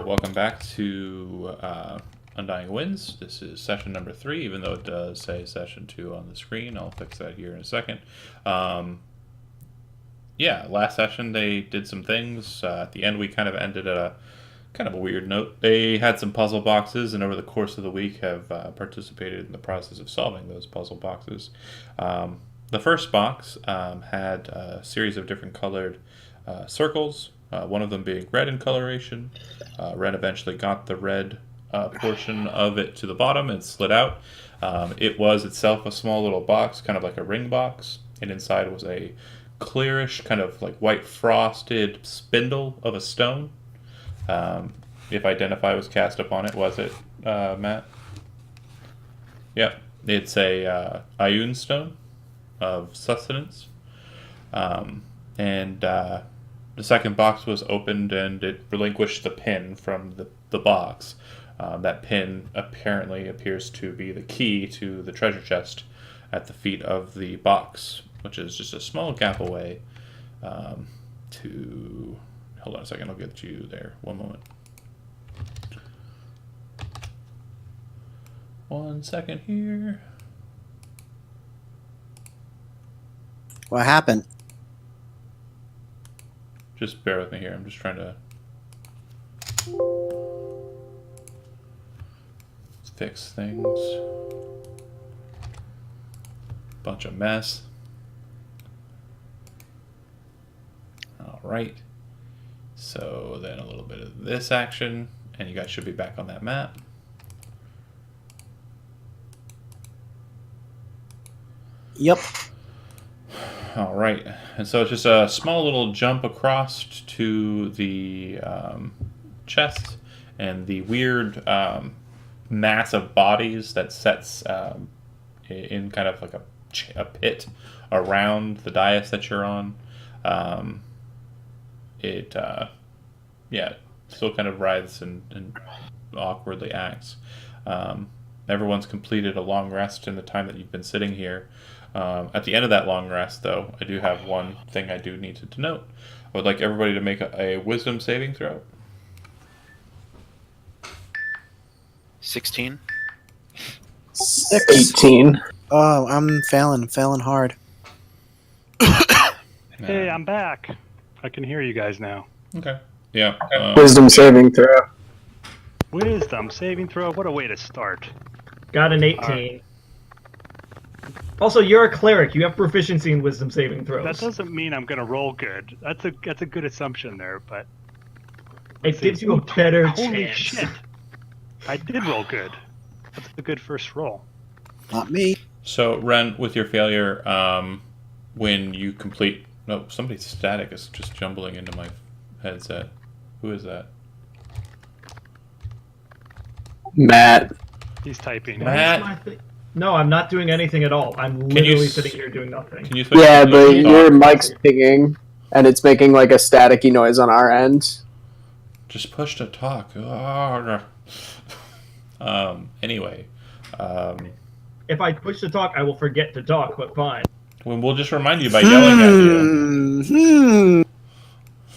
welcome back to Undying Wins. This is session number 3, even though it does say session 2 on the screen. I'll fix that here in a second. Last session they did some things. At the end we kind of ended at a kind of a weird note. They had some puzzle boxes, and over the course of the week have participated in the process of solving those puzzle boxes. The first box had a series of different colored circles. One of them being red in coloration. Ren eventually got the red portion of it to the bottom and slid out. It was itself a small little box, kind of like a ring box, and inside was a clearish, kind of like white frosted spindle of a stone. If identify was cast upon it, was it, Matt? Yep, it's a Ioun stone of sustenance. The second box was opened and it relinquished the pin from the box. That pin apparently appears to be the key to the treasure chest at the feet of the box, which is just a small gap away to... Hold on a second, I'll get you there. One moment. 1 second here. What happened? Just bear with me here. I'm just trying to fix things. Bunch of mess. All right. So then a little bit of this action, and you guys should be back on that map. Yep. All right, and so it's just a small little jump across to the chest, and the weird mass of bodies that sets in kind of like a pit around the dais that you're on. Still kind of writhes and awkwardly acts. Everyone's completed a long rest in the time that you've been sitting here. At the end of that long rest, though, I do have one thing I do need to denote. I would like everybody to make a wisdom saving throw. 16. 18. Oh, I'm failing hard. Hey, I'm back. I can hear you guys now. Okay. Yeah. Wisdom saving throw. Wisdom saving throw. What a way to start. Got an 18. Also, you're a cleric. You have proficiency in wisdom saving throws. That doesn't mean I'm going to roll good. That's a good assumption there, but it gives you a better holy chance. Shit! I did roll good. That's a good first roll. Not me. So, Ren, with your failure, when you complete... No, somebody's static is just jumbling into my headset. Who is that? Matt. He's typing. Matt? No, I'm not doing anything at all. I'm literally sitting here doing nothing. Can you switch Yeah, to but talk? your mic's pinging, and it's making like a staticky noise on our end. Just push to talk. Anyway. If I push to talk, I will forget to talk, but fine. Well, we'll just remind you by yelling at you.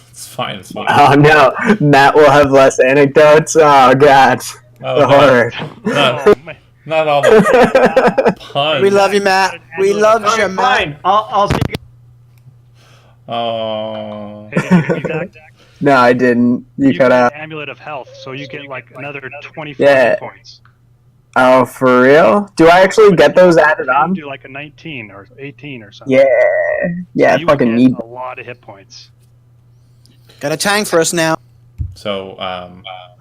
It's fine. It's fine. Oh no, Matt will have less anecdotes. Oh god, Oh, the horror. Oh, man. Not all the puns. We love you, Matt. We love you, Matt. Fine. I'll see you. Oh. Hey, Zach, No, I didn't. You you cut get out. an amulet of health, so you get like another 24 Yeah. hit points. Oh, for real? Do I actually get those added You on? do like a 19 or 18 or something. Yeah, you fucking would need. get a lot of hit points. Got a tank for us now. So,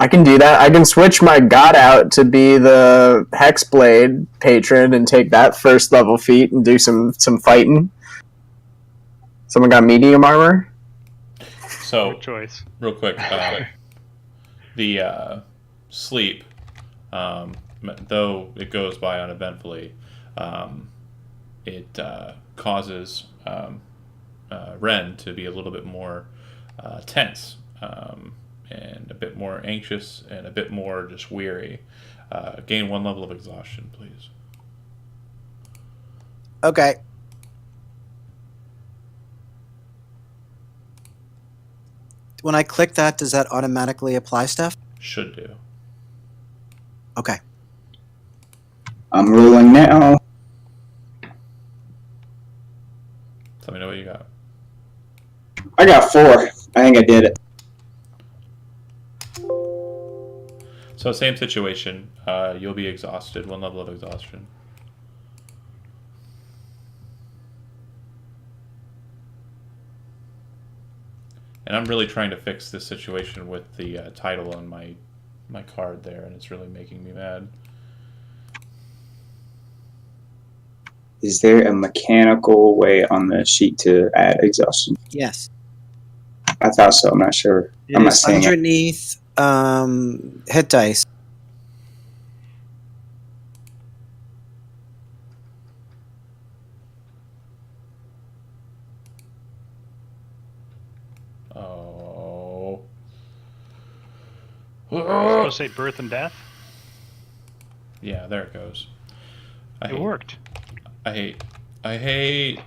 I can do that. I can switch my god out to be the Hexblade patron and take that first level feat and do some fighting. Someone got medium armor? Good choice. real quick, the sleep, though it goes by uneventfully, it causes Ren to be a little bit more tense, and a bit more anxious, and a bit more just weary. Gain 1 level of exhaustion, please. Okay. When I click that, does that automatically apply stuff? should do. Okay. I'm rolling now. Let me know what you got. I got 4. I think I did it. So same situation. You'll be exhausted. 1 level of exhaustion. And I'm really trying to fix this situation with the title on my card there, and it's really making me mad. Is there a mechanical way on the sheet to add exhaustion? Yes. I thought so. I'm not sure. I'm not saying it. Underneath hit dice. Oh. Supposed to say birth and death. Yeah, there it goes. It worked. I hate. I hate.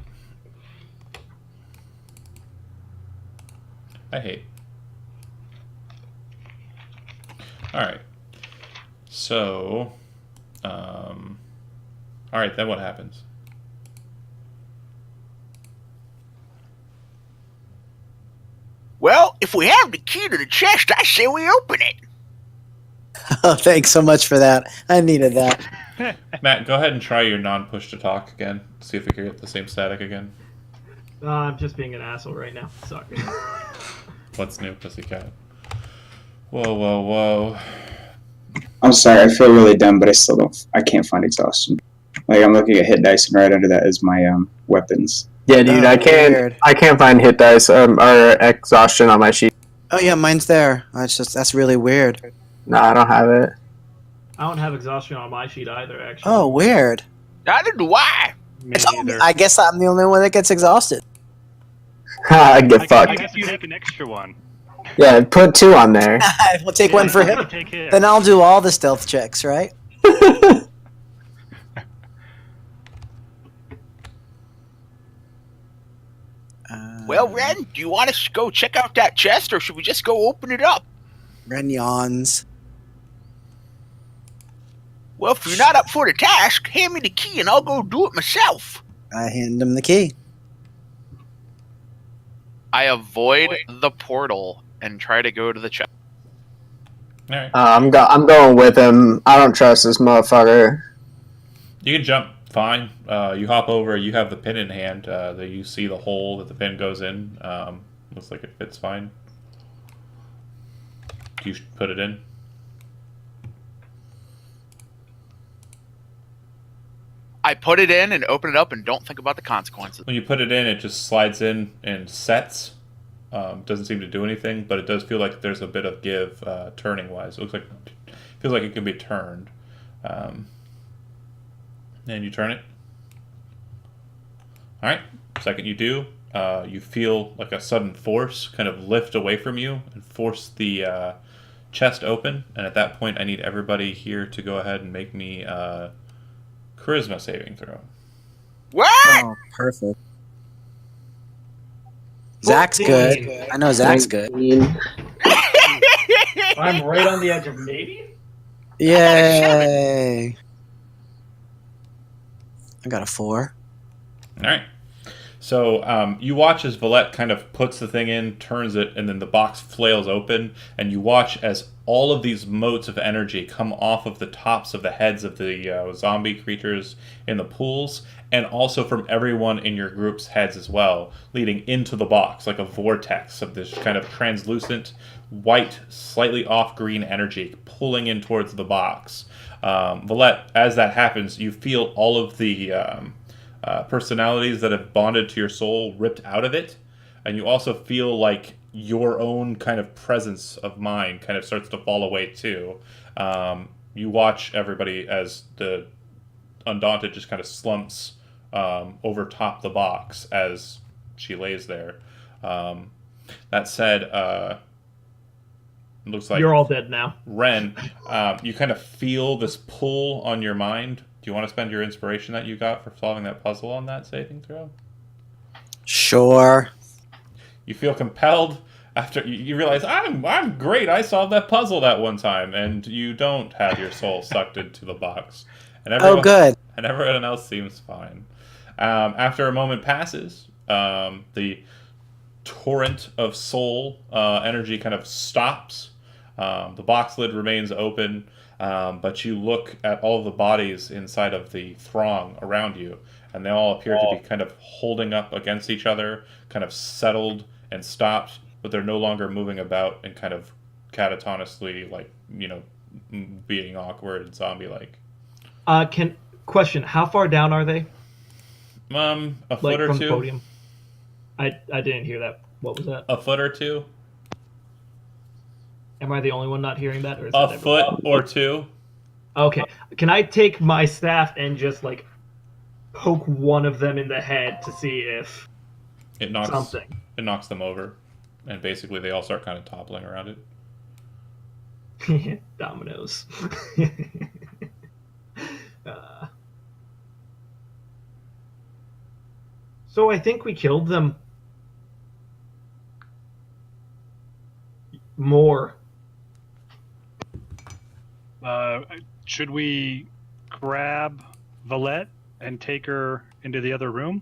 Alright. So, alright, then what happens? Well, if we have the key to the chest, I say we open it. Oh, thanks so much for that. I needed that. Matt, go ahead and try your non-push to talk again. See if we can get the same static again. I'm just being an asshole right now. Sorry. What's new, pussycat? Whoa, whoa, whoa. I'm sorry. I feel really dumb, but I can't find exhaustion. Like, I'm looking at hit dice, and right under that is my weapons. Yeah, dude, Oh, I weird. can't find hit dice or exhaustion on my sheet. Oh yeah, mine's there. That's really weird. No, I don't have it. I don't have exhaustion on my sheet either, actually. Oh, weird. Neither do I. Me neither. I guess I'm the only one that gets exhausted. I get I fucked. guess you take an extra one. Yeah, put 2 on there. We'll take one for him. Take his. Then I'll do all the stealth checks, right? Well, Ren, do you want us to go check out that chest, or should we just go open it up? Ren yawns. Well, if you're not up for the task, hand me the key and I'll go do it myself. I hand him the key. I avoid the portal and try to go to the chest. Alright. I'm going with him. I don't trust this motherfucker. You can jump fine. You hop over, you have the pin in hand. That you see the hole that the pin goes in. Looks like it fits fine. You should put it in. I put it in and open it up and don't think about the consequences. When you put it in, it just slides in and sets. Doesn't seem to do anything, but it does feel like there's a bit of give turning wise. It looks like feels like it can be turned. And you turn it. All right. Second you do, you feel like a sudden force kind of lift away from you and force the chest open. And at that point, I need everybody here to go ahead and make me charisma saving throw. What? Oh, perfect. Zach's good. I know Zach's good. I'm right on the edge of maybe? Yay. I got a 4. All right. So you watch as Valette kind of puts the thing in, turns it, and then the box flails open, and you watch as all of these motes of energy come off of the tops of the heads of the zombie creatures in the pools, and also from everyone in your group's heads as well, leading into the box like a vortex of this kind of translucent, white, slightly off-green energy pulling in towards the box. Valette, as that happens, you feel all of the personalities that have bonded to your soul ripped out of it, and you also feel like your own kind of presence of mind kind of starts to fall away too. You watch everybody as the Undaunted just kind of slumps over top the box as she lays there. That said, it looks like You're all dead now. Ren, you kind of feel this pull on your mind. Do you want to spend your inspiration that you got for solving that puzzle on that saving throw? Sure. You feel compelled after you realize I'm great. I solved that puzzle that one time, and you don't have your soul sucked into the box, and Oh, good. and everyone else seems fine. After a moment passes, the torrent of soul energy kind of stops. The box lid remains open, but you look at all the bodies inside of the throng around you, and they all appear to be kind of holding up against each other, kind of settled and stopped, but they're no longer moving about and kind of catatonically, like, being awkward, zombie-like. Question: how far down are they? A Like foot or from the two. podium? I didn't hear that. What was that? A foot or two. Am I the only one not hearing that, or is A that foot everyone? or two. Okay. Can I take my staff and just like poke one of them in the head to see if It knocks something? It knocks them over, and basically they all start kind of toppling around it. Dominoes. So I think we killed them. More. Should we grab Valette and take her into the other room?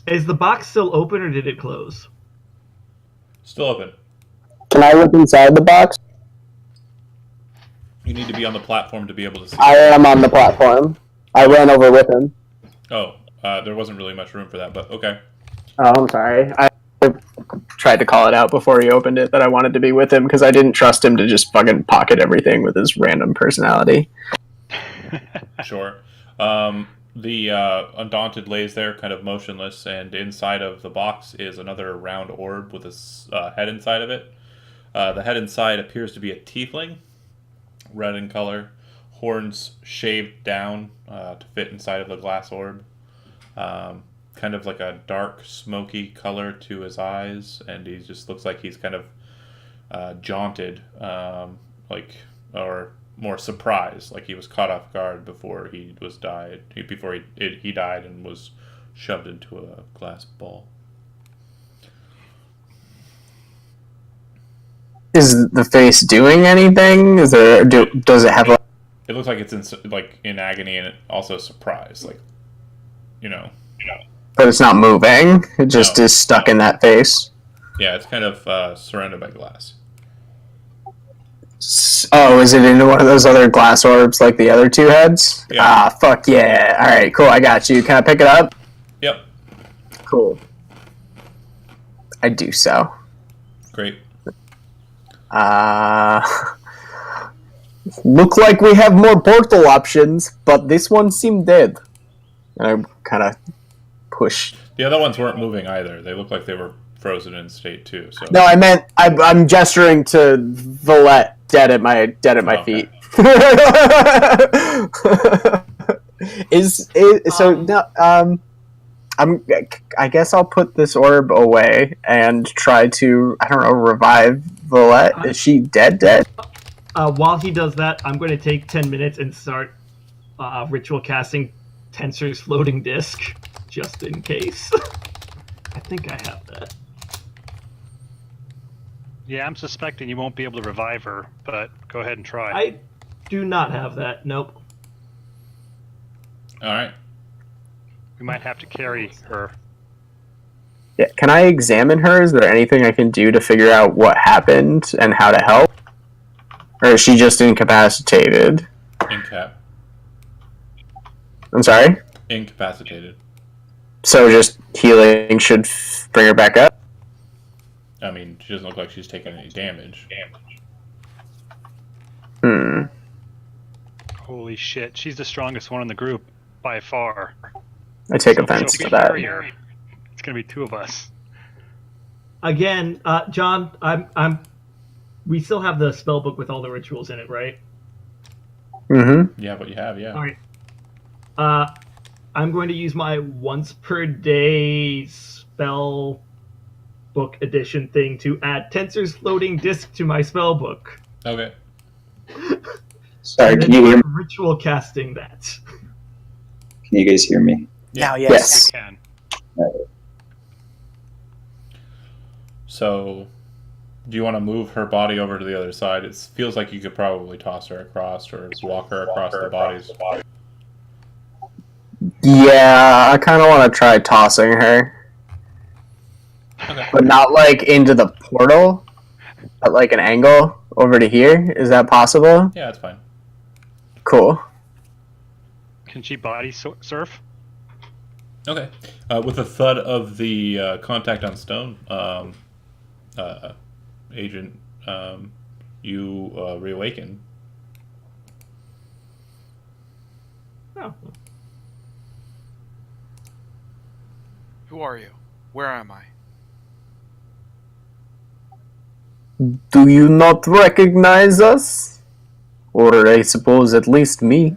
Is the box still open or did it close? Still open. Can I look inside the box? You need to be on the platform to be able to see. I am on the platform. I ran over with him. Oh, there wasn't really much room for that, but okay. Oh, I'm sorry. I tried to call it out before he opened it that I wanted to be with him because I didn't trust him to just fucking pocket everything with his random personality. Sure. The Undaunted lays there kind of motionless, and inside of the box is another round orb with a head inside of it. The head inside appears to be a tiefling, red in color, horns shaved down to fit inside of the glass orb. Kind of like a dark, smoky color to his eyes, and he just looks like he's kind of jaunted, or more surprised, like he was caught off guard before he died and was shoved into a glass ball. Is the face doing anything? Is there? Does it have? It looks like it's in agony and also surprised, But it's not moving. It just No. is stuck in that face. Yeah, it's kind of surrounded by glass. Oh, is it in one of those other glass orbs like the other two heads? Yeah. Ah, fuck yeah. Alright, cool, I got you. Can I pick it up? Yep. Cool. I do so. Great. Look like we have more portal options, but this one seemed dead. And I kind of push. The other ones weren't moving either. They looked like they were frozen in state too. So No, I meant I'm gesturing to Valette dead at my Okay. feet. I guess I'll put this orb away and try to revive Valette. Is she dead? While he does that, I'm going to take 10 minutes and start ritual casting Tensor's floating disc, just in case. I think I have that. Yeah, I'm suspecting you won't be able to revive her, but go ahead and try. I do not have that. Nope. all right. We might have to carry her. Yeah. Can I examine her? Is there anything I can do to figure out what happened and how to help? Or is she just incapacitated? Incap. I'm sorry? Incapacitated. So just healing should bring her back up? I mean, she doesn't look like she's taking any damage. Holy shit, she's the strongest one in the group by far. I take So offense if we to that. carry her, it's gonna be two of us. Again, John, we still have the spell book with all the rituals in it, right? Mm-hmm. Yeah, but you have, yeah. All right. I'm going to use my once per day spell book edition thing to add Tensor's floating disc to my spell book. Okay. Sorry, And can then you hear me? ritual casting that. Can you guys hear me? Now, Yes. You can. So, do you want to move her body over to the other side? It feels like you could probably toss her across or walk her across the bodies. Yeah, I kind of want to try tossing her. Okay. But not like into the portal, at like an angle over to here. Is that possible? Yeah, that's fine. Cool. Can she body surf? Okay. With a thud of the contact on stone, Agent, you reawaken. Oh, Who are you? Where am I? Do you not recognize us? Or I suppose at least me.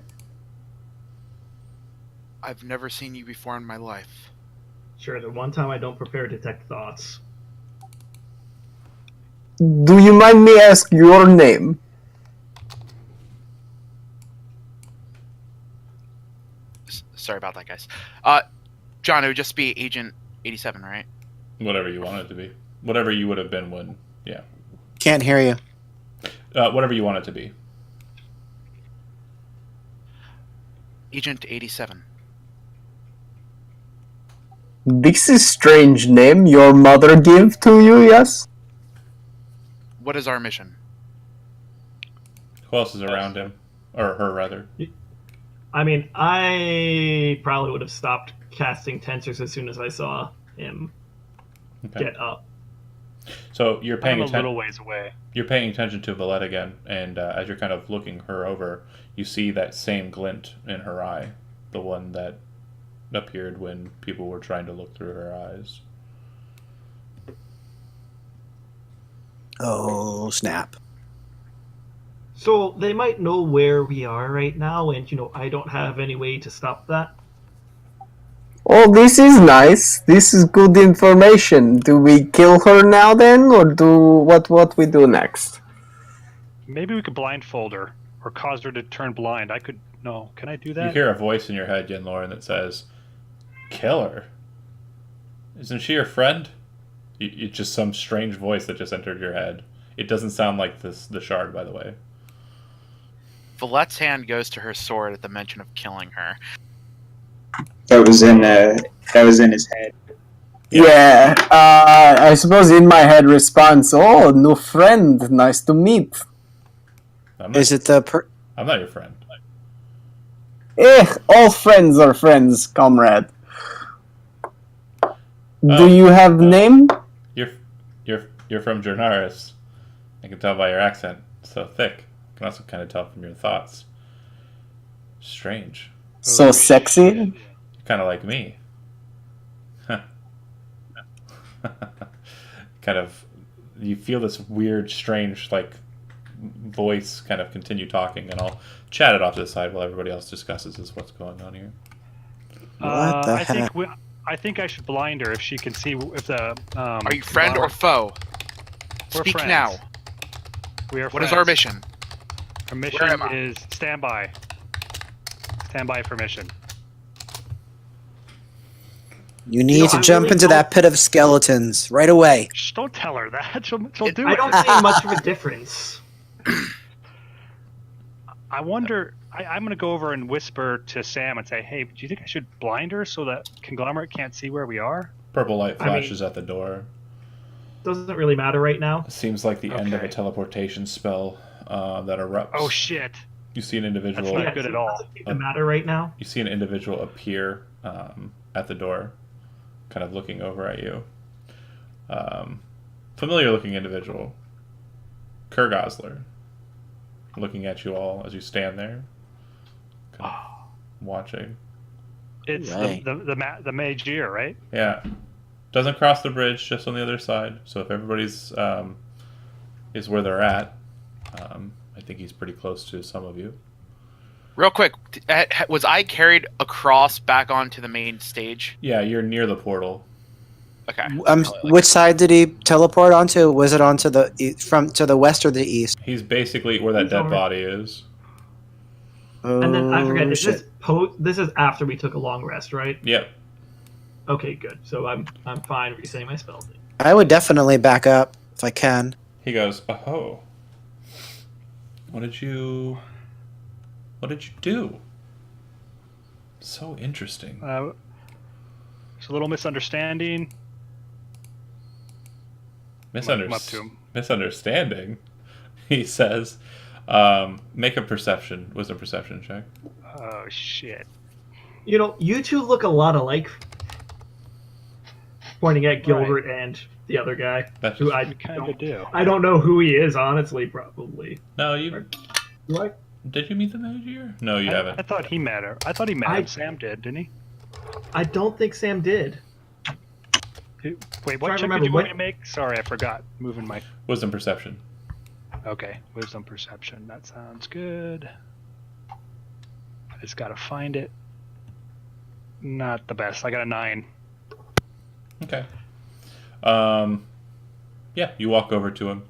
I've never seen you before in my life. sure. The one time I don't prepare detect thoughts. Do you mind me ask your name? Sorry about that, guys. John, it would just be Agent 87, right? Whatever you want it to be. Whatever you would have been when. Yeah. Can't hear you. Whatever you want it to be. Agent 87. This is strange name your mother give to you, yes? What is our mission? Who else is around him? Or her, rather. I mean, I probably would have stopped casting tensors as soon as I saw him Okay. get up. So you're paying I'm a attention. little ways away. You're paying attention to Valette again, and as you're kind of looking her over, you see that same glint in her eye, the one that appeared when people were trying to look through her eyes. Oh, snap. So they might know where we are right now, and I don't have any way to stop that. Oh, this is nice. This is good information. Do we kill her now then, or do what we do next? Maybe we could blindfold her or cause her to turn blind. No. Can I do You that? hear a voice in your head, Yen Lauren, that says, "Kill her? Isn't she your friend?" It's just some strange voice that just entered your head. It doesn't sound like the shard, by the way. Valette's hand goes to her sword at the mention of killing her. That was in his head. Yeah, I suppose in my head response, oh, new friend, nice to meet. I'm not, Is it the I'm not your friend. All friends are friends, comrade. Do you have name? You're from Jornaris. I can tell by your accent. It's so thick. I can also kind of tell from your thoughts. Strange. So sexy? Kind of like me. Kind of, you feel this weird, strange, like, voice kind of continue talking, and I'll chat it off to the side while everybody else discusses what's going on here. What the I heck? I think I should blind her if she can see if the. Are you friend or foe? We're Speak friends. now. We are. What is friends. our mission? Our mission Where am I? is standby. Standby for mission. You need to I jump really into that pit of skeletons right away. Shh, don't tell her that. She'll do I it. don't see much of a difference. I wonder. I'm going to go over and whisper to Sam and say, "Hey, do you think I should blind her so that Conglomerate can't see where we are?" Purple light I mean- flashes at the door. Doesn't really matter right now. It seems like the end of a Okay. teleportation spell that erupts. Oh shit! You see an individual. That's not good at all. Doesn't seem to matter right now. You see an individual appear at the door, kind of looking over at you. Familiar-looking individual, Kurgosler, looking at you all as you stand there, kind of watching. It's Right. the mage ear, right? Yeah, doesn't cross the bridge, just on the other side. So if everybody's is where they're at, I think he's pretty close to some of you. Real quick, was I carried across back onto the main stage? Yeah, you're near the portal. Okay. Which side did he teleport onto? Was it onto the to the west or the east? He's basically where that He's dead over. body is. Oh, And then I forget. Is shit. this is after we took a long rest, right? Yep. Okay, good. So I'm fine resetting my spell. I would definitely back up if I can. He goes, "Oh, what did you do? So interesting." It's a little misunderstanding. I'm up to him. Misunderstanding. He says, "Make a wisdom perception check." Oh shit! You know, you two look a lot alike. Pointing at Gilbert and the other guy, That's who I Kind of do. I don't know who he is, honestly. Probably. No, you What? did you meet the manager? No, you I haven't. thought he met her. I thought he met him. Sam did, didn't he? I don't think Sam did. Wait, Trying what to check remember did you what- want me to make? Sorry, I forgot. Moving my. Wisdom perception. Okay, wisdom perception. That sounds good. I just gotta find it. Not the best. I got a 9. Okay. Yeah, you walk over to him.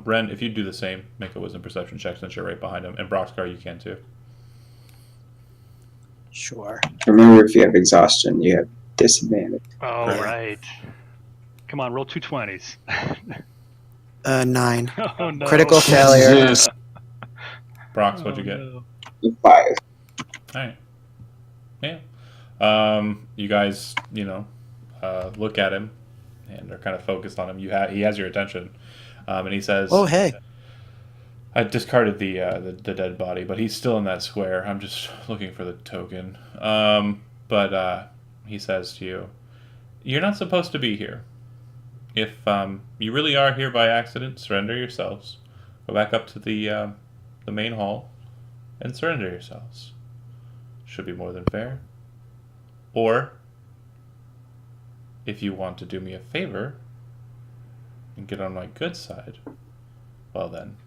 Ren, if you do the same, make a wisdom perception check since you're right behind him. And Broxcar, you can too. Sure. Remember, if you have exhaustion, you have disadvantage. Oh, Great. right. Come on, roll 2 20s. 9. Oh, no. Critical failure. Jesus. Brox, what'd you get? No. 5. Alright. Yeah. You guys, look at him and are kind of focused on him. He has your attention. And he says, Oh, hey. I discarded the dead body, but he's still in that square. I'm just looking for the token. But he says to you, "You're not supposed to be here. If you really are here by accident, surrender yourselves. Go back up to the main hall and surrender yourselves. Should be more than fair. Or, if you want to do me a favor and get on my good side, well then,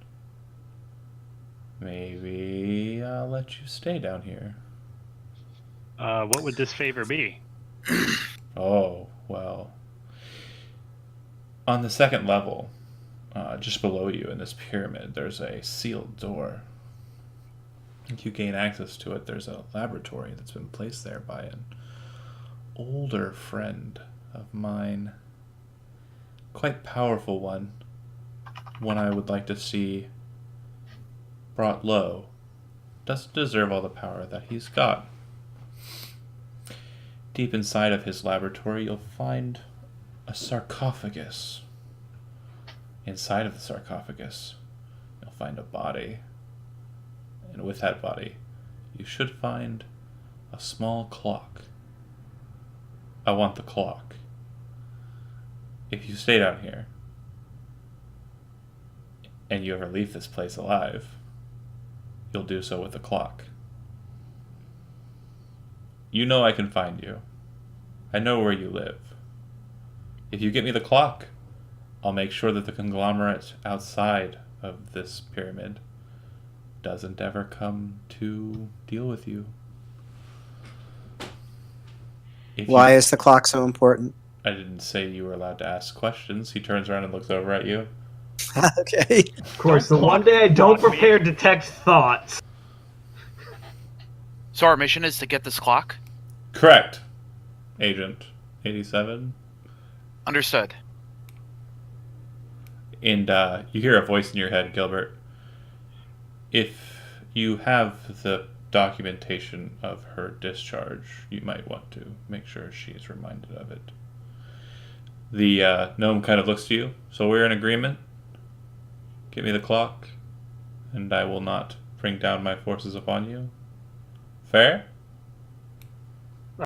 maybe I'll let you stay down here." What would this favor be? Oh, well. On the second level, just below you in this pyramid, there's a sealed door. If you gain access to it, there's a laboratory that's been placed there by an older friend of mine. Quite powerful one. One I would like to see brought low. Doesn't deserve all the power that he's got. Deep inside of his laboratory, you'll find a sarcophagus. Inside of the sarcophagus, you'll find a body. And with that body, you should find a small clock. I want the clock. If you stay down here, and you ever leave this place alive, you'll do so with the clock. You know I can find you. I know where you live. If you get me the clock, I'll make sure that the conglomerate outside of this pyramid doesn't ever come to deal with you. Why is the clock so important? I didn't say you were allowed to ask questions. He turns around and looks over at you. Okay. Of course, the one day I don't prepare detect thoughts. So our mission is to get this clock? Correct, Agent 87. Understood. And you hear a voice in your head, Gilbert. If you have the documentation of her discharge, you might want to make sure she's reminded of it. The gnome kind of looks to you. So we're in agreement. Give me the clock, and I will not bring down my forces upon you. Fair?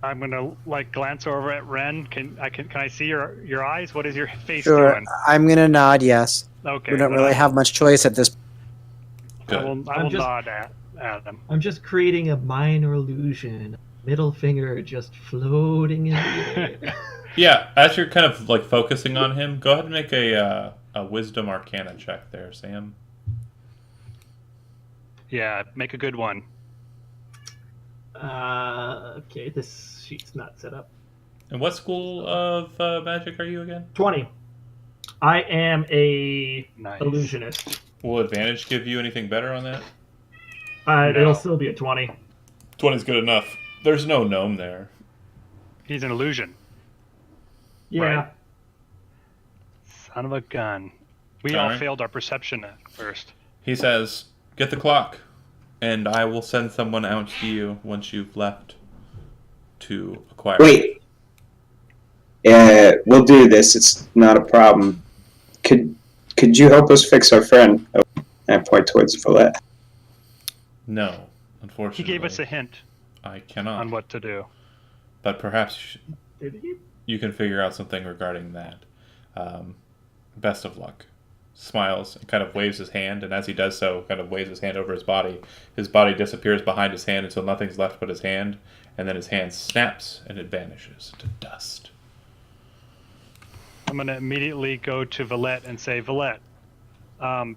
I'm gonna glance over at Ren. Can I see your eyes? What is your face Sure. doing? I'm going to nod yes. Okay. We don't then really have much choice at this. Good. I will I'm just- nod at them. I'm just creating a minor illusion. Middle finger just floating in the air. Yeah, as you're kind of focusing on him, go ahead and make a Wisdom Arcana check there, Sam. Yeah, make a good one. Okay, this sheet's not set up. And what school of magic are you again? 20. I am a Nice. illusionist. Will advantage give you anything better on that? No. It'll still be a 20. 20's good enough. There's no gnome there. He's an illusion. Yeah. Right. Son of a gun. We all Alright. failed our perception at first. He says, "Get the clock, and I will send someone out to you once you've left to acquire it." Wait. We'll do this. It's not a problem. Could you help us fix our friend? Oh, and I point towards Valette. No, He unfortunately. gave us a hint I cannot. on what to do. But perhaps Did he? you can figure out something regarding that. Best of luck. Smiles and kind of waves his hand, and as he does so, kind of waves his hand over his body. His body disappears behind his hand until nothing's left but his hand, and then his hand snaps and it vanishes into dust. I'm going to immediately go to Valette and say, Valette,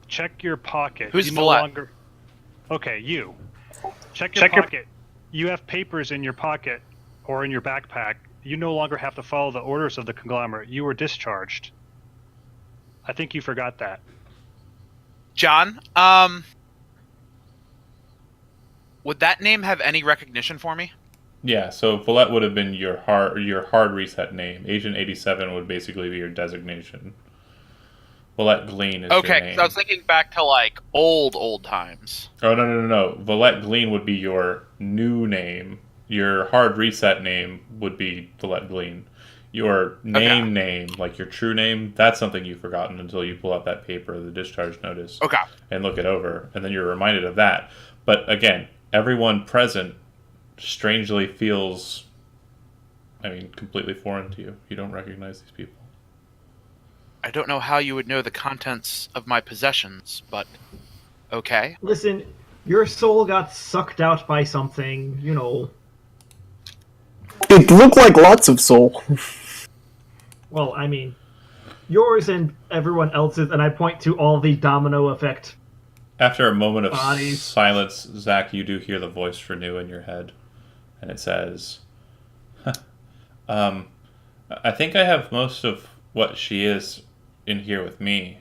check your pocket. Who's You Valette? Okay, you. Check your pocket. You have papers in your pocket or in your backpack. You no longer have to follow the orders of the conglomerate. You were discharged. I think you forgot that. John, would that name have any recognition for me? Yeah, so Valette would have been your hard reset name. Agent 87 would basically be your designation. Valette Glean is your Okay, name. 'cause I was thinking back to like old times. Oh, no. Valette Glean would be your new name. Your hard reset name would be Valette Glean. Your name, like your true name, that's something you've forgotten until you pull out that paper, the discharge notice, Okay. and look it over, and then you're reminded of that. But again, everyone present strangely feels, completely foreign to you. You don't recognize these people. I don't know how you would know the contents of my possessions, but okay. Listen, your soul got sucked out by something, It looked like lots of soul. Well, yours and everyone else's, and I point to all the domino effect. After a moment of Bodies. silence, Zach, you do hear the voice renew in your head, and it says, I think I have most of what she is in here with me.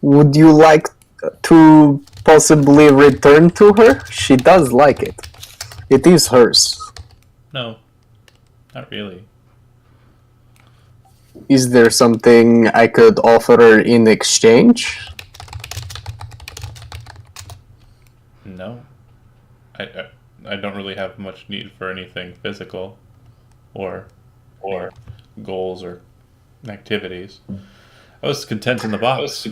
Would you like to possibly return to her? She does like it. It is hers. No, not really. Is there something I could offer her in exchange? No. I don't really have much need for anything physical or goals or activities. I was content in the box.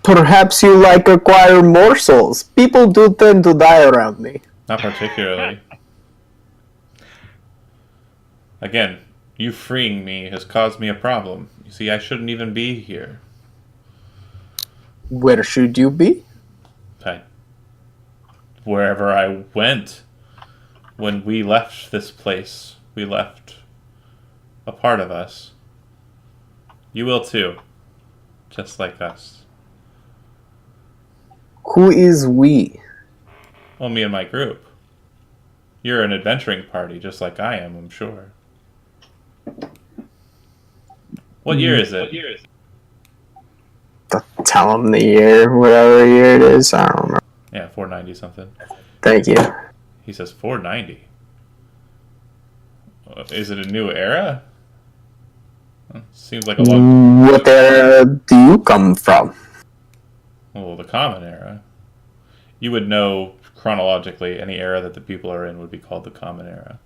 Perhaps you like acquire morsels. People do tend to die around me. Not particularly. Again, you freeing me has caused me a problem. You see, I shouldn't even be here. Where should you be? Wherever I went. When we left this place, we left a part of us. You will too. Just like us. Who is we? Well, me and my group. You're an adventuring party, just like I am, I'm sure. What year is it? Tell him the year, whatever year it is. I don't remember. Yeah, 490 something. Thank you. He says 490. Is it a new era? Seems like a lot. What era do you come from? Well, the common era. You would know chronologically any era that the people are in would be called the common era.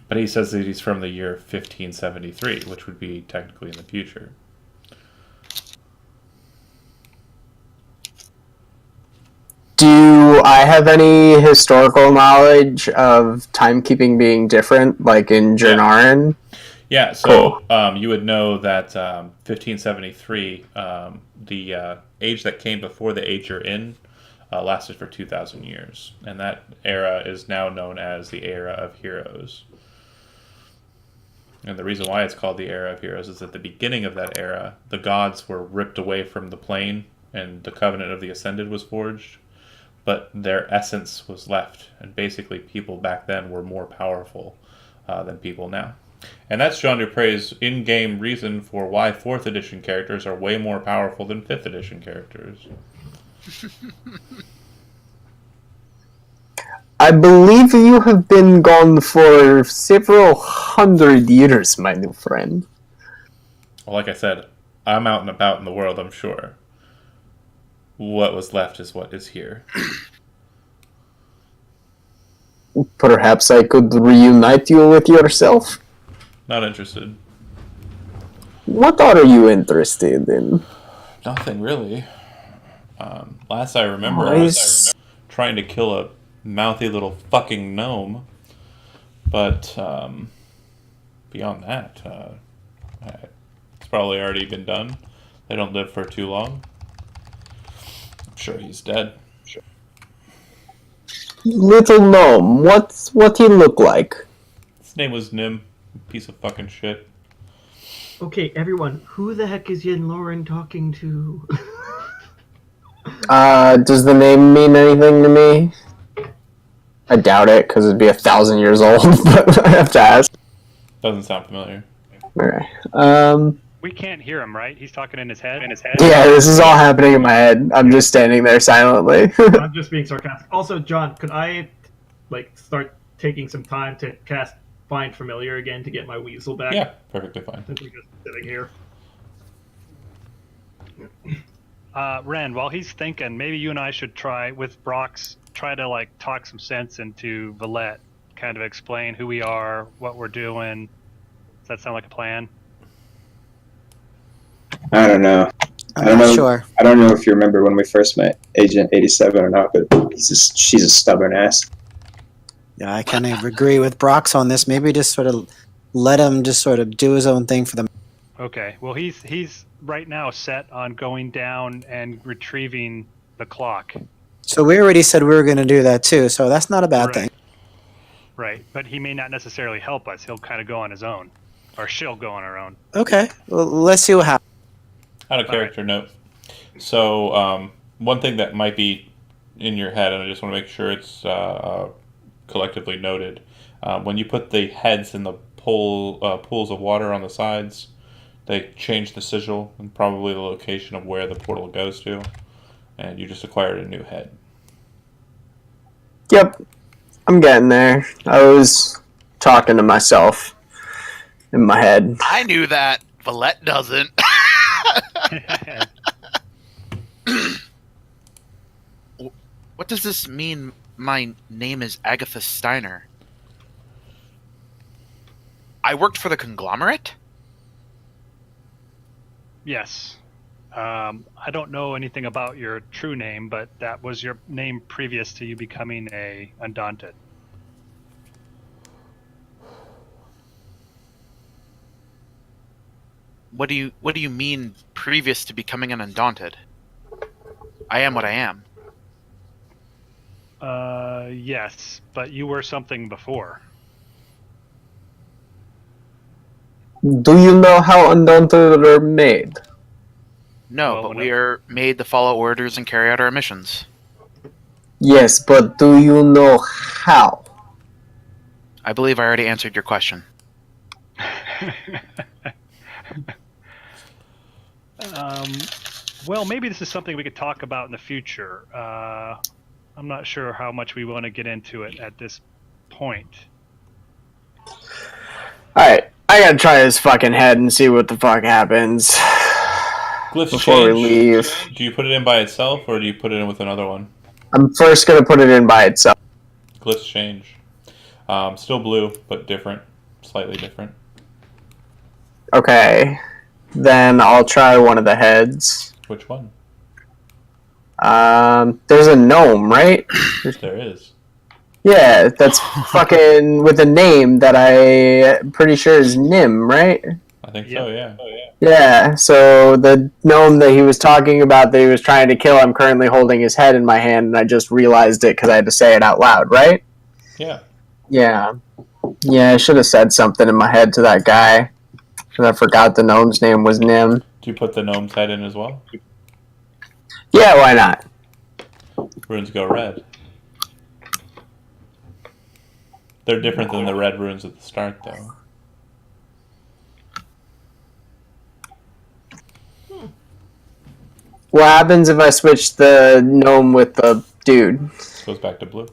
But he says that he's from the year 1573, which would be technically in the future. Do I have any historical knowledge of timekeeping being different, like in Jernarin? Yeah, so you would know that 1573, the age that came before the age you're in, lasted for 2,000 years. And that era is now known as the Era of Heroes. And the reason why it's called the Era of Heroes is at the beginning of that era, the gods were ripped away from the plane and the Covenant of the Ascended was forged. But their essence was left. And basically people back then were more powerful than people now. And that's Jean Dupre's in-game reason for why 4th edition characters are way more powerful than 5th edition characters. I believe you have been gone for several hundred years, my new friend. Well, like I said, I'm out and about in the world, I'm sure. What was left is what is here. Perhaps I could reunite you with yourself? Not interested. What are you interested in? Nothing really. Last I remember, I Nice. was trying to kill a mouthy little fucking gnome. But beyond that, it's probably already been done. They don't live for too long. I'm sure he's dead. Little gnome, what he look like? His name was Nim. Piece of fucking shit. Okay, everyone, who the heck is Yen Lauren talking to? Does the name mean anything to me? I doubt it, because it'd be 1,000 years old, but I have to ask. Doesn't sound familiar. Okay. We can't hear him, right? He's talking in his head. Yeah, this is all happening in my head. I'm just standing there silently. I'm just being sarcastic. Also, John, could I start taking some time to cast Find Familiar again to get my weasel back? Yeah, perfectly fine. Since we're just sitting here. Ren, while he's thinking, maybe you and I should try with Brock's try to talk some sense into Valette, kind of explain who we are, what we're doing. Does that sound like a plan? I don't know. I'm not sure. I don't know if you remember when we first met Agent 87 or not, but she's a stubborn ass. Yeah, I kind of agree with Brox on this. Maybe just sort of let him just sort of do his own thing for them. Okay. Well, he's right now set on going down and retrieving the clock. So we already said we were going to do that too, so that's not a bad thing. Right, but he may not necessarily help us. He'll kind of go on his own, or she'll go on her own. Okay, well, let's see what happens. Out of character note. So, one thing that might be in your head, and I just want to make sure it's collectively noted, when you put the heads in the pools of water on the sides, they change the sigil and probably the location of where the portal goes to, and you just acquired a new head. Yep, I'm getting there. I was talking to myself in my head. I knew that. Valette doesn't. What does this mean? My name is Agatha Steiner. I worked for the conglomerate? Yes. I don't know anything about your true name, but that was your name previous to you becoming a Undaunted. What do you mean previous to becoming an Undaunted? I am what I am. Yes, but you were something before. Do you know how Undaunted are made? No, but we are made to follow orders and carry out our missions. Yes, but do you know how? I believe I already answered your question. Well, maybe this is something we could talk about in the future. I'm not sure how much we want to get into it at this point. Alright, I gotta try his fucking head and see what the fuck happens. Glyphs before change. we leave. Do you put it in by itself, or do you put it in with another one? I'm first gonna put it in by itself. Glyphs change. Still blue, but different. Slightly different. Okay. Then I'll try one of the heads. Which one? There's a gnome, right? There is. Yeah, that's fucking with a name that I'm pretty sure is Nim, right? I think so, yeah. Yeah, so the gnome that he was talking about that he was trying to kill, I'm currently holding his head in my hand, and I just realized it because I had to say it out loud, right? Yeah. Yeah. Yeah, I should have said something in my head to that guy. Because I forgot the gnome's name was Nim. Do you put the gnome's head in as well? Yeah, why not? Runes go red. They're different than the red runes at the start, though. What happens if I switch the gnome with the dude? Goes back to blue.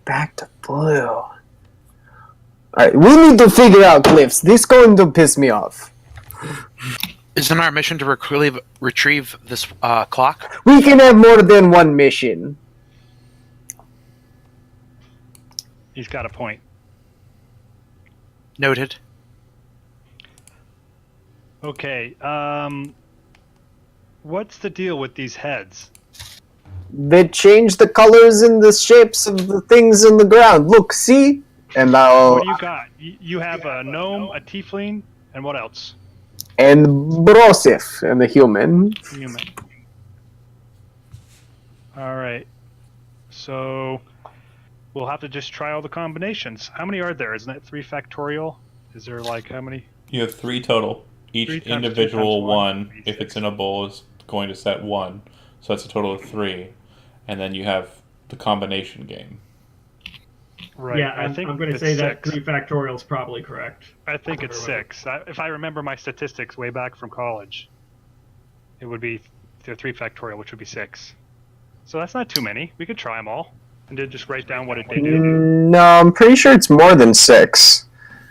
back to blue. Alright, we need to figure out glyphs. This is going to piss me off. Isn't our mission to retrieve this clock? We can have more than one mission. He's got a point. Noted. Okay, what's the deal with these heads? They change the colors and the shapes of the things in the ground. Look, see? And I'll... What do you got? You have a gnome, a tiefling, and what else? And Brosif, and the human. Human. Alright. So, we'll have to just try all the combinations. How many are there? Isn't it 3 factorial? Is there like how many? You have 3 total. Each 3 times 2 individual times 1, would be if 6. it's in a bowl, is going to set 1. So that's a total of 3. And then you have the combination game. Right. Yeah, I think I'm going to it's say that 6. 3 factorial is probably correct. I think it's 6. If I remember my statistics way back from college, it would be 3 factorial, which would be 6. So that's not too many. We could try them all and then just write down what they do. No, I'm pretty sure it's more than 6.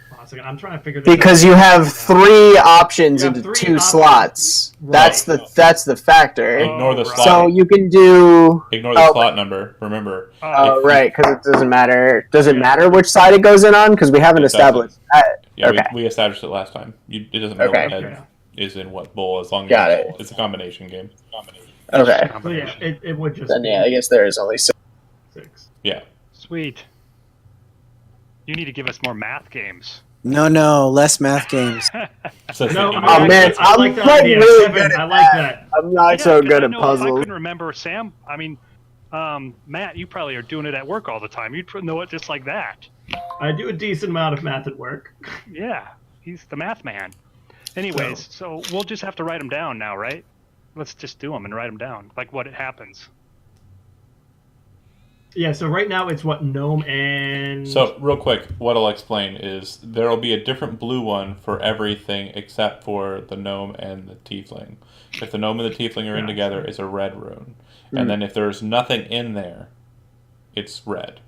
Hold on a second, I'm trying to figure this Because out. you have 3 options You have into 3 2 options. slots. That's the factor. Ignore the right. slot. So you can do... Ignore the Oh. slot number. Remember. Oh, If- right, because it doesn't matter. Does it matter which side it goes in on? Because we haven't It doesn't. established that. Yeah, Okay. we established it last time. It doesn't matter Okay. what head Okay. is in what bowl, as long as Got it. it's a combination game. Okay. So yeah, it would just Then be yeah, I guess there is only 6. 6. Yeah. Sweet. You need to give us more math games. No, less math games. So No, you- Oh, man, I like I'm that like idea. really 7, good at I like that. I'm not Yeah, so 'cause good I at know If I puzzles. couldn't remember Sam, I mean, Matt, you probably are doing it at work all the time. You'd know it just like that. I do a decent amount of math at work. Yeah, he's the math man. Anyways, so we'll just have to write them down now, right? Let's just do them and write them down, like what it happens. Yeah, so right now it's what, gnome and... So, real quick, what I'll explain is there will be a different blue one for everything except for the gnome and the tiefling. If the gnome and the tiefling are in Yeah. together, it's a red rune. And then if there's nothing in there, it's red.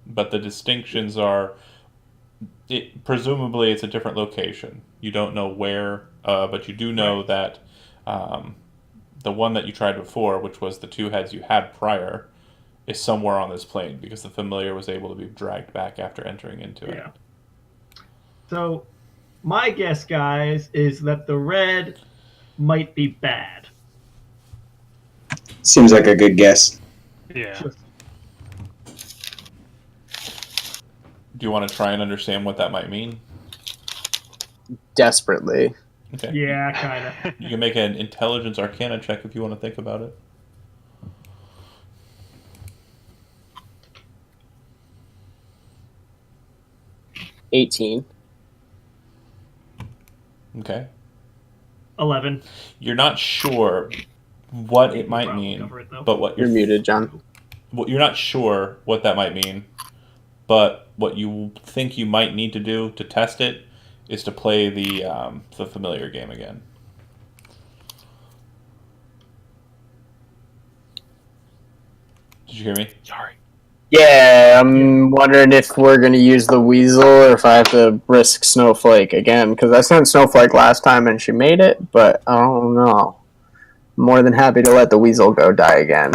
But the distinctions are, presumably it's a different location. You don't know where, but you do know that the one that you tried before, which was the 2 heads you had prior, is somewhere on this plane because the familiar was able to be dragged back after entering into it. Yeah. So, my guess, guys, is that the red might be bad. Seems like a good guess. Yeah. Do you want to try and understand what that might mean? Desperately. Okay. Yeah, kind of. You can make an intelligence arcana check if you want to think about it. $18. Okay. 11. You're not sure what it might Probably mean, cover it, though. but what You're muted, John. you're not sure what that might mean, but what you think you might need to do to test it is to play the familiar game again. Did you hear me? Sorry. Yeah, I'm wondering if we're going to use the weasel or if I have to risk Snowflake again, because I sent Snowflake last time and she made it, but I don't know. I'm more than happy to let the weasel go die again.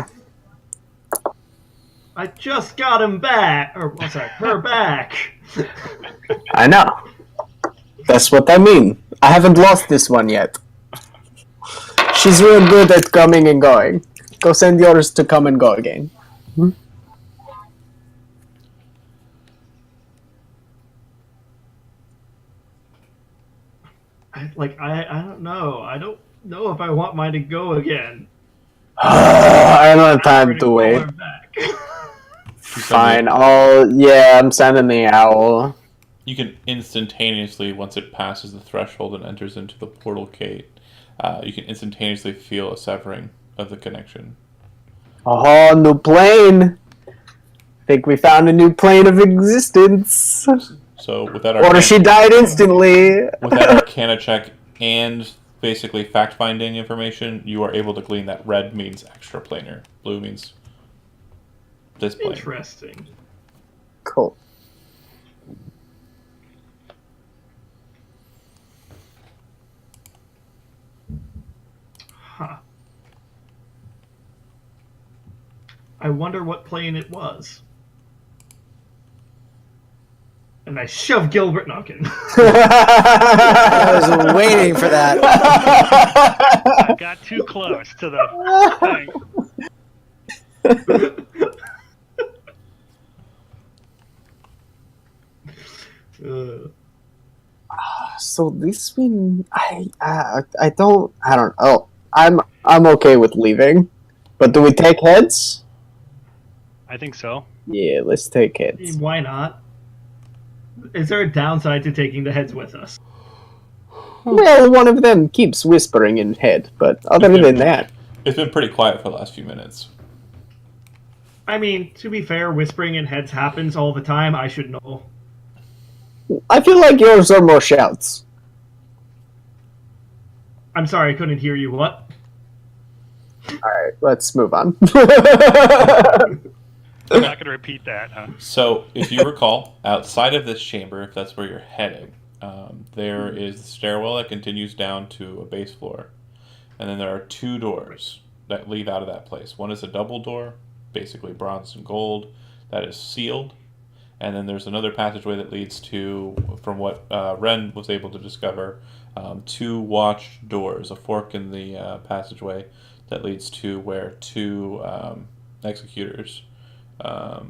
I just got him back. Or, I'm sorry, her back. I know. That's what I mean. I haven't lost this one yet. She's real good at coming and going. Go send yours to come and go again. I don't know. I don't know if I want mine to go again. I don't have I'm time gonna to call wait. her back. Fine. I'm sending the owl. You can instantaneously, once it passes the threshold and enters into the portal gate, you can instantaneously feel a severing of the connection. Oh, new plane. Think we found a new plane of existence. So with that Or she died instantly. with that Arcana check and basically fact-finding information, you are able to glean that red means extraplanar, blue means this plane. Interesting. Cool. Huh. I wonder what plane it was. And I shove Gilbert. No, I'm kidding. I was waiting for that. I got too close to the thing. So this one, I don't know. I'm okay with leaving, but do we take heads? I think so. Yeah, let's take heads. Why not? Is there a downside to taking the heads with us? Well, one of them keeps whispering in head, but other than that, It's been pretty quiet for the last few minutes. I mean, to be fair, whispering in heads happens all the time. I should know. I feel like yours are more shouts. I'm sorry, I couldn't hear you. What? Alright, let's move on. I'm not going to repeat that, huh? So, if you recall, outside of this chamber, if that's where you're heading, there is the stairwell that continues down to a base floor. And then there are two doors that lead out of that place. One is a double door, basically bronze and gold, that is sealed. And then there's another passageway that leads to, from what Ren was able to discover, two watched doors, a fork in the passageway that leads to where two executors are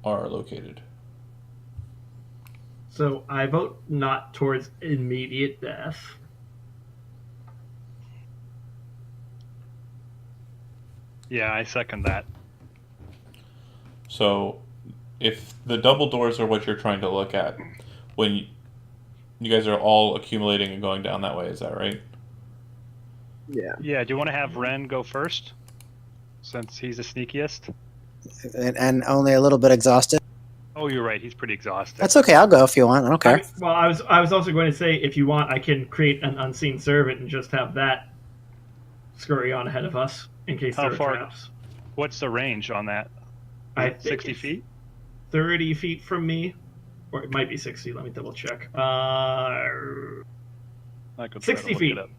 located. So I vote not towards immediate death. Yeah, I second that. So, if the double doors are what you're trying to look at, when you guys are all accumulating and going down that way, is that right? Yeah. Yeah, do you want to have Ren go first? Since he's the sneakiest? And only a little bit exhausted. Oh, you're right. He's pretty exhausted. That's okay. I'll go if you want. I don't care. Well, I was also going to say, if you want, I can create an unseen servant and just have that scurry on ahead of us in case How there are far- traps. What's the range on that? I think 60 it's feet? 30 feet from me, or it might be 60. Let me double check. I could try to 60 look feet. it up.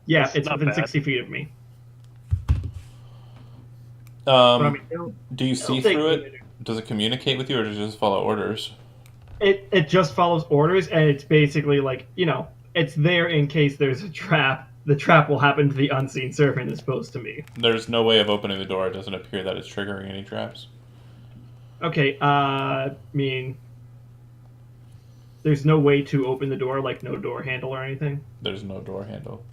Yeah, That's it's not within bad. 60 feet of me. But, I mean, Do you see it'll take through me a it? minute. Does it communicate with you, or does it just follow orders? It just follows orders, and it's basically like, it's there in case there's a trap. The trap will happen to the unseen servant as opposed to me. There's no way of opening the door. It doesn't appear that it's triggering any traps. Okay, I mean, there's no way to open the door, like no door handle or anything. There's no door handle.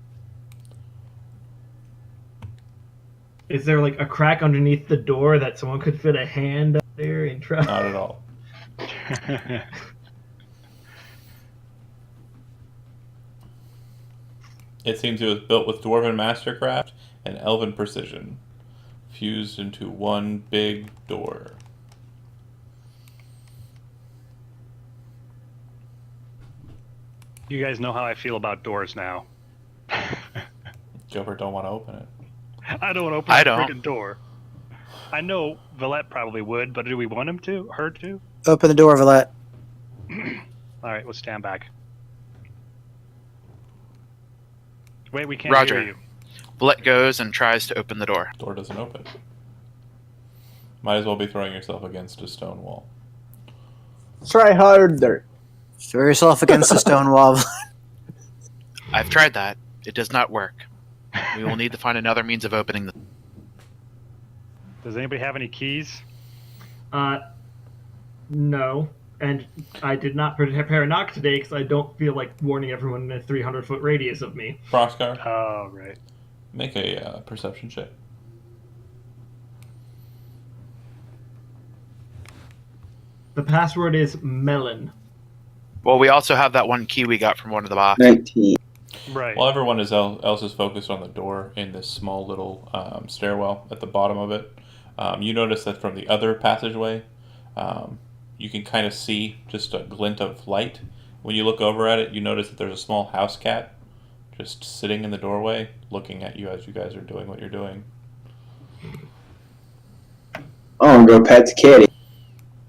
Is there like a crack underneath the door that someone could fit a hand up there and try? Not at all. It seems it was built with dwarven mastercraft and elven precision, fused into one big door. You guys know how I feel about doors now. Gilbert don't want to open it. I don't want to open I the don't. freaking door. I know Valette probably would, but do we want him to? Her to? Open the door, Valette. Alright, we'll stand back. Wait, we can't Roger. hear you. Bullet goes and tries to open the door. Door doesn't open. Might as well be throwing yourself against a stone wall. Try harder. Throw yourself against the stone wall. I've tried that. It does not work. We will need to find another means of opening the. Does anybody have any keys? No. And I did not prepare a knock today because I don't feel like warning everyone in a 300-foot radius of me. Proskar, Oh, right. make a perception check. The password is melon. Well, we also have that one key we got from one of the boxes. 19. Right. While everyone else is focused on the door in this small little stairwell at the bottom of it, you notice that from the other passageway, you can kind of see just a glint of light. When you look over at it, you notice that there's a small house cat just sitting in the doorway, looking at you as you guys are doing what you're doing. Oh, I'm gonna go pet the kitty.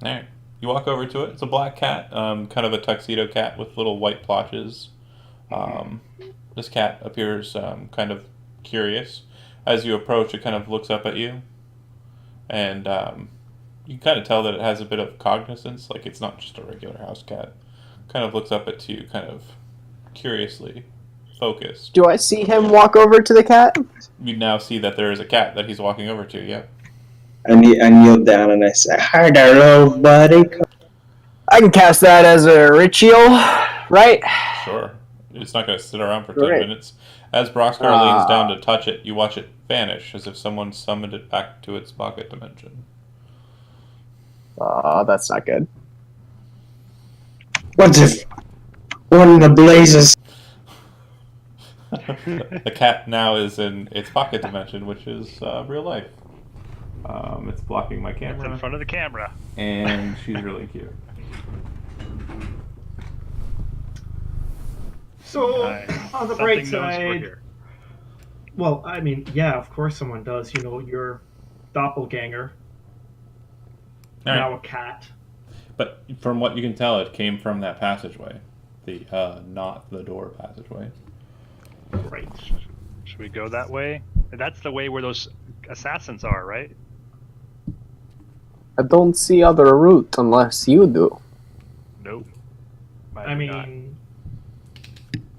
All right. You walk over to it. It's a black cat, kind of a tuxedo cat with little white blotches. This cat appears kind of curious. As you approach, it kind of looks up at you, and you kind of tell that it has a bit of cognizance, like it's not just a regular house cat. Kind of looks up at you, kind of curiously focused. Do I see him walk over to the cat? You now see that there is a cat that he's walking over to, yeah. I kneel down and I say, "Hi there, little buddy." I can cast that as a ritual, right? Sure. It's not going to sit around for 10 Great. minutes. As Broxcar leans down to touch it, you watch it vanish as if someone summoned it back to its pocket dimension. Oh, that's not good. What in the blazes? The cat now is in its pocket dimension, which is real life. It's blocking my It's in camera, front of the camera. and she's really cute. So, Nice. on the Something bright knows we're side, here. well, I mean, yeah, of course someone does. You know, your doppelganger, All right. now a cat. But from what you can tell, it came from that passageway. The not the door passageway. Right. Should we go that way? That's the way where those assassins are, right? I don't see other route unless you do. Nope. I mean,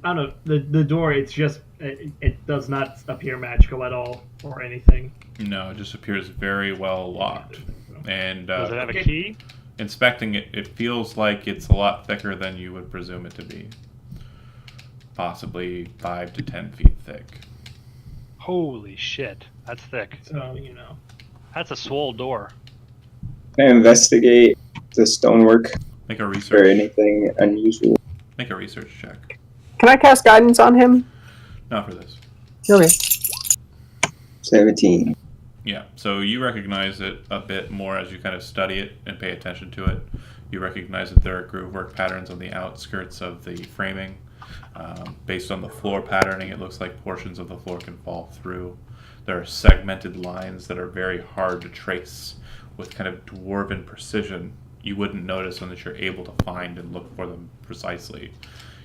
I don't know. The door, it's just, it does not appear magical at all or anything. No, it just appears very well locked. And does it have okay. a key? inspecting it, it feels like it's a lot thicker than you would presume it to be. Possibly 5 to 10 feet thick. Holy shit, that's thick. So, you know. That's a swole door. Can I investigate the stonework Make a for research. anything unusual? Make a research check. Can I cast guidance on him? Not for this. Okay. 17. Yeah, so you recognize it a bit more as you kind of study it and pay attention to it. You recognize that there are groovework patterns on the outskirts of the framing. Based on the floor patterning, it looks like portions of the floor can fall through. There are segmented lines that are very hard to trace with kind of dwarven precision. You wouldn't notice unless you're able to find and look for them precisely.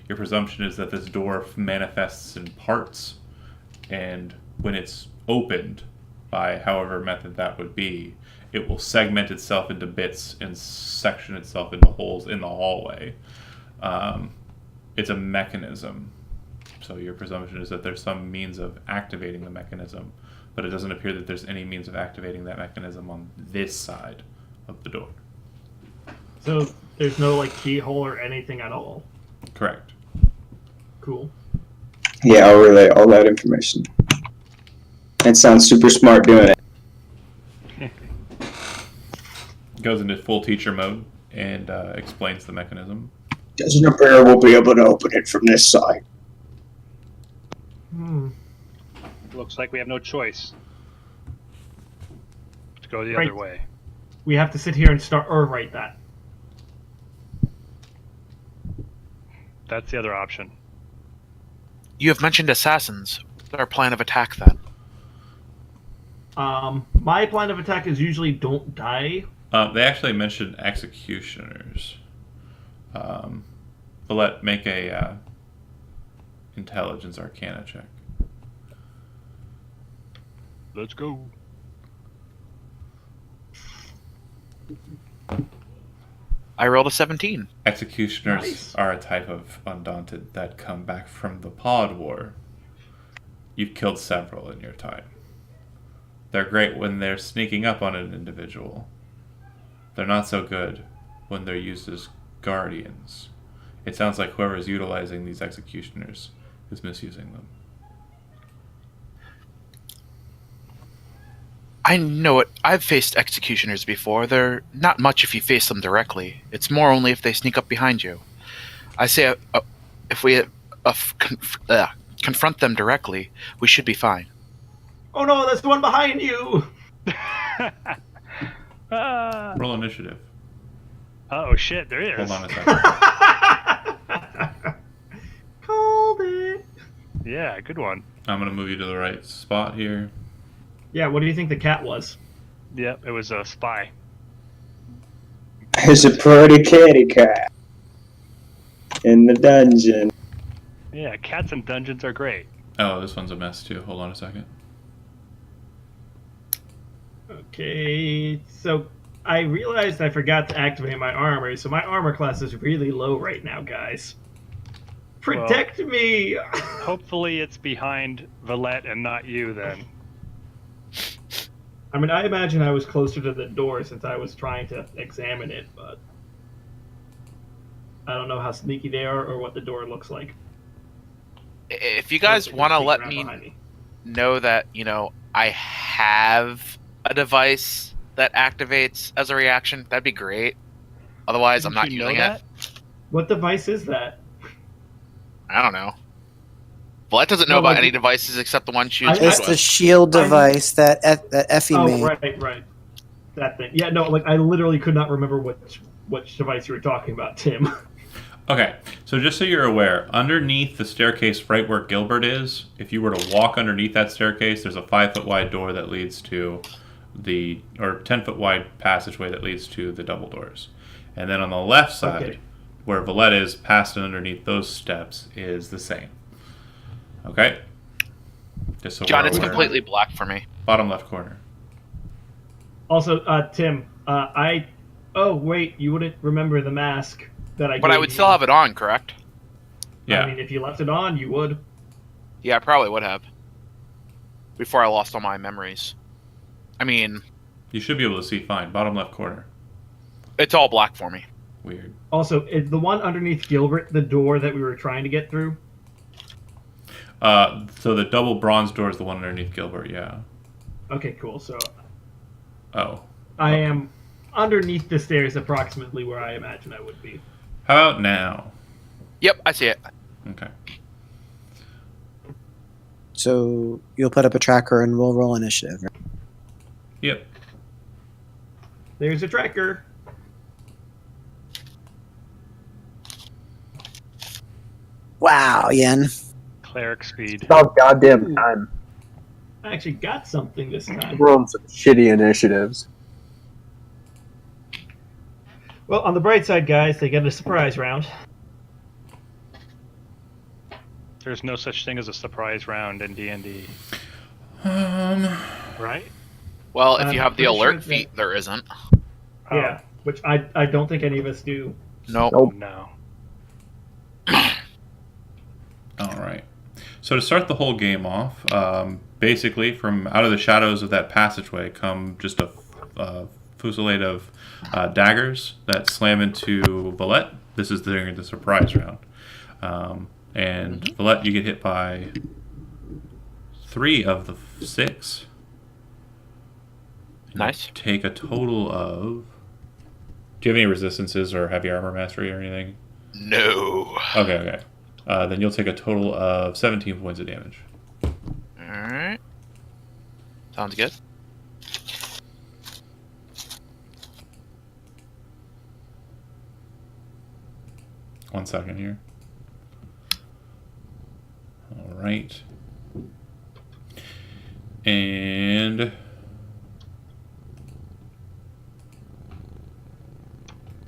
Your presumption is that this door manifests in parts, and when it's opened, by however method that would be, it will segment itself into bits and section itself into holes in the hallway. It's a mechanism, so your presumption is that there's some means of activating the mechanism, but it doesn't appear that there's any means of activating that mechanism on this side of the door. So there's no like keyhole or anything at all. Correct. Cool. Yeah, I'll relay all that information. It sounds super smart doing it. Goes into full teacher mode and explains the mechanism. Doesn't appear we'll be able to open it from this side. Looks like we have no choice. To go the Right. other way. We have to sit here and start or write that. That's the other option. You have mentioned assassins. What's our plan of attack then? My plan of attack is usually don't die. They actually mentioned executioners. Villette, make a intelligence arcana check. Let's go. I rolled a 17. Executioners Nice. are a type of undaunted that come back from the pod war. You've killed several in your time. They're great when they're sneaking up on an individual. They're not so good when they're used as guardians. It sounds like whoever is utilizing these executioners is misusing them. I know it. I've faced executioners before. They're not much if you face them directly. It's more only if they sneak up behind you. I say if we confront them directly, we should be fine. Oh no, there's one behind you! Ah. Roll initiative. Oh shit, there is. Hold on a second. Called it. Yeah. Yeah, good one. I'm gonna move you to the right spot here. Yeah, what do you think the cat was? Yep, it was a spy. There's a pretty kitty cat in the dungeon. Yeah, cats in dungeons are great. Oh, this one's a mess too. Hold on a second. Okay, so I realized I forgot to activate my armor, so my armor class is really low right now, guys. Protect me! Hopefully it's behind Valette and not you then. I mean, I imagine I was closer to the door since I was trying to examine it, but I don't know how sneaky they are or what the door looks like. If you guys want to let me know that, I have a device that activates as a reaction, that'd be great. Otherwise, I'm not using it. What device is that? I don't know. Valette doesn't know about any devices except the one she used. It's the shield device that Effie made. Right. That thing. Yeah, no, I literally could not remember which device you were talking about, Tim. Okay, so just so you're aware, underneath the staircase right where Gilbert is, if you were to walk underneath that staircase, there's a 5-foot wide door that leads to 10-foot wide passageway that leads to the double doors. And then on the left side, where Valette is, past and underneath those steps, is the same. Okay? Just so John, we're it's aware. completely black for me. Bottom left corner. Also, Tim, oh, wait, you wouldn't remember the mask that I But I would still have it on, correct? Yeah. I mean, if you left it on, you would. Yeah, I probably would have. Before I lost all my memories. I mean... You should be able to see fine. Bottom left corner. It's all black for me. Weird. Also, is the one underneath Gilbert the door that we were trying to get through? So the double bronze door is the one underneath Gilbert, yeah. Okay, cool. So Oh. I am underneath the stairs, approximately where I imagine I would be. How about now? Yep, I see it. Okay. So you'll put up a tracker and we'll roll initiative. Right? Yep. There's a tracker. Wow, Yen. Cleric speed. About goddamn time. I actually got something this time. Rolling some shitty initiatives. Well, on the bright side, guys, they get a surprise round. There's no such thing as a surprise round in D&D. Right? Well, if you have the pretty alert sure feat, there isn't. Yeah, which I don't think any of us do. Nope. No. All right. So to start the whole game off, basically from out of the shadows of that passageway come just a fusillade of daggers that slam into Valette. This is during the surprise round. And Valette, you get hit by 3 of the 6. And Nice. you take a total of... Do you have any resistances or heavy armor mastery or anything? No. Okay. Then you'll take a total of 17 points of damage. Alright. Sounds good. One second here. All right. And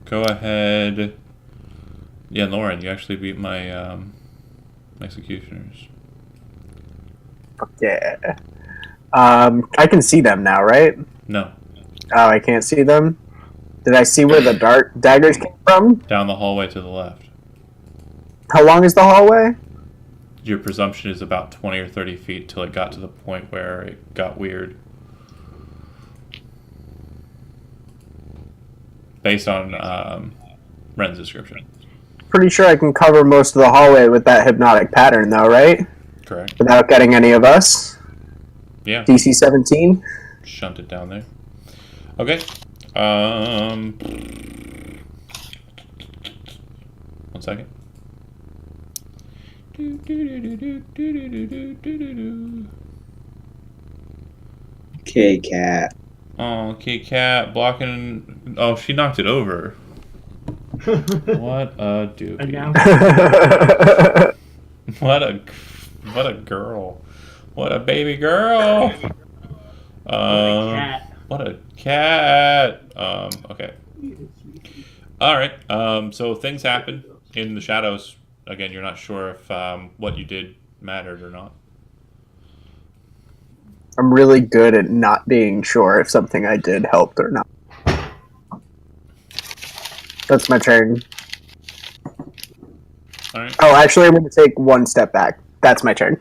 go ahead. Yeah, Lauren, you actually beat my executioners. Yeah. I can see them now, right? No, Oh, I can't see them? Did I see where the dark daggers came from? down the hallway to the left. How long is the hallway? Your presumption is about 20 or 30 feet till it got to the point where it got weird. Based on Ren's description. Pretty sure I can cover most of the hallway with that hypnotic pattern, though, right? Correct. Without getting any of us. Yeah. DC 17. Shunt it down there. Okay. One second. Okay, cat. Oh, Kit Kat blocking. Oh, she knocked it over. What a doofy. And now, What a What a girl. What a baby girl. What a cat. What a cat. Okay. All right. So things happen in the shadows. Again, you're not sure if what you did mattered or not. I'm really good at not being sure if something I did helped or not. That's my turn. All right. Oh, actually, I'm going to take one step back. That's my turn.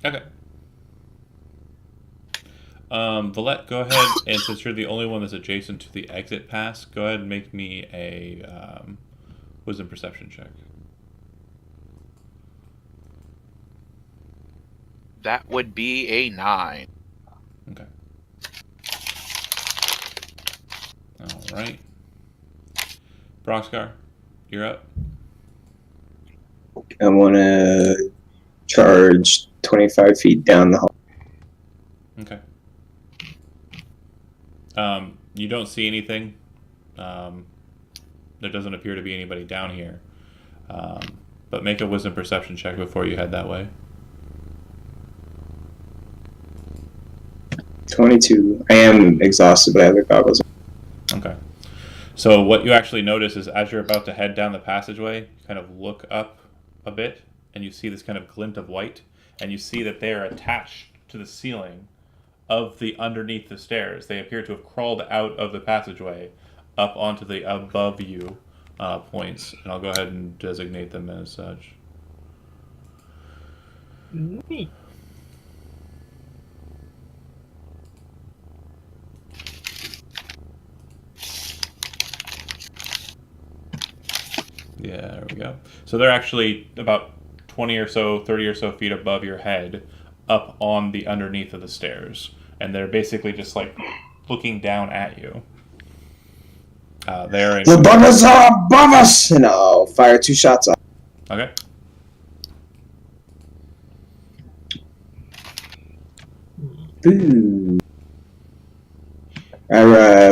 Okay. Villette, go ahead, and since you're the only one that's adjacent to the exit pass, go ahead and make me a wisdom perception check. That would be a 9. Okay. All right. Broxcar, you're up. I want to charge 25 feet down the hall. Okay. You don't see anything. There doesn't appear to be anybody down here. But make a wisdom perception check before you head that way. 22. I am exhausted, but I have the goggles. Okay. So what you actually notice is as you're about to head down the passageway, you kind of look up a bit, and you see this kind of glint of white, and you see that they are attached to the ceiling of the underneath the stairs. They appear to have crawled out of the passageway up onto the above you points, and I'll go ahead and designate them as such. Neat. Yeah, there we go. So they're actually about 20 or so, 30 or so feet above your head, up on the underneath of the stairs. And they're basically just like looking down at you. They're in... The buggers are above us! And I'll fire 2 shots off. Okay. Boo. I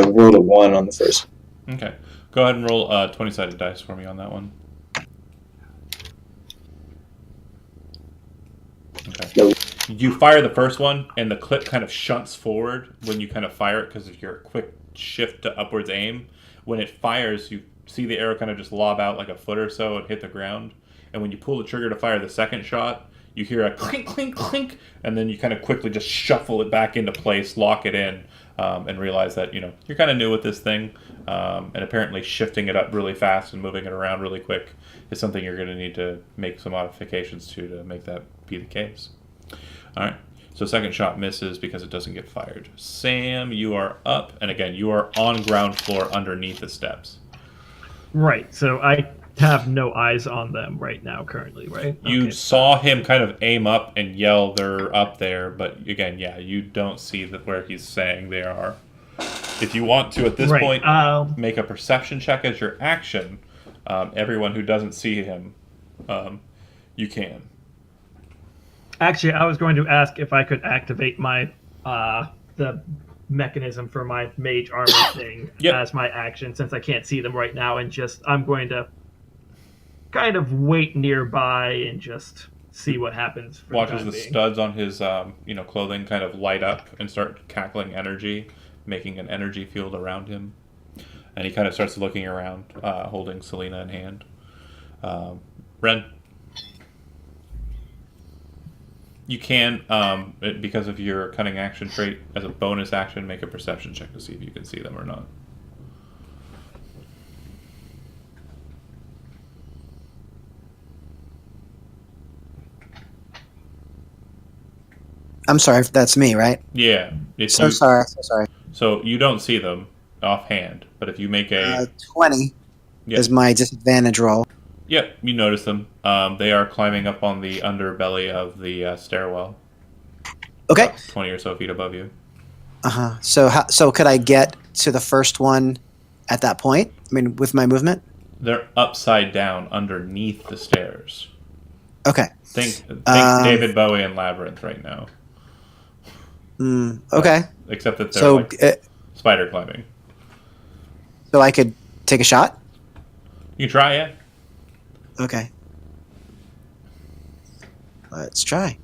rolled a 1 on the first. Okay. Go ahead and roll 20-sided dice for me on that one. Okay. Nope. You fire the first one, and the clip kind of shunts forward when you kind of fire it because of your quick shift to upwards aim. When it fires, you see the arrow kind of just lob out like a foot or so and hit the ground. And when you pull the trigger to fire the second shot, you hear a clink, clink, clink, and then you kind of quickly just shuffle it back into place, lock it in, and realize that, you know, you're kind of new with this thing. And apparently shifting it up really fast and moving it around really quick is something you're going to need to make some modifications to make that be the case. All right. So second shot misses because it doesn't get fired. Sam, you are up, and again, you are on ground floor underneath the steps. Right. So I have no eyes on them right now, currently, right? You Okay. saw him kind of aim up and yell, "They're up there," but again, yeah, you don't see that where he's saying they are. If you want to, at this Right, point, make a perception check as your action. Everyone who doesn't see him, you can. Actually, I was going to ask if I could activate my the mechanism for my mage armor thing Yep. as my action, since I can't see them right now, and just I'm going to kind of wait nearby and just see what happens. For Watches the the time being. studs on his clothing kind of light up and start cackling energy, making an energy field around him. And he kind of starts looking around, holding Selena in hand. Ren, you can, because of your cunning action trait, as a bonus action, make a perception check to see if you can see them or not. I'm sorry if that's me, right? Yeah. So sorry. So you don't see them offhand, but if you make a... 20 is my disadvantage roll. Yep, you notice them. They are climbing up on the underbelly of the stairwell. Okay. About 20 or so feet above you. Uh-huh. So could I get to the first one at that point? I mean, with my movement? They're upside down underneath the stairs. Okay. Think David Bowie and Labyrinth right now. Okay. Except that they're spider climbing. So I could take a shot? You can try it. Okay. Let's try.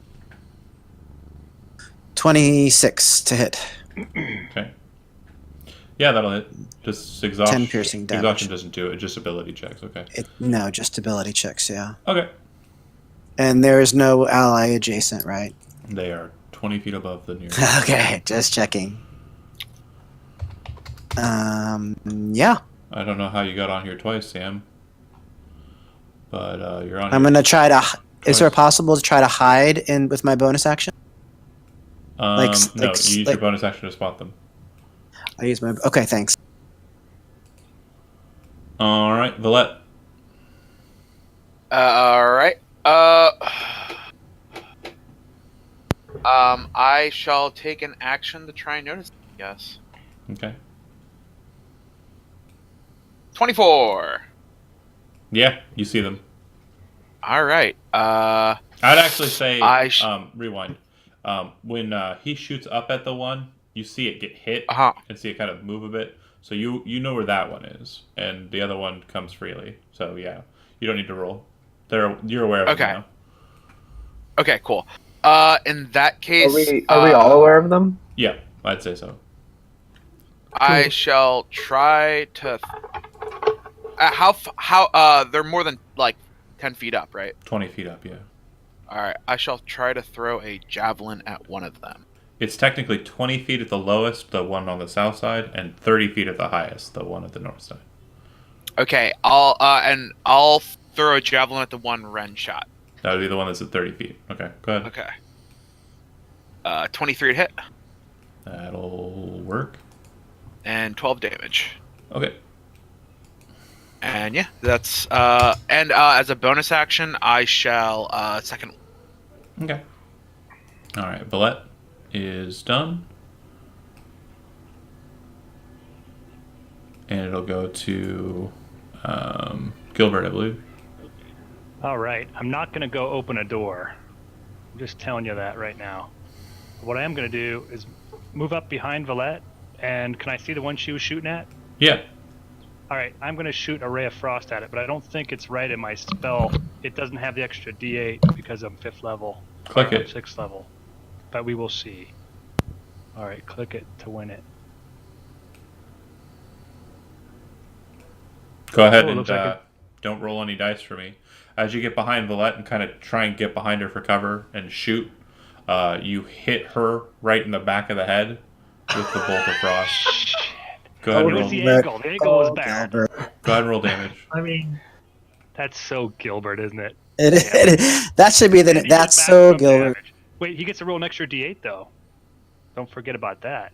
26 to hit. Okay. Yeah, that'll hit. Just exhaustion. 10 piercing damage. Exhaustion doesn't do it. Just ability checks. Okay. No, just ability checks, yeah. Okay. And there is no ally adjacent, right? They are 20 feet above the nearest. Okay, just checking. Yeah. I don't know how you got on here twice, Sam. But you're on. I'm here gonna try to. Is there twice. possible to try to hide in with my bonus action? No, you use your bonus action to spot them. I use my. Okay, thanks. All right, Valette. All right. I shall take an action to try and notice. Yes. Okay. 24. Yeah, you see them. All right. I'd actually say I rewind. When he shoots up at the one, you see it get hit Uh-huh. and see it kind of move a bit. So you know where that one is, and the other one comes freely. So yeah, you don't need to roll. You're aware of Okay. them now. Okay. Cool. In that case, Are we all aware of them? Yeah, I'd say so. I shall try to. They're more than like 10 feet up, right? 20 feet up, yeah. All right. I shall try to throw a javelin at one of them. It's technically 20 feet at the lowest, the one on the south side, and 30 feet at the highest, the one at the north side. Okay. I'll throw a javelin at the one Ren shot. That would be the one that's at 30 feet. Okay, go ahead. Okay. 23 to hit That'll work. and 12 damage. Okay. And yeah, that's and as a bonus action, I shall second. Okay. All right, Valette is done. And it'll go to Gilbert, I believe. All right, I'm not going to go open a door. I'm just telling you that right now. What I am going to do is move up behind Valette, and can I see the one she was shooting at? Yeah. All right, I'm going to shoot a ray of frost at it, but I don't think it's right in my spell. It doesn't have the extra D8 because I'm 5th level. Click or it. 6th level. But we will see. All right, click it to win it. Go ahead Oh, it and looks like it- don't roll any dice for me. As you get behind Valette and kind of try and get behind her for cover and shoot, you hit her right in the back of the head with the bolt of frost. Go ahead and What roll. is the angle? The angle was bad. Gilbert. Go ahead and roll damage. I mean, That's so Gilbert, isn't it? That should be And he that's gets so maximum Gilbert. damage. Wait, he gets to roll an extra D8 though. Don't forget about that.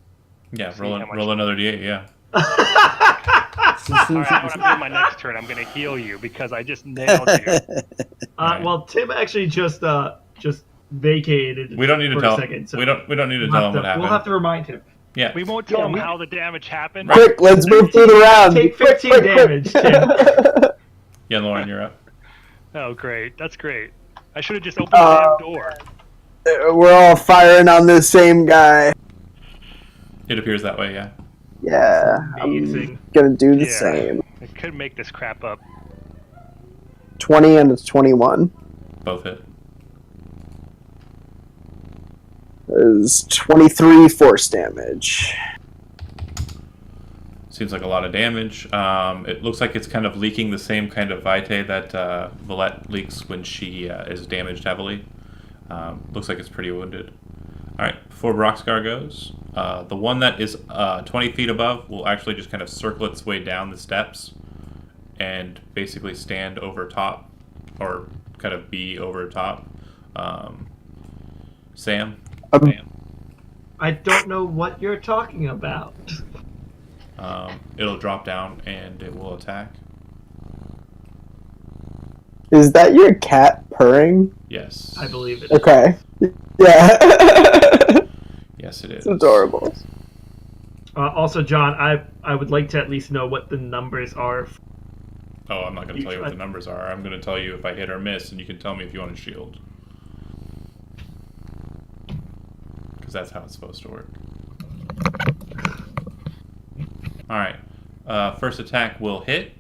Yeah, See roll how much- roll another d8. Yeah. All right, when I'm doing my next turn, I'm gonna heal you because I just nailed you. Right. well, Tim actually just vacated. We don't need to for tell. a second. So we don't need to we'll tell have him what to- happened. We'll have to remind him. Yeah. We won't tell Yeah, him we- how the damage happened. Quick, let's move through the round. Take 15 damage, Tim. Yeah, Lauren, you're up. Oh, great. That's great. I should have just opened the damn door. We're all firing on the same guy. It appears that way. Yeah. Yeah, Amazing. I'm gonna do the Yeah. same. I could make this crap up. 20 and it's 21 Both hit. is 23 force damage. Seems like a lot of damage. It looks like it's kind of leaking the same kind of vitae that Valette leaks when she is damaged heavily. Looks like it's pretty wounded. Alright, before Broxgar goes, the one that is 20 feet above will actually just kind of circle its way down the steps and basically stand over top, or kind of be over top. Sam? I don't know what you're talking about. It'll drop down and it will attack. Is that your cat purring? Yes. I believe it. Okay. Yeah. Yes, it is. It's adorable. Also, John, I would like to at least know what the numbers are. Oh, I'm not going to tell you what the numbers are. I'm going to tell you if I hit or miss, and you can tell me if you want a shield. Because that's how it's supposed to work. Alright. First attack will hit.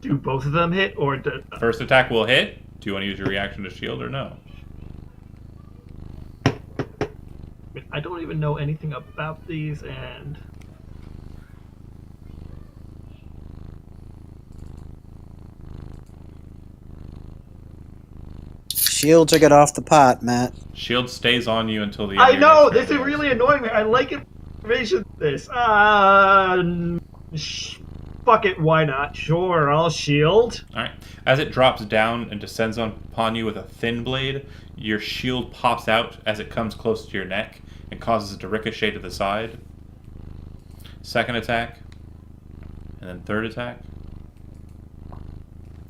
Do both of them hit, or First attack will hit. Do you want to use your reaction to shield or no? I don't even know anything about these, and Shield took it off the pot, Matt. Shield stays on you until the end I of your know next this turn, is yes. really annoying me. I like information. This. Fuck it. Why not? Sure, I'll shield. All right. As it drops down and descends upon you with a thin blade, your shield pops out as it comes close to your neck and causes it to ricochet to the side. Second attack, and then third attack. All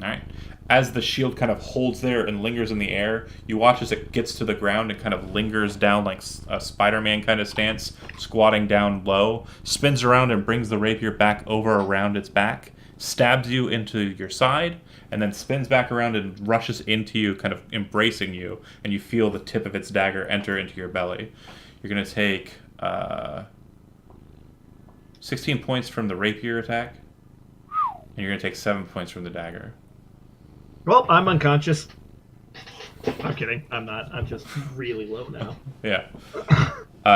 right. As the shield kind of holds there and lingers in the air, you watch as it gets to the ground and kind of lingers down like a Spider-Man kind of stance, squatting down low, spins around and brings the rapier back over around its back, stabs you into your side, and then spins back around and rushes into you, kind of embracing you, and you feel the tip of its dagger enter into your belly. You're going to take 16 points from the rapier attack, and you're going to take 7 points from the dagger. Well, I'm unconscious. I'm kidding. I'm not. I'm just really low now. Yeah.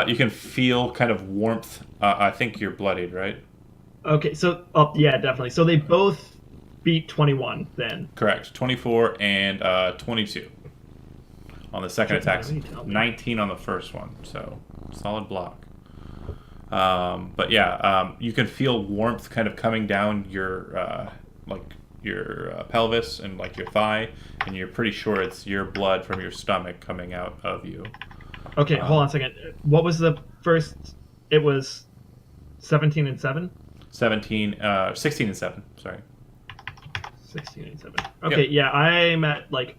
You can feel kind of warmth. I think you're bloodied, right? Okay, so yeah, definitely. So they both beat 21 then. Correct. 24 and 22 on the second attack. 19 on the first one. So solid block. But yeah, you can feel warmth kind of coming down your your pelvis and like your thigh, and you're pretty sure it's your blood from your stomach coming out of you. Okay, hold on a second. What was the first? It was 17 and 7? 16 and 7, sorry. 16 and 7. Okay, yep. Yeah, I'm at like.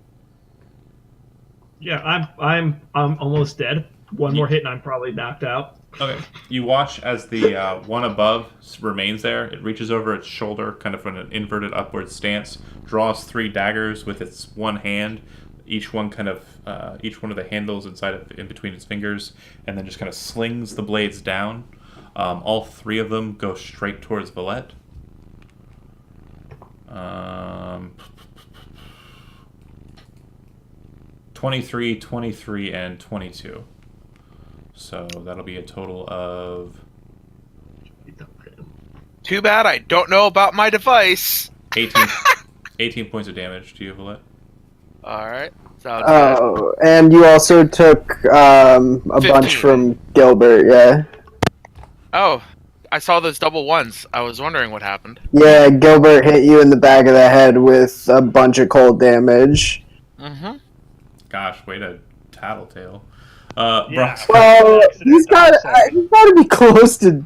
Yeah, I'm almost dead. One more hit and I'm probably knocked out. Okay. You watch as the one above remains there. It reaches over its shoulder, kind of in an inverted upward stance, draws 3 daggers with its one hand, each one kind of each one of the handles in between its fingers, and then just kind of slings the blades down. All 3 of them go straight towards Valette. 23, 23, and 22. So that'll be a total of... Too bad I don't know about my device. 18 points of damage to you, Valette. Alright. Sounds good. Oh, and you also took a 15. bunch from Gilbert, yeah. Oh, I saw those double ones. I was wondering what happened. Yeah, Gilbert hit you in the back of the head with a bunch of cold damage. Mm-hmm. Gosh, way to tattletale. Yeah. Well, he's got to be close to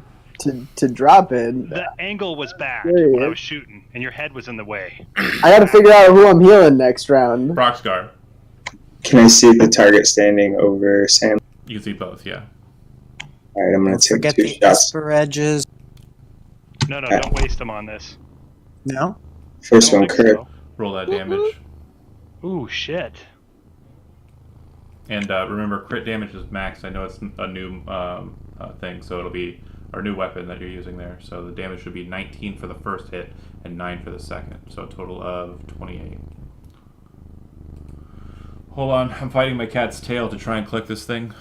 drop it. The angle was bad Yeah. when I was shooting, and your head was in the way. I got to figure out who I'm healing next round. Broxgar. Can I see the target standing over Sam? You can see both, yeah. All right, I'm going Don't to take forget 2 the shots. Esper edges. No, don't waste them on this. No? First I don't one, think crit. so. Roll that damage. Ooh, shit. And remember, crit damage is max. I know it's a new thing, so it'll be our new weapon that you're using there. So the damage should be 19 for the first hit and 9 for the second. So a total of 28. Hold on, I'm fighting my cat's tail to try and click this thing.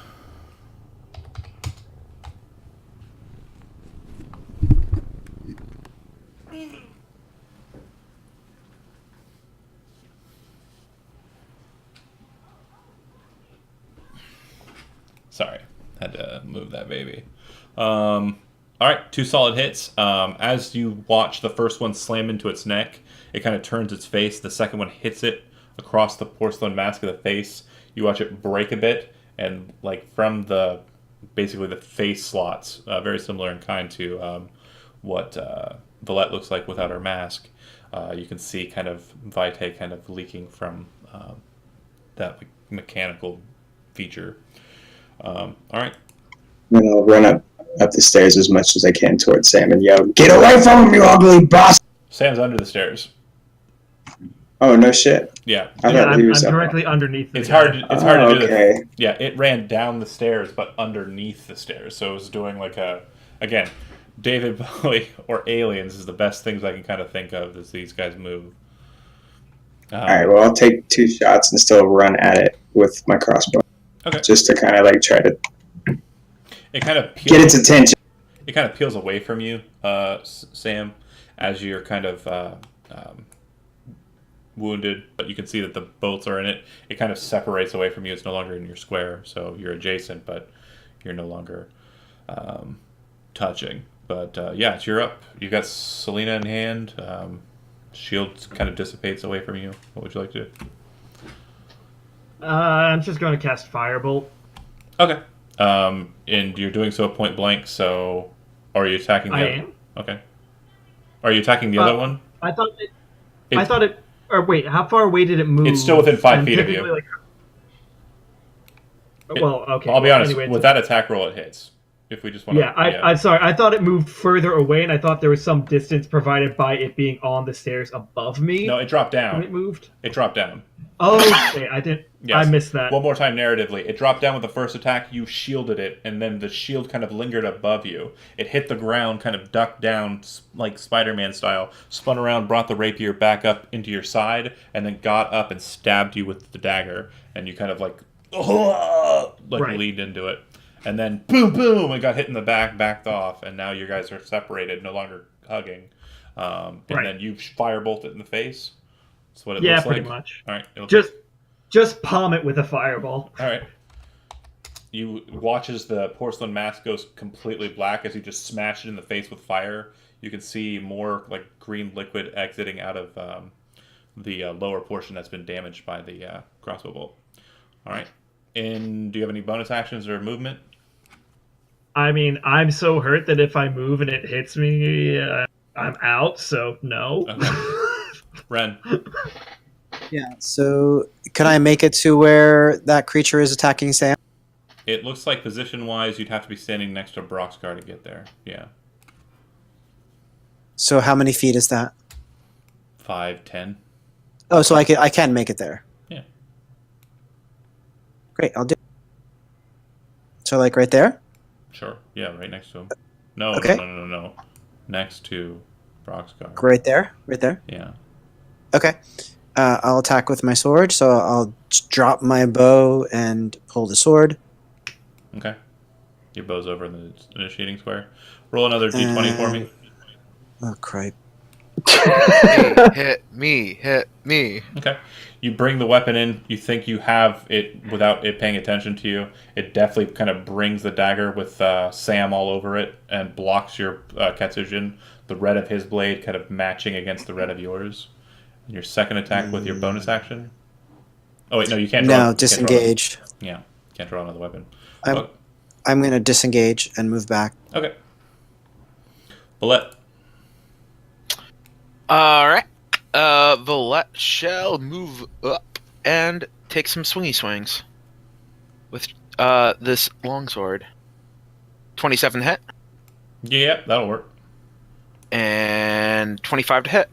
Sorry, had to move that baby. All right, 2 solid hits. As you watch the first one slam into its neck, it kind of turns its face. The second one hits it across the porcelain mask of the face. You watch it break a bit, and like from basically the face slots, very similar in kind to what Valette looks like without her mask. You can see kind of Vitae kind of leaking from that mechanical feature. All right. Then I'll run up the stairs as much as I can towards Sam and yell, "Get away from him, you ugly bastard!" Sam's under the stairs. Oh, no shit. Yeah. I thought he I'm was up. directly underneath. It's hard to do okay. Yeah, it ran down the stairs, but underneath the stairs. So it was doing like again, David Bowie or aliens is the best things I can kind of think of as these guys move. All right. Well, I'll take 2 shots and still run at it with my crossbow, Okay. just to kind of like try to It kind of get its attention. It kind of peels away from you, Sam, as you're kind of wounded, but you can see that the bolts are in it. It kind of separates away from you. It's no longer in your square, so you're adjacent, but you're no longer touching. But yeah, it's you're up. You got Selena in hand. Shield kind of dissipates away from you. What would you like to do? I'm just going to cast Firebolt. Okay. And you're doing so point blank. So, are you attacking the I other? am. Okay. Are you attacking the other one? I thought it. Or wait, how far away did it move? It's still within 5 And feet of you. typically, well, okay. I'll be honest. Anyway, with that attack roll, it hits. If we just want yeah, I'm sorry. I thought it moved further away, and I thought there was some distance provided by it being on the stairs above me. No, it dropped down. When it moved. It dropped down. Oh, okay. I didn't. Yes. I missed that. One more time, narratively. It dropped down with the first attack. You shielded it, and then the shield kind of lingered above you. It hit the ground, kind of ducked down, like Spider-Man style, spun around, brought the rapier back up into your side, and then got up and stabbed you with the dagger. And you kind of Right. leaned into it. And then boom, boom, it got hit in the back, backed off, and now you guys are separated, no longer hugging. And Right. then you firebolt it in the face. That's what it looks like. Yeah, pretty much. All right. Just palm it with a fireball. All right. You watch as the porcelain mask goes completely black as you just smash it in the face with fire. You can see more like green liquid exiting out of the lower portion that's been damaged by the crossbow bolt. All right. And do you have any bonus actions or movement? I mean, I'm so hurt that if I move and it hits me, I'm out. So no. Okay. Ren. Yeah. So can I make it to where that creature is attacking Sam? It looks like position-wise, you'd have to be standing next to Broxgar to get there. Yeah. So how many feet is that? 5, 10. Oh, so I can make it there. Yeah. Great. I'll do. So like right there. Sure. Yeah, right next to him. No, Okay. no. Next to Broxgar. Right there. Right there. Yeah. Okay. I'll attack with my sword. So I'll drop my bow and pull the sword. Okay. Your bow's over in the initiating square. Roll another d20 for me. Oh, cripe. Hit me. Okay. You bring the weapon in. You think you have it without it paying attention to you. It definitely kind of brings the dagger with Sam all over it and blocks your Ketsujin. The red of his blade kind of matching against the red of yours. And your second attack with your bonus action. Oh, wait, no, you can't draw. No, disengage. Yeah, can't draw another weapon. I'm going to disengage and move back. Okay. Bullet. Alright. Villette shall move up and take some swingy swings with this longsword. 27 to hit. Yeah, that'll work. And 25 to hit.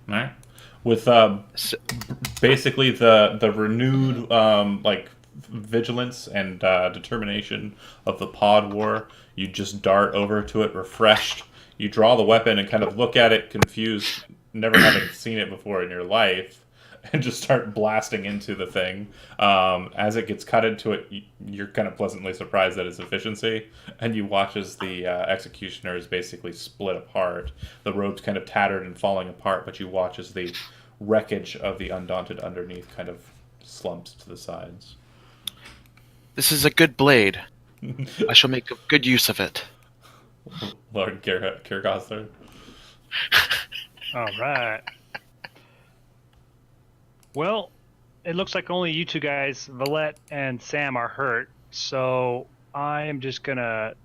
All right. With basically the renewed vigilance and determination of the pod war, you just dart over to it refreshed. You draw the weapon and kind of look at it confused, never having seen it before in your life, and just start blasting into the thing. As it gets cut into it, you're kind of pleasantly surprised at its efficiency, and you watch as the executioner is basically split apart. The robe's kind of tattered and falling apart, but you watch as the wreckage of the Undaunted underneath kind of slumps to the sides. This is a good blade. I shall make a good use of it. Lord Kirgosler. All right. Well, it looks like only you two guys, Valette and Sam, are hurt. So I am just going to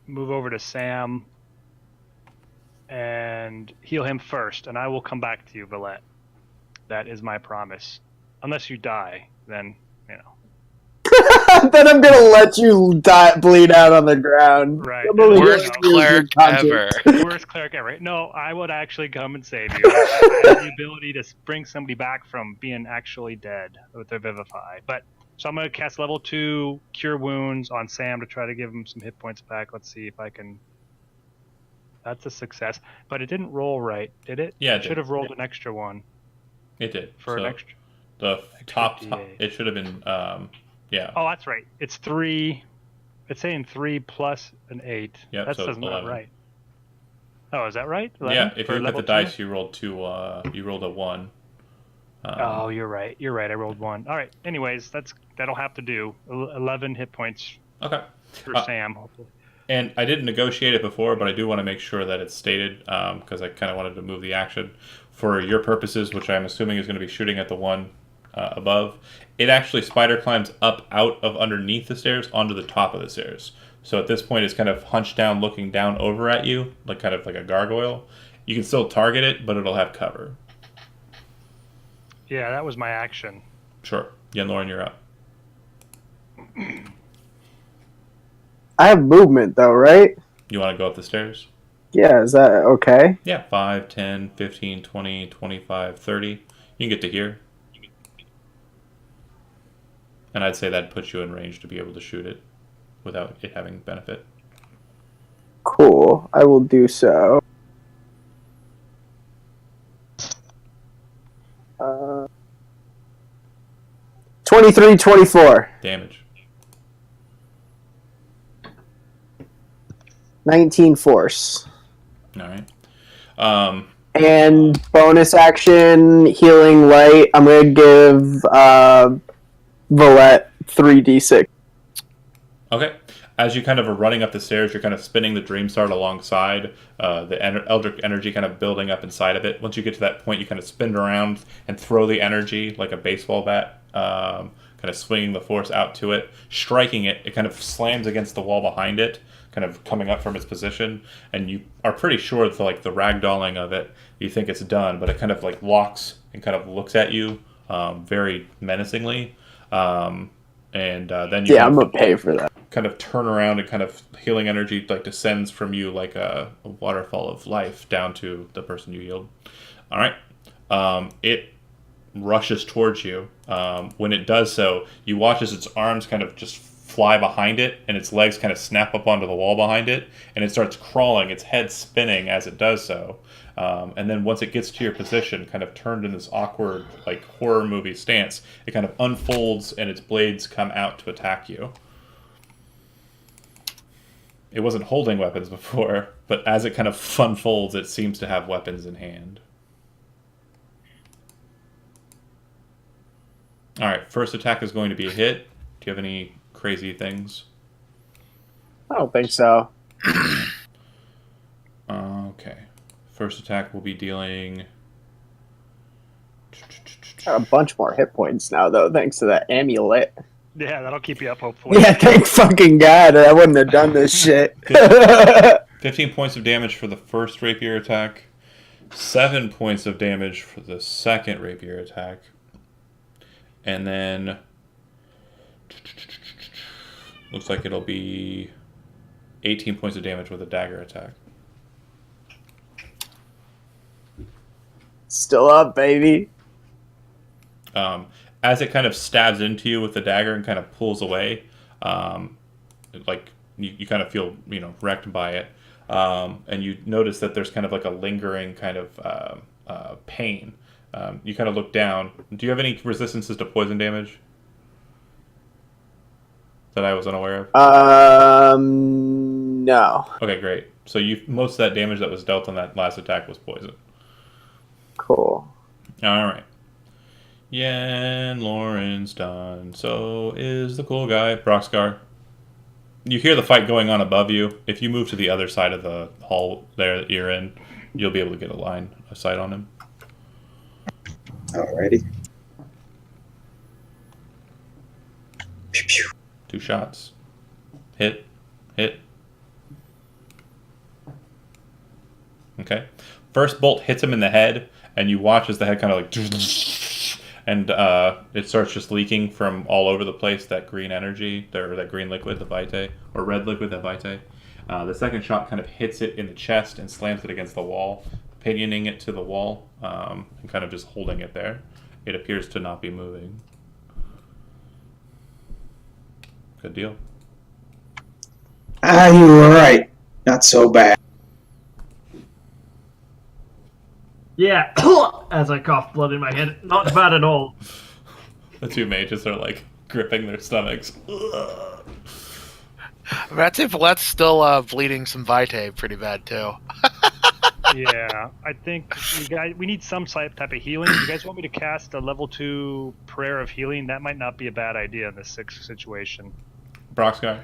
move over to Sam and heal him first. And I will come back to you, Valette. That is my promise. Unless you die, then, you know. Then I'm gonna let you bleed out on the ground. Right. Worst cleric ever. Worst cleric ever. No, I would actually come and save you. I have the ability to bring somebody back from being actually dead with their Vivify. But so I'm going to cast level 2 Cure Wounds on Sam to try to give him some hit points back. Let's see if I can That's a success. But it didn't roll right, did it? Yeah, it It should did. have rolled an extra one It did. for an extra. The top, D8. it should have been, yeah. Oh, that's right. It's 3. It's saying 3 plus an 8. Yep, That so doesn't not 11. right. Oh, is that right? 11 Yeah, if for you look at level the 2? dice, you rolled you rolled a 1. Oh, you're right. You're right. I rolled 1. All right. Anyways, that'll have to do. 11 hit points Okay. for Sam, hopefully. And I didn't negotiate it before, but I do want to make sure that it's stated, because I kind of wanted to move the action for your purposes, which I'm assuming is going to be shooting at the one above. It actually spider climbs up out of underneath the stairs onto the top of the stairs. So at this point, it's kind of hunched down, looking down over at you, like kind of like a gargoyle. You can still target it, but it'll have cover. Yeah, that was my action. Sure. Yeah, Lauren, you're up. I have movement though, right? You want to go up the stairs? Yeah, is that okay? Yeah, 5, 10, 15, 20, 25, 30. You can get to here. And I'd say that puts you in range to be able to shoot it without it having benefit. Cool. I will do so. 23, 24. Damage. 19 force. All right. And bonus action, healing light. I'm going to give Valette 3d6. Okay. As you kind of are running up the stairs, you're kind of spinning the Dream Start alongside, the Eldritch energy kind of building up inside of it. Once you get to that point, you kind of spin around and throw the energy like a baseball bat, kind of swinging the force out to it, striking it. It kind of slams against the wall behind it, kind of coming up from its position, and you are pretty sure that the ragdolling of it, you think it's done, but it kind of like locks and kind of looks at you very menacingly. And then you I'm gonna pay for that. kind of turn around and kind of healing energy like descends from you like a waterfall of life down to the person you healed. All right. It rushes towards you. When it does so, you watch as its arms kind of just fly behind it and its legs kind of snap up onto the wall behind it, and it starts crawling, its head spinning as it does so. And then once it gets to your position, kind of turned in this awkward like horror movie stance, it kind of unfolds and its blades come out to attack you. It wasn't holding weapons before, but as it kind of unfolds, it seems to have weapons in hand. Alright, first attack is going to be a hit. Do you have any crazy things? I don't think so. Okay. First attack will be dealing... Got a bunch more hit points now, though, thanks to that amulet. Yeah, that'll keep you up, hopefully. Yeah, thank fucking God, I wouldn't have done this shit. 15 points of damage for the first rapier attack. 7 points of damage for the second rapier attack. And then... looks like it'll be 18 points of damage with a dagger attack. Still up, baby. As it kind of stabs into you with the dagger and kind of pulls away, like you kind of feel wrecked by it, and you notice that there's kind of like a lingering kind of pain. You kind of look down. Do you have any resistances to poison damage that I was unaware of? No. Okay, great. So most of that damage that was dealt on that last attack was poison. Cool. All right. Yeah, and Lauren's done. So is the cool guy, Broxgar. You hear the fight going on above you. If you move to the other side of the hall there that you're in, you'll be able to get a line of sight on him. Alrighty. Pew, pew. 2 shots. Hit. Okay. First bolt hits him in the head, and you watch as the head kind of like... and it starts just leaking from all over the place, that green energy, or that green liquid, the Vitae, or red liquid, the Vitae. The second shot kind of hits it in the chest and slams it against the wall, pinioning it to the wall, and kind of just holding it there. It appears to not be moving. Good deal. Ah, you were right. Not so bad. Yeah, as I cough blood in my head. Not bad at all. The two mages are like gripping their stomachs. That's still bleeding some vitae pretty bad too. Yeah, I think we need some type of healing. You guys want me to cast a level 2 prayer of healing? That might not be a bad idea in this situation. Brock's guy.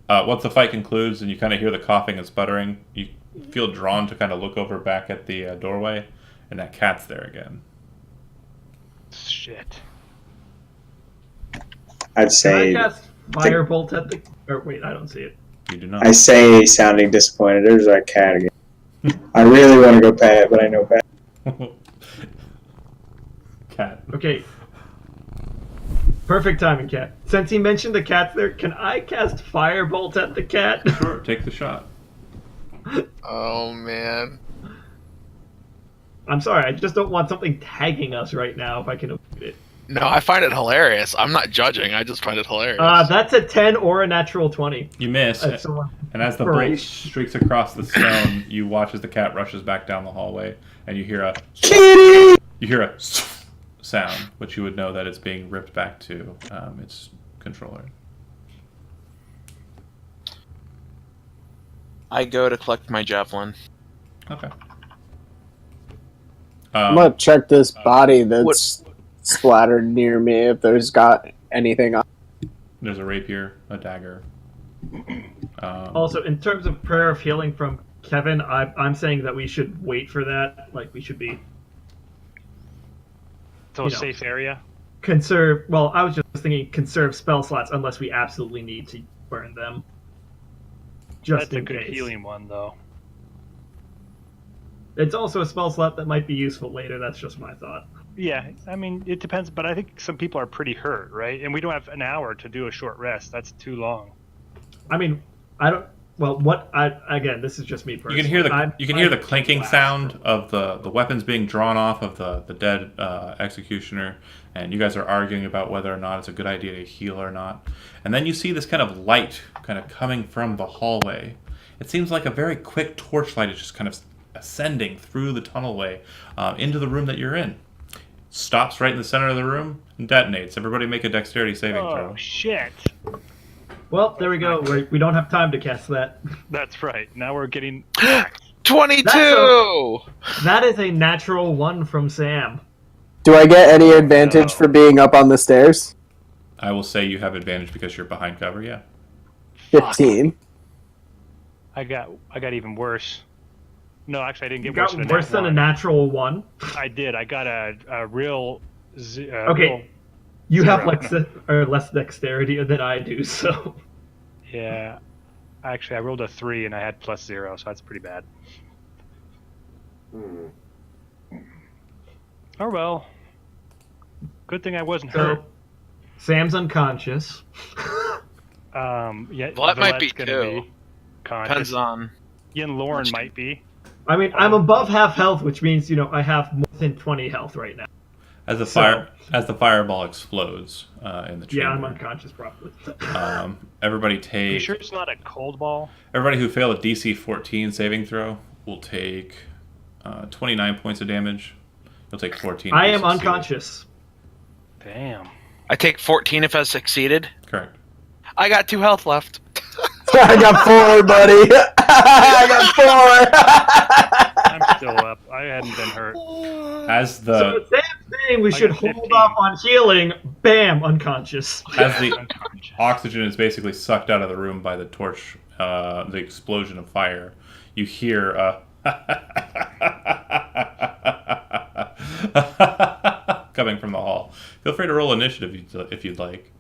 Once the fight concludes and you kind of hear the coughing and sputtering, you feel drawn to kind of look over back at the doorway, and that cat's there again. Shit. I'd Can I say cast Firebolt at the... Or wait, I don't see it. You do not. I say, sounding disappointed. There's our cat again. I really want to go pet it, but I know better. Cat. Okay. Perfect timing, cat. Since he mentioned the cat's there, can I cast Firebolt at the cat? Sure, take the shot. Oh man. I'm sorry, I just don't want something tagging us right now if I can avoid it. No, I find it hilarious. I'm not judging. I just find it hilarious. That's a 10 or a natural 20. You miss, That's someone- and as the bolt streaks across the stone, you watch as the cat rushes back down the hallway, and you hear a Kitty! you hear a sound, which you would know that it's being ripped back to its controller. I go to collect my javelin. Okay. I'm gonna check this body that's splattered near me if there's got anything on. There's a rapier, a dagger. Also, in terms of prayer of healing from Kevin, I'm saying that we should wait for that. Like, we should be... So a safe area? Conserve... Well, I was just thinking conserve spell slots unless we absolutely need to burn them. Just That's a in good case. healing one, though. It's also a spell slot that might be useful later. That's just my thought. Yeah, I mean, it depends, but I think some people are pretty hurt, right? And we don't have an hour to do a short rest. That's too long. I mean, I don't... Well, again, this is just me personally. You can hear the clinking sound of the weapons being drawn off of the dead executioner, and you guys are arguing about whether or not it's a good idea to heal or not. And then you see this kind of light kind of coming from the hallway. It seems like a very quick torchlight is just kind of ascending through the tunnelway into the room that you're in. Stops right in the center of the room and detonates. Everybody make a dexterity saving throw. Oh, shit. Well, there we go. We don't have time to cast that. That's right. Now we're getting... 22! That is a natural 1 from Sam. Do I get any advantage for being up on the stairs? I will say you have advantage because you're behind cover, yeah. 15. I got even worse. No, actually, I didn't get You worse got than worse than a natural 1? I did. I got a real... Okay. You have less dexterity than I do, so... Yeah. Actually, I rolled a 3 and I had +0, so that's pretty bad. Oh, well. Good thing I wasn't hurt. Sam's unconscious. Yeah, Well, that might be Villette's too. be conscious. Depends on... Yin Lorne might be. I mean, I'm above half health, which means, I have more than 20 health right now. As the fireball explodes in the chamber. Yeah, I'm unconscious probably. Everybody Are take. you sure it's not a cold ball? Everybody who failed a DC 14 saving throw will take 29 points of damage. You'll take 14. I if you am succeed. unconscious. Damn. I take 14 if I succeeded. Correct. I got 2 health left. I got 4, buddy. I got 4. I'm still up. I hadn't been hurt. As So the Sam's saying we should got hold 15. off on healing. Bam, unconscious. as the Unconscious. oxygen is basically sucked out of the room by the torch, the explosion of fire, you hear coming from the hall. Feel free to roll initiative if you'd like.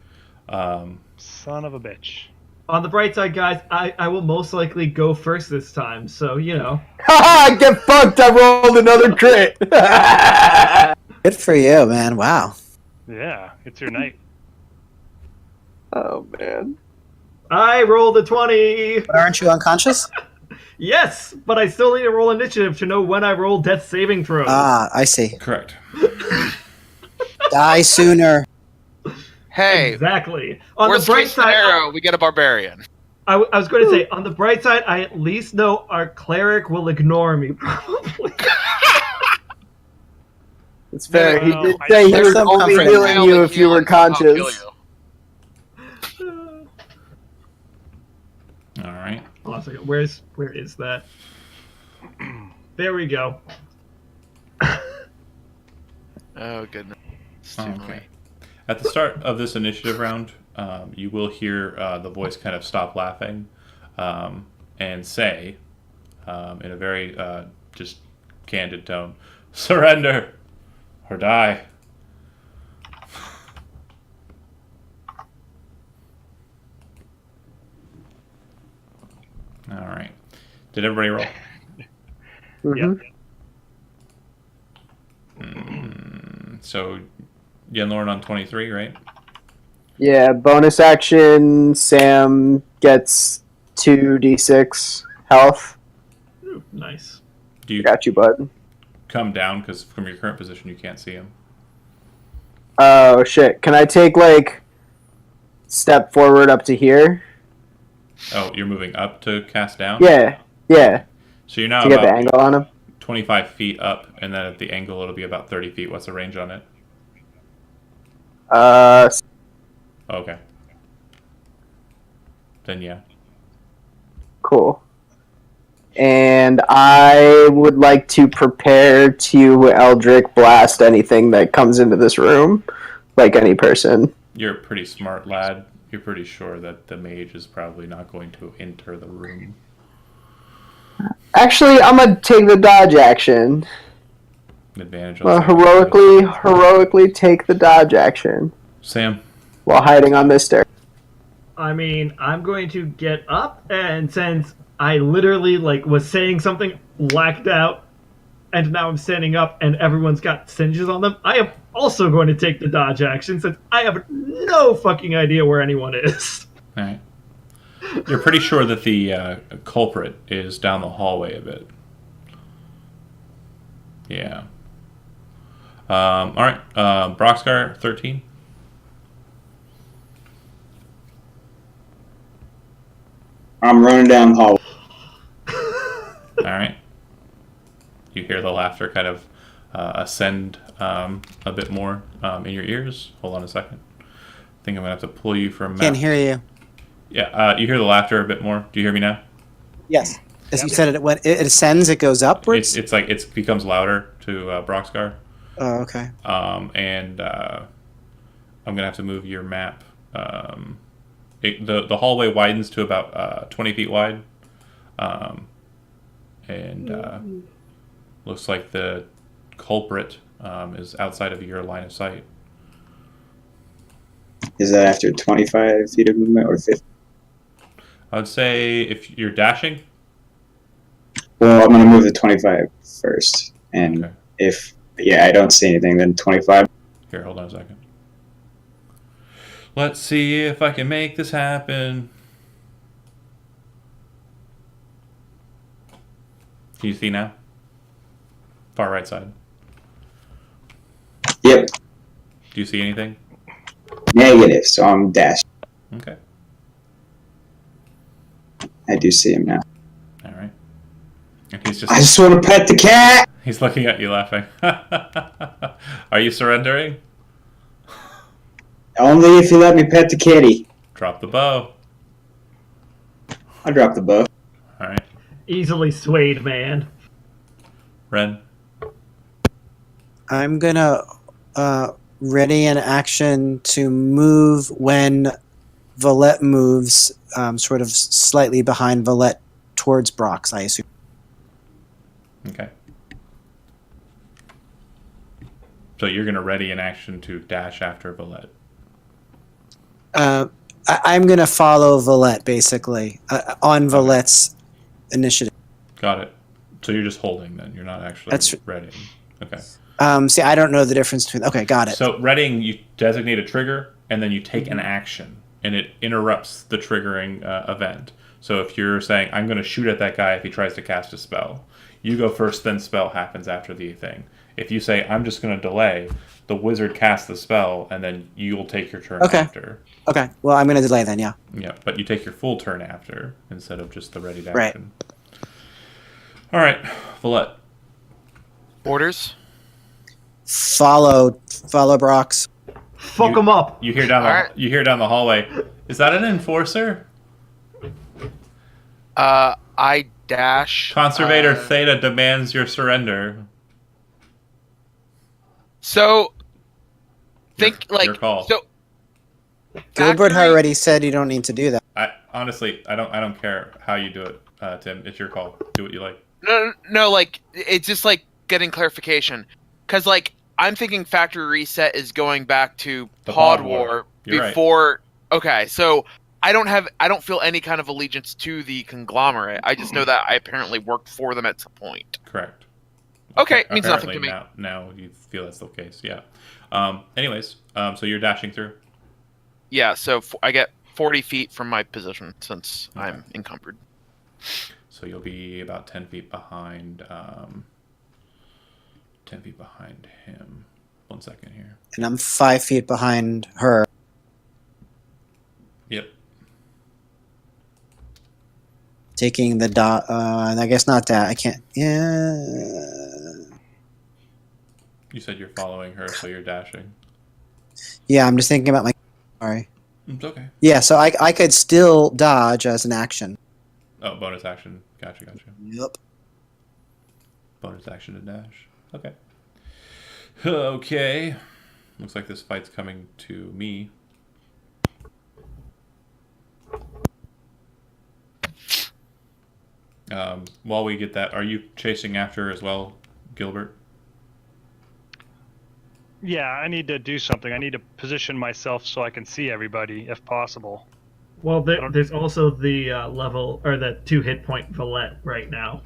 Son of a bitch. On the bright side, guys, I will most likely go first this time, so, Haha, get fucked. I rolled another crit. Good for you, man. Wow. Yeah, it's your night. Oh, man. I rolled a 20! But aren't you unconscious? Yes, but I still need to roll initiative to know when I roll death saving throws. Ah, I see. Correct. Die sooner. Hey, Exactly. On worst the bright case side, scenario, we get a barbarian. I was going to say, on the bright side, I at least know our cleric will ignore me, probably. It's fair. No, He no, did I- say he There's was some only comfort in healing that. you if you were conscious. All right. Hold on a second. Where is that? There we go. Oh goodness. It's too Okay. late. At the start of this initiative round, you will hear the voice kind of stop laughing and say, in a very just candid tone, "Surrender or die." All right. Did everybody roll? Mhm. So, Yenlorn on 23, right? Yeah, bonus action. Sam gets 2d6 health. Ooh, nice. Do you Got you, bud. come down because from your current position you can't see him? Oh shit! Can I take like step forward up to here? Oh, you're moving up to cast down? Yeah, yeah. So you're now To get the about angle on him. 25 feet up, and then at the angle it'll be about 30 feet. What's the range on it? Okay. Then yeah. Cool. And I would like to prepare to Eldritch Blast anything that comes into this room, like any person. You're a pretty smart lad. You're pretty sure that the mage is probably not going to enter the room. Actually, I'm gonna take the dodge action. Advantage on second Heroically take the dodge action Sam. while hiding on this stair. I mean, I'm going to get up, and since I literally was saying something, blacked out, and now I'm standing up, and everyone's got singes on them, I am also going to take the dodge action since I have no fucking idea where anyone is. All right. You're pretty sure that the culprit is down the hallway a bit. Yeah. All right. Broxgar, 13. I'm running down the hall. All right. You hear the laughter kind of ascend a bit more in your ears. Hold on a second. I think I'm going to have to pull you from... Can't hear you. Yeah, you hear the laughter a bit more. Do you hear me now? Yes. As you said, when it ascends, it goes upwards. It's like it becomes louder to Broxgar. Oh, okay. And I'm going to have to move your map. The hallway widens to about 20 feet wide. Looks like the culprit is outside of your line of sight. Is that after 25 feet of movement or 50? I would say if you're dashing. Well, I'm going to move the 25 first. And Okay. if, I don't see anything, then 25. Here, hold on a second. Let's see if I can make this happen. Can you see now? Far right side. Yep, Do you see anything? negative, so I'm dashed. Okay. I do see him now. All right. And he's I just want to pet the cat! he's looking at you laughing. Are you surrendering? Only if you let me pet the kitty. Drop the bow. I'll drop the bow. All right. Easily swayed, man. Ren. I'm gonna ready an action to move when Valette moves, sort of slightly behind Valette towards Brox, I assume. Okay. So you're going to ready an action to dash after Valette. I'm gonna follow Valette basically on Valette's initiative. Got it. So you're just holding then. You're not actually readying. Okay. See, I don't know the difference between. Okay, got it. So readying, you designate a trigger, and then you take an action, and it interrupts the triggering event. So if you're saying, I'm going to shoot at that guy if he tries to cast a spell, you go first, then spell happens after the thing. If you say, I'm just going to delay, the wizard casts the spell, and then you'll take your turn after. Okay, well, I'm going to delay then, yeah. Yeah, but you take your full turn after, instead of just the ready Right. action. All right, Valette. Orders? Follow Brox. Fuck them up. You hear down the Alright. you hear down the hallway. Is that an enforcer? I dash. Conservator Theta demands your surrender. So think Your like call. so. Gilbert Factory- already said you don't need to do that. I honestly, I don't care how you do it, Tim. It's your call. Do what you like. No, like it's just like getting clarification, because like I'm thinking factory reset is going back to The Pod Pod War. War You're right. before. Okay, so I don't feel any kind of allegiance to the conglomerate. I just know that I apparently worked for them at some point. Correct. Okay, means nothing to Apparently me. Now you feel that's the case. Yeah. Anyways, so you're dashing through. Yeah, so I get 40 feet from my position since Okay. I'm encumbered. So you'll be about 10 feet behind. 10 feet behind him. 1 second here. And I'm 5 feet behind her. Yep. Taking the dot. I guess not that. I can't. Yeah. You said you're following her, so you're dashing. Yeah, I'm just thinking about my. Sorry. It's okay. Yeah, so I could still dodge as an action. Oh, bonus action. Gotcha. Yep. Bonus action to dash. Okay. Okay. Looks like this fight's coming to me. While we get that, are you chasing after her as well, Gilbert? Yeah, I need to do something. I need to position myself so I can see everybody, if possible. Well, there's also the level or the 2 hit point Valette right now.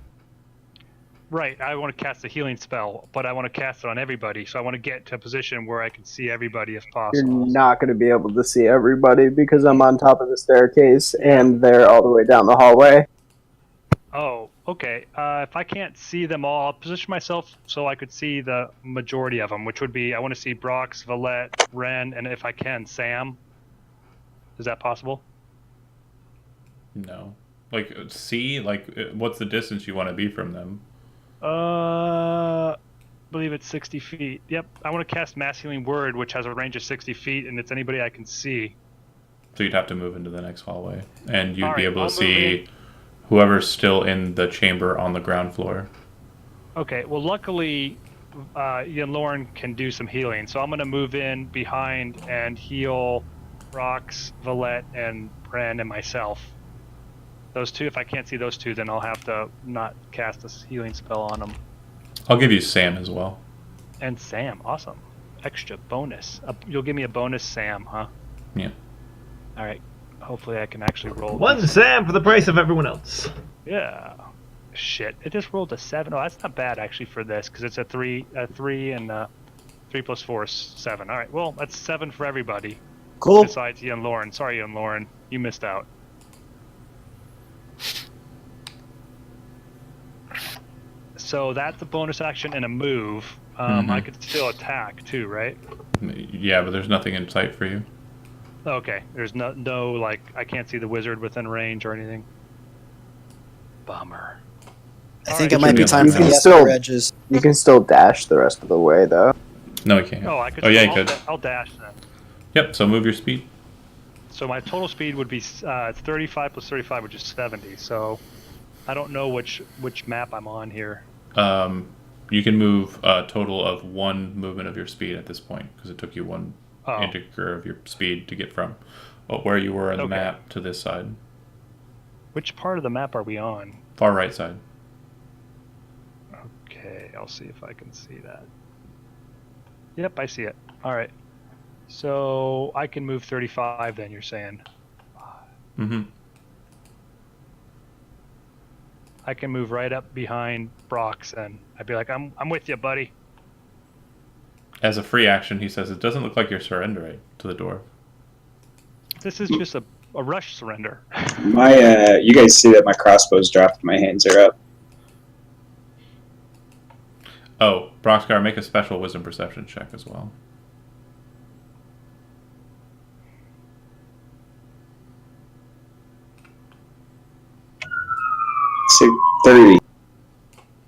Right, I want to cast a healing spell, but I want to cast it on everybody, so I want to get to a position where I can see everybody if You're possible. not going to be able to see everybody because I'm on top of the staircase and they're all the way down the hallway. Oh, okay. If I can't see them all, I'll position myself so I could see the majority of them, which would be I want to see Brox, Valette, Ren, and if I can, Sam. Is that possible? No. Like, see? Like, what's the distance you want to be from them? I believe it's 60 feet. Yep, I want to cast Mass Healing Word, which has a range of 60 feet, and it's anybody I can see. So you'd have to move into the next hallway. And you'd All be right, able I'll to see move whoever's still in the chamber on the ground floor. Okay, well, luckily, Ian Lauren can do some healing, so I'm going to move in behind and heal Rox, Valette, and Bran and myself. Those two, if I can't see those two, then I'll have to not cast a healing spell on them. I'll give you Sam as well. And Sam, awesome. Extra bonus. You'll give me a bonus Sam, huh? Yeah. All right. Hopefully I can actually roll. One this. Sam for the price of everyone else. Yeah. Shit. It just rolled a 7. Oh, that's not bad actually for this, because it's a 3 and 3 plus 4 is 7. All right. Well, that's 7 for everybody. Cool. Besides Ian Lauren. Sorry, Ian Lauren. You missed out. So that's a bonus action and a move. I could still attack too, right? Yeah, but there's nothing in sight for you. Okay. There's no like I can't see the wizard within range or anything. Bummer. I think Alright. it might be time You for can the still- edges. You can still dash the rest of the way, though. No, you can't. Oh, I could. Oh, yeah, you I'll, could. I'll dash then. Yep, so move your speed. So my total speed would be 35 plus 35, which is 70. So I don't know which map I'm on here. You can move a total of 1 movement of your speed at this point, because it took you 1 Oh. integer of your speed to get from where you were on the Okay. map to this side. Which part of the map are we on? Far right side. Okay, I'll see if I can see that. Yep, I see it. All right. So I can move 35 then, you're saying. Mm-hmm. I can move right up behind Brox and I'd be like, I'm with you, buddy. As a free action, he says, it doesn't look like you're surrendering to the dwarf. This is just a rush surrender. You guys see that my crossbow's dropped, my hands are up. Oh, Broxgar, make a special wisdom perception check as well. So 30.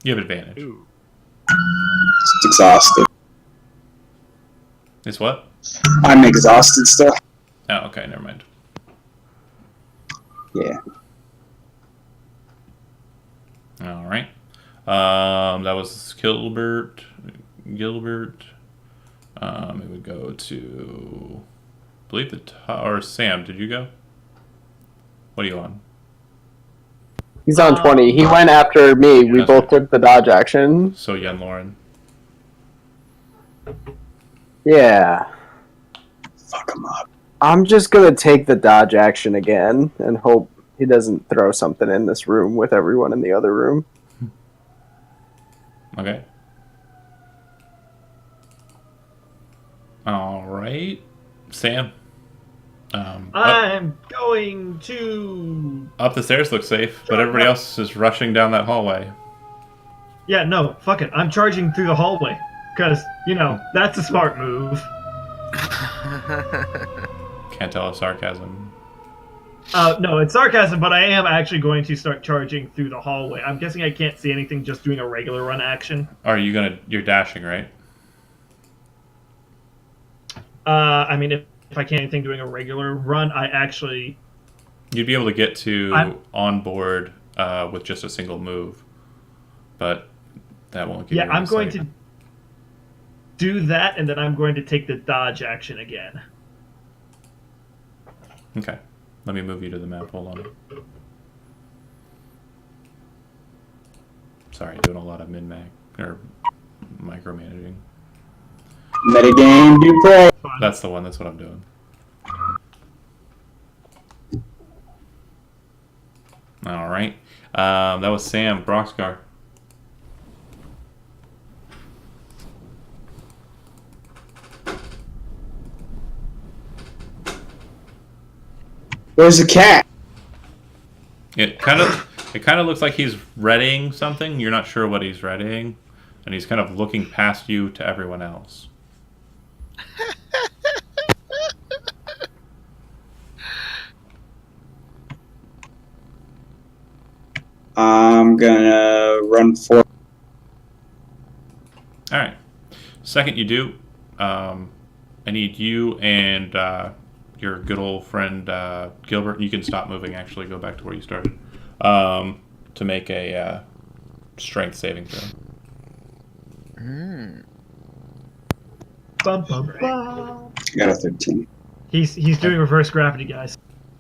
You have advantage. Ooh. Just exhausted. It's what? I'm exhausted still. Oh, okay, never mind. Yeah. All right. That was Gilbert. It would go to, I believe the top, or Sam. Did you go? What are you on? He's on 20. He went after me. We That's both right. took the dodge action. So Yen Lauren. Yeah. Fuck him up. I'm just gonna take the dodge action again and hope he doesn't throw something in this room with everyone in the other room. Okay. All right, Sam. I'm going to. Up the stairs looks safe, but everybody else is rushing down that hallway. Yeah, no, fuck it. I'm charging through the hallway. Because, that's a smart move. Can't tell if sarcasm. No, it's sarcasm, but I am actually going to start charging through the hallway. I'm guessing I can't see anything just doing a regular run action. Are you gonna? You're dashing, right? I mean, if I can't anything doing a regular run, I actually... You'd be able to get to on board with just a single move, but that won't give you. Yeah, I'm going to do that, and then I'm going to take the dodge action again. Okay, let me move you to the map. Hold on. Sorry, doing a lot of min-mag or micromanaging. Metagame, do play. That's the one. That's what I'm doing. All right. That was Sam Broxcar. Where's the cat? It kind of looks like he's readying something. You're not sure what he's readying, and he's kind of looking past you to everyone else. I'm gonna run for. All right. Second, you do. I need you and your good old friend Gilbert. You can stop moving. Actually, go back to where you started. To make a strength saving throw. Bum, bum, bum. I got a 13. He's doing reverse gravity, guys.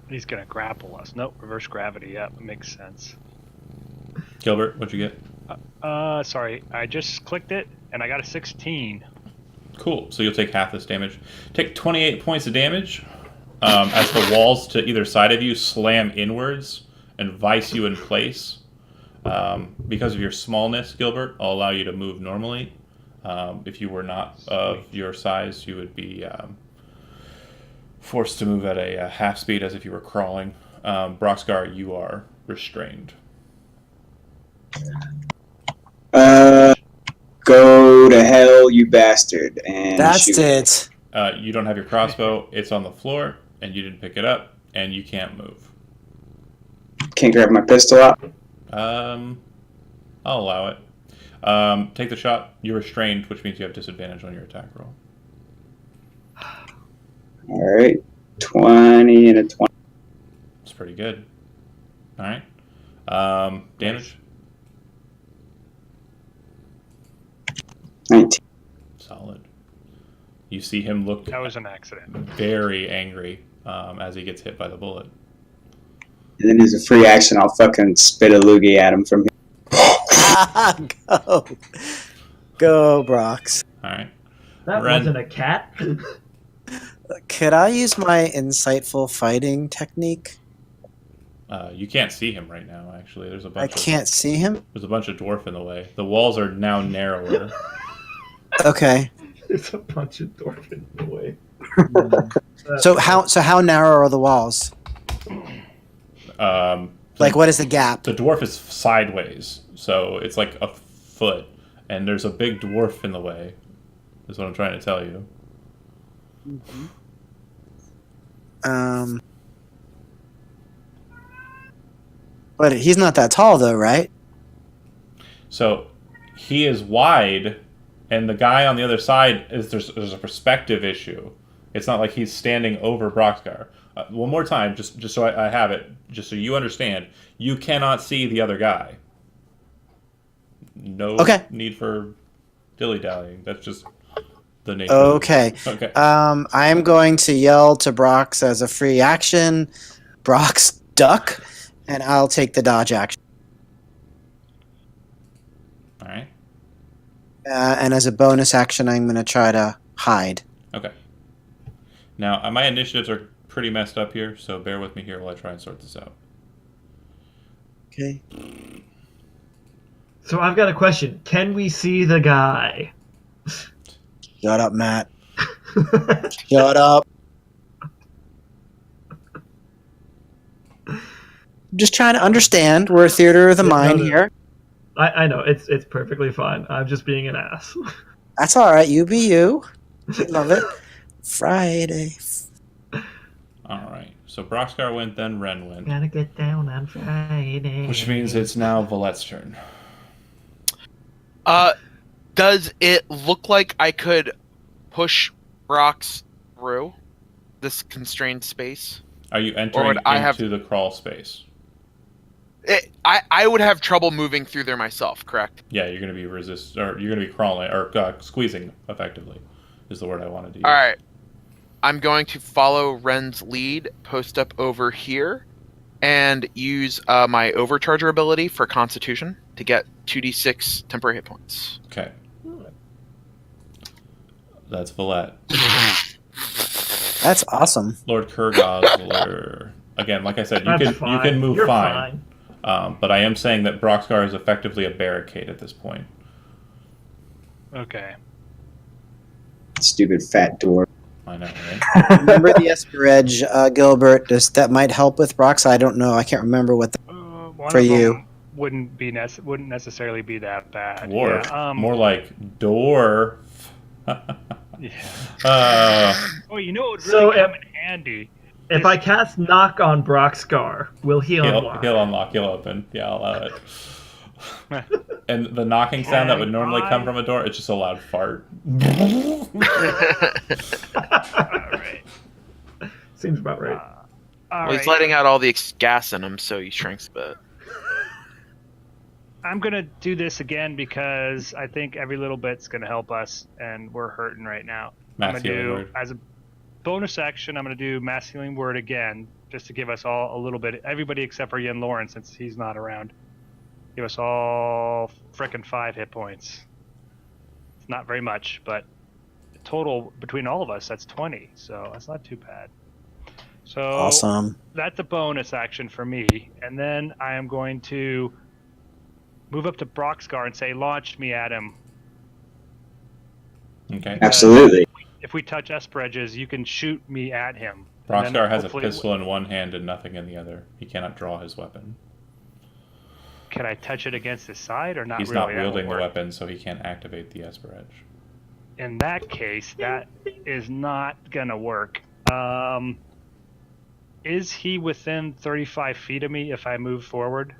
He's gonna grapple us. Nope, reverse gravity. Yeah, that makes sense. Gilbert, what'd you get? Sorry, I just clicked it and I got a 16. Cool. So you'll take half this damage. Take 28 points of damage as the walls to either side of you slam inwards and vice you in place. Because of your smallness, Gilbert, I'll allow you to move normally. If you were not of your size, you would be forced to move at a half speed as if you were crawling. Broxgar, you are restrained. Go to hell, you bastard! And That's shoot. it. You don't have your crossbow. It's on the floor, and you didn't pick it up, and you can't move. Can't grab my pistol out. I'll allow it. Take the shot. You're restrained, which means you have disadvantage on your attack roll. All right, 20 and a 20. It's pretty good. All right. Damage. 19. Solid. You see him look That was an accident. very angry as he gets hit by the bullet. And then as a free action, I'll fucking spit a loogie at him from here. Go. Go, Brox. All right. That Ren. wasn't a cat. Could I use my insightful fighting technique? You can't see him right now. Actually, there's a I bunch. can't see him. There's a bunch of dwarf in the way. The walls are now narrower. Okay. There's a bunch of dwarf in the way. So how narrow are the walls? Like, what is the gap? The dwarf is sideways, so it's like a foot, and there's a big dwarf in the way. Is what I'm trying to tell you. But he's not that tall, though, right? So he is wide And the guy on the other side there's a perspective issue. It's not like he's standing over Broxgar. One more time, just so I have it, just so you understand, you cannot see the other guy. No need for dilly-dallying. That's just the nature. Okay. Okay. I'm going to yell to Brox as a free action. Brox, duck, and I'll take the dodge action. All right. And as a bonus action, I'm going to try to hide. Okay. Now, my initiatives are pretty messed up here, so bear with me here while I try and sort this out. Okay. So I've got a question. Can we see the guy? Shut up, Matt. Shut up. Just trying to understand. We're a theater of the mind here. I know. It's perfectly fine. I'm just being an ass. That's all right. You be you. Love it. Friday. All right. So Broxgar went, then Ren went. Gotta get down on Friday. Which means it's now Valette's turn. Does it look like I could push rocks through this constrained space? Are you entering into the crawl space? I would have trouble moving through there myself, correct? Yeah, you're going to be you're going to be crawling or squeezing effectively, is the word I wanted to use. All right, I'm going to follow Ren's lead, post up over here, and use my overcharger ability for Constitution to get 2d6 temporary hit points. Okay. That's Valette. That's awesome. Lord Kurgosler. Again, like I said, you can move fine. But I am saying that Broxgar is effectively a barricade at this point. Okay. Stupid fat door. I know, right? Remember the Esper Edge, Gilbert? That might help with Brox. I don't know. I can't remember what for you. Wouldn't necessarily be that bad. Dwarf. Yeah, more like dwarf. Yeah. You know it would really come in handy. If I cast Knock on Broxgar, will he unlock? He'll unlock. He'll open. Yeah, I'll allow it. And the knocking sound that would normally come from a door, it's just a loud fart. All right. Seems about right. He's letting out all the gas in him, so he shrinks a bit. I'm going to do this again because I think every little bit's going to help us, and we're hurting right now. I'm going to do, as a bonus action, I'm going to do Mass Healing Word again, just to give us all a little bit, everybody except for Yen Lauren, since he's not around. Give us all frickin' 5 hit points. It's not very much, but total between all of us, that's 20, so that's not too bad. So awesome. That's a bonus action for me, and then I am going to move up to Broxgar and say, launch me at him. Okay. Absolutely. If we touch Esper Edges, you can shoot me at him. Broxgar has a pistol in one hand and nothing in the other. He cannot draw his weapon. Can I touch it against his side or not? He's really? not wielding the weapon, so he can't activate the Esper Edge. In that case, that is not going to work. Is he within 35 feet of me if I move forward?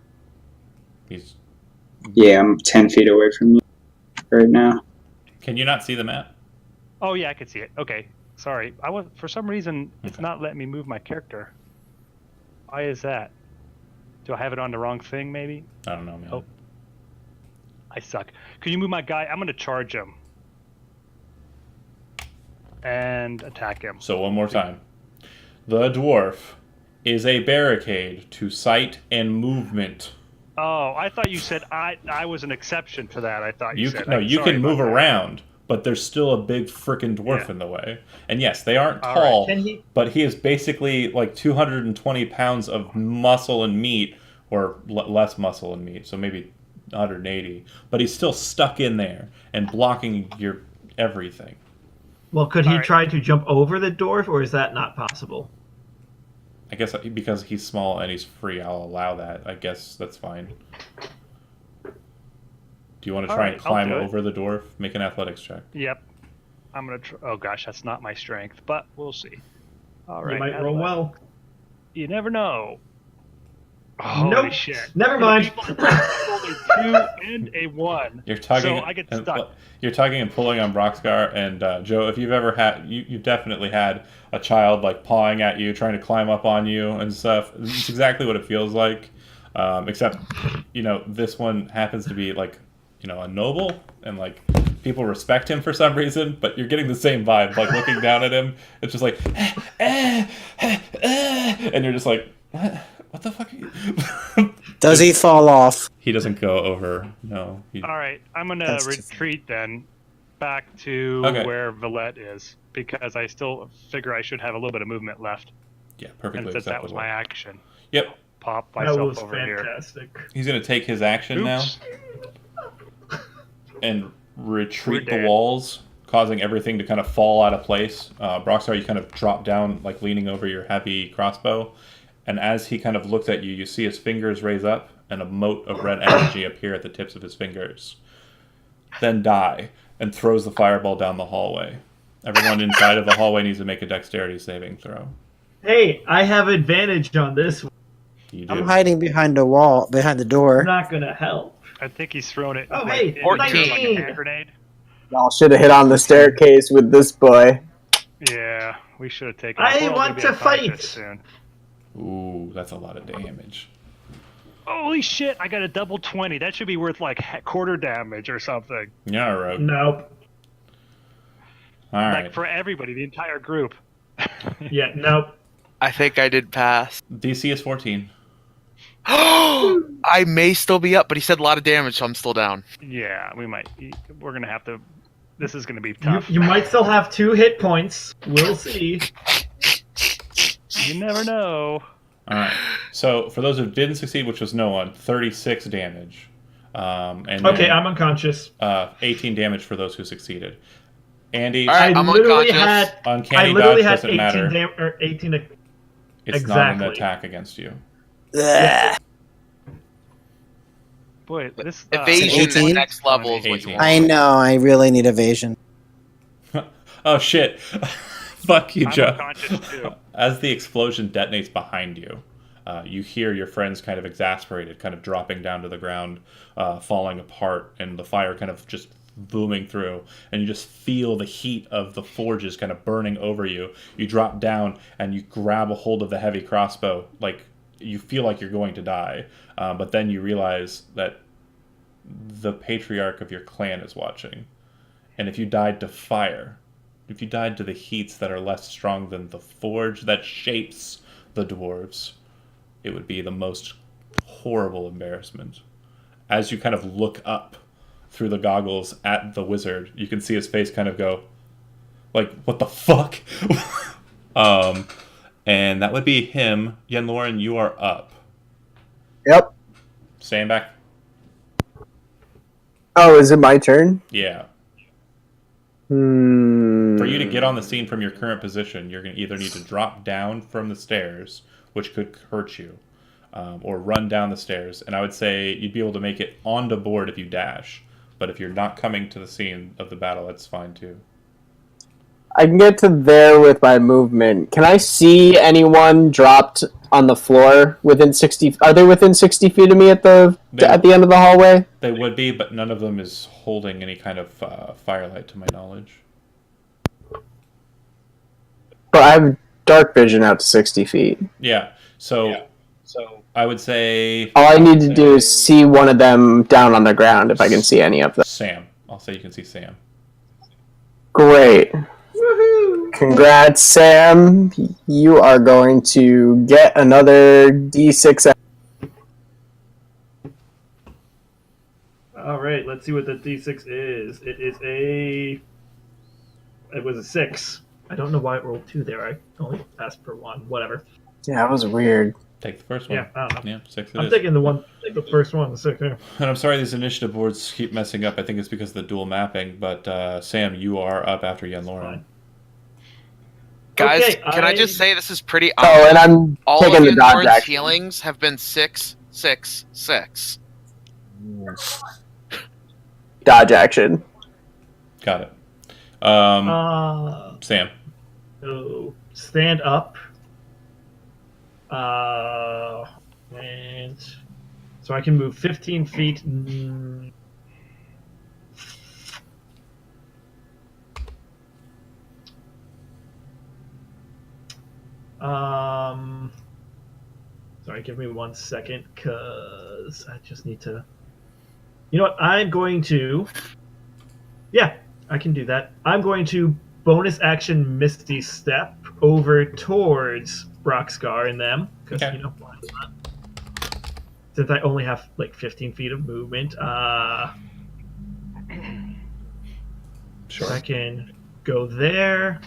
Yeah, I'm 10 feet away from you right now. Can you not see the map? Oh, yeah, I can see it. Okay. Sorry. For some reason, it's not letting me move my character. Why is that? Do I have it on the wrong thing, maybe? I don't know, man. Oh. I suck. Could you move my guy? I'm going to charge him. And attack him. So one more time. The dwarf is a barricade to sight and movement. Oh, I thought you said I was an exception to that. I thought you said. No, you can move around, but there's still a big freaking dwarf in the way. And yes, they aren't tall, but he is basically like 220 pounds of muscle and meat, or less muscle and meat, so maybe 180. But he's still stuck in there and blocking your everything. Well, could he try to jump over the dwarf, or is that not possible? I guess because he's small and he's free, I'll allow that. I guess that's fine. Do you want to try and climb over the dwarf? Make an athletics check. Yep. I'm going to oh gosh, that's not my strength, but we'll see. All right. You might roll well. You never know. Holy Nope. shit. Never mind. Only 2 and a 1. You're tugging. So I get stuck. You're tugging and pulling on Broxgar, and Joe. If you've ever had, you've definitely had a child like pawing at you, trying to climb up on you and stuff. It's exactly what it feels like. Except, this one happens to be like, a noble, and like people respect him for some reason. But you're getting the same vibe, like looking down at him. It's just like, and you're just like, what the fuck? Are you? Does he fall off? He doesn't go over. No. All right, I'm gonna That's retreat then, back to Okay. where Valette is, because I still figure I should have a little bit of movement left. Yeah, And perfectly since that was acceptable. my action, Yep. pop That myself was over fantastic. He's gonna take his action now Oops. and retreat We're the dead. walls, causing everything to kind of fall out of place. Broxar, you kind of drop down, like leaning over your heavy crossbow, and as he kind of looks at you, you see his fingers raise up, and a mote of red energy appear at the tips of his fingers. Then die, and throws the fireball down the hallway. Everyone inside of the hallway needs to make a dexterity saving throw. Hey, I have advantage on this one. You do. I'm hiding behind a wall, behind the door. Not gonna help. I think he's thrown it. Oh, like, hey, in the air 14. like a hand grenade. Y'all should have hit on the staircase with this boy. Yeah, we should have taken. I we're all want gonna be to fight. unconscious Soon. Ooh, that's a lot of damage. Holy shit! I got a double 20. That should be worth like quarter damage or something. Yeah, Rogue. Nope. All right. Like for everybody, the entire group. Yeah, nope. I think I did pass. DC is 14. I may still be up, but he said a lot of damage, so I'm still down. Yeah, we might. We're gonna have to. This is gonna be You, tough. you might still have 2 hit points. We'll see. You never know. All right. So for those who didn't succeed, which was no one, 36 damage. And Okay, then, I'm unconscious. 18 damage for those who succeeded. Andy, All right, I'm literally unconscious. had uncanny literally dodge had doesn't matter. 18 It's not an exactly. attack against you. Ugh. Boy, this Evasion 18? next level is what 18. you want. I know. I really need evasion. Oh shit! Fuck you, I'm Joe. unconscious too. As the explosion detonates behind you, you hear your friends kind of exasperated, kind of dropping down to the ground, falling apart, and the fire kind of just booming through, and you just feel the heat of the forges kind of burning over you. You drop down and you grab a hold of the heavy crossbow, like you feel like you're going to die, but then you realize that the patriarch of your clan is watching, and if you died to fire, if you died to the heats that are less strong than the forge that shapes the dwarves, it would be the most horrible embarrassment. As you kind of look up through the goggles at the wizard, you can see his face kind of go, like, what the fuck? And that would be him. Yen Lauren, you are up. Yep. Stand back. Oh, is it my turn? Yeah. Hmm. For you to get on the scene from your current position, you're going to either need to drop down from the stairs, which could hurt you, or run down the stairs. And I would say you'd be able to make it onto board if you dash. But if you're not coming to the scene of the battle, that's fine too. I can get to there with my movement. Can I see anyone dropped on the floor within 60? Are they within 60 feet of me at the end of the hallway? They would be, but none of them is holding any kind of firelight to my knowledge. But I have dark vision out to 60 feet. Yeah, so I would say All I need to do is see one of them down on the ground if I can see any of them. Sam. I'll say you can see Sam. Great. Woohoo! Congrats, Sam. You are going to get another D6. All right, let's see what the D6 is. It was a 6. I don't know why it rolled 2 there. I only asked for 1. Whatever. Yeah, that was weird. Take the first one. Yeah, I don't know. Yeah, 6 it I'm is. taking the first one, the 6. Yeah. And I'm sorry these initiative boards keep messing up. I think it's because of the dual mapping. But Sam, you are up after Yen Lauren. Fine. Guys, Okay, can I just say this is pretty Oh, and I'm All taking of the dodge Lauren's action. healings have been 6, 6, 6. Dodge action. Got it. Sam. So stand up. And so I can move 15 feet. Sorry, give me 1 second, because I just need to... You know what? I'm going to... Yeah, I can do that. I'm going to bonus action Misty Step over towards Broxgar and them, because, Okay. you know, why not? Since I only have, like, 15 feet of movement. Sure. I can go there.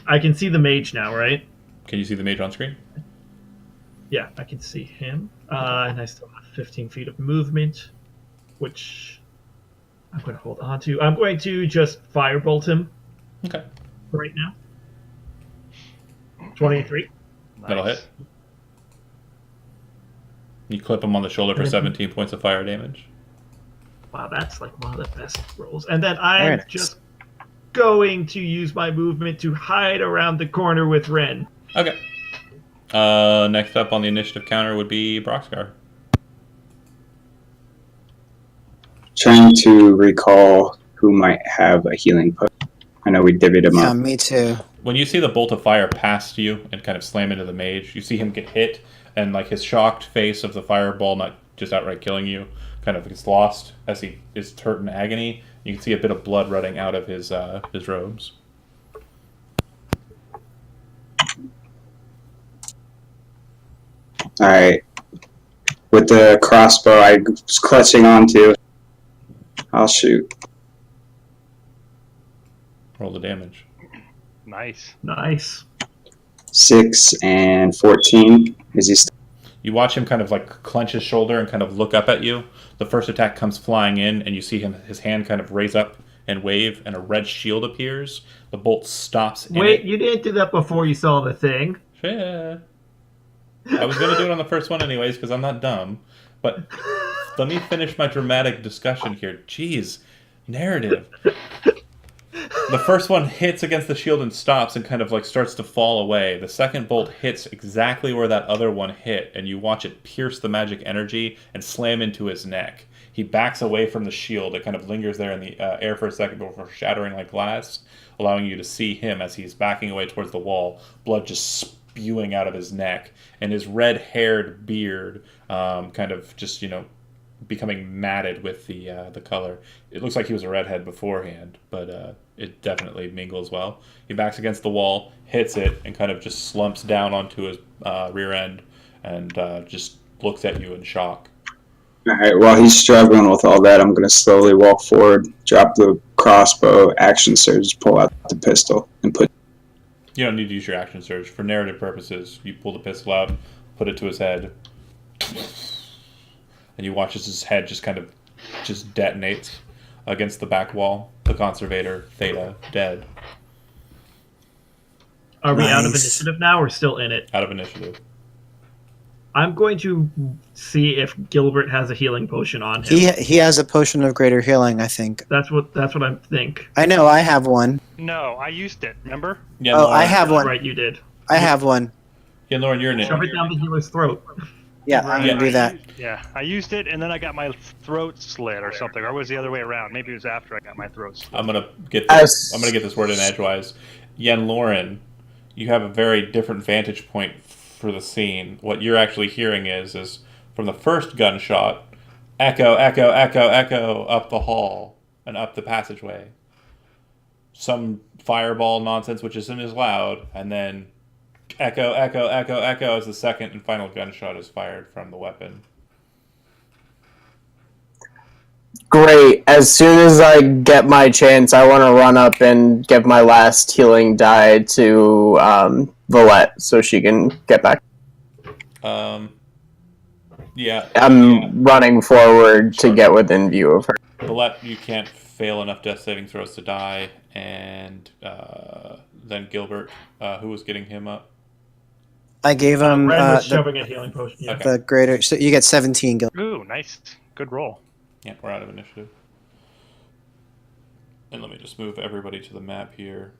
I can see the mage now, right? Can you see the mage on screen? Yeah, I can see him. And I still have 15 feet of movement, which I'm going to hold on to. I'm going to just firebolt him Okay. right now. 23. That'll hit. You clip him on the shoulder for 17 points of fire damage. Wow, that's like one of the best rolls. And then I'm Very nice. just going to use my movement to hide around the corner with Ren. Okay. Next up on the initiative counter would be Broxgar. Trying to recall who might have a healing potion. I know we divvied him Yeah, up. me too. When you see the bolt of fire past you and kind of slam into the mage, you see him get hit, and like his shocked face of the fireball not just outright killing you, kind of gets lost as he is hurt in agony. You can see a bit of blood running out of his robes. Alright. With the crossbow I was clutching onto, I'll shoot. Roll the damage. Nice. Nice. 6 and 14. Is he still? You watch him kind of like clench his shoulder and kind of look up at you. The first attack comes flying in, and you see his hand kind of raise up and wave, and a red shield appears. The bolt stops. Wait, you didn't do that before you saw the thing. Yeah. I was going to do it on the first one anyways, because I'm not dumb. But let me finish my dramatic discussion here. Jeez. Narrative. The first one hits against the shield and stops and kind of like starts to fall away. The second bolt hits exactly where that other one hit, and you watch it pierce the magic energy and slam into his neck. He backs away from the shield. It kind of lingers there in the air for a second before shattering like glass, allowing you to see him as he's backing away towards the wall, blood just spewing out of his neck, and his red-haired beard kind of just, becoming matted with the color. It looks like he was a redhead beforehand, but it definitely mingles well. He backs against the wall, hits it, and kind of just slumps down onto his rear end and just looks at you in shock. Alright, while he's struggling with all that, I'm going to slowly walk forward, drop the crossbow, action surge, pull out the pistol, and put... You don't need to use your action surge. For narrative purposes, you pull the pistol out, put it to his head, and you watch as his head just kind of just detonates against the back wall. The Conservator, Theta, dead. Are we out of Nice. initiative now or still in it? Out of initiative. I'm going to see if Gilbert has a healing potion on him. He has a potion of greater healing, I think. That's what I think. I know, I have one. No, I used it. Remember? Yeah, Oh, Lauren, I have one. Right, you did. I have one. Yeah, Lauren, you're in Shove it. it down the healer's throat. Yeah, I'm gonna do that. I used it, and then I got my throat slit or something. Or was it the other way around? Maybe it was after I got my throat slit. I'm gonna get this word in edgewise. Yen Lauren, you have a very different vantage point for the scene. What you're actually hearing is from the first gunshot, echo, echo, echo, echo up the hall and up the passageway. Some fireball nonsense which isn't as loud, and then echo, echo, echo, echo as the second and final gunshot is fired from the weapon. Great. As soon as I get my chance, I want to run up and give my last healing die to Valette so she can get back. I'm running forward to get within view of her. Valette, you can't fail enough death saving throws to die, and then Gilbert, who was getting him up? I gave him Ren was shoving a healing potion. Yeah. Okay. the greater. So you get 17 gil. Ooh, nice. Good roll. Yeah, we're out of initiative. And let me just move everybody to the map here.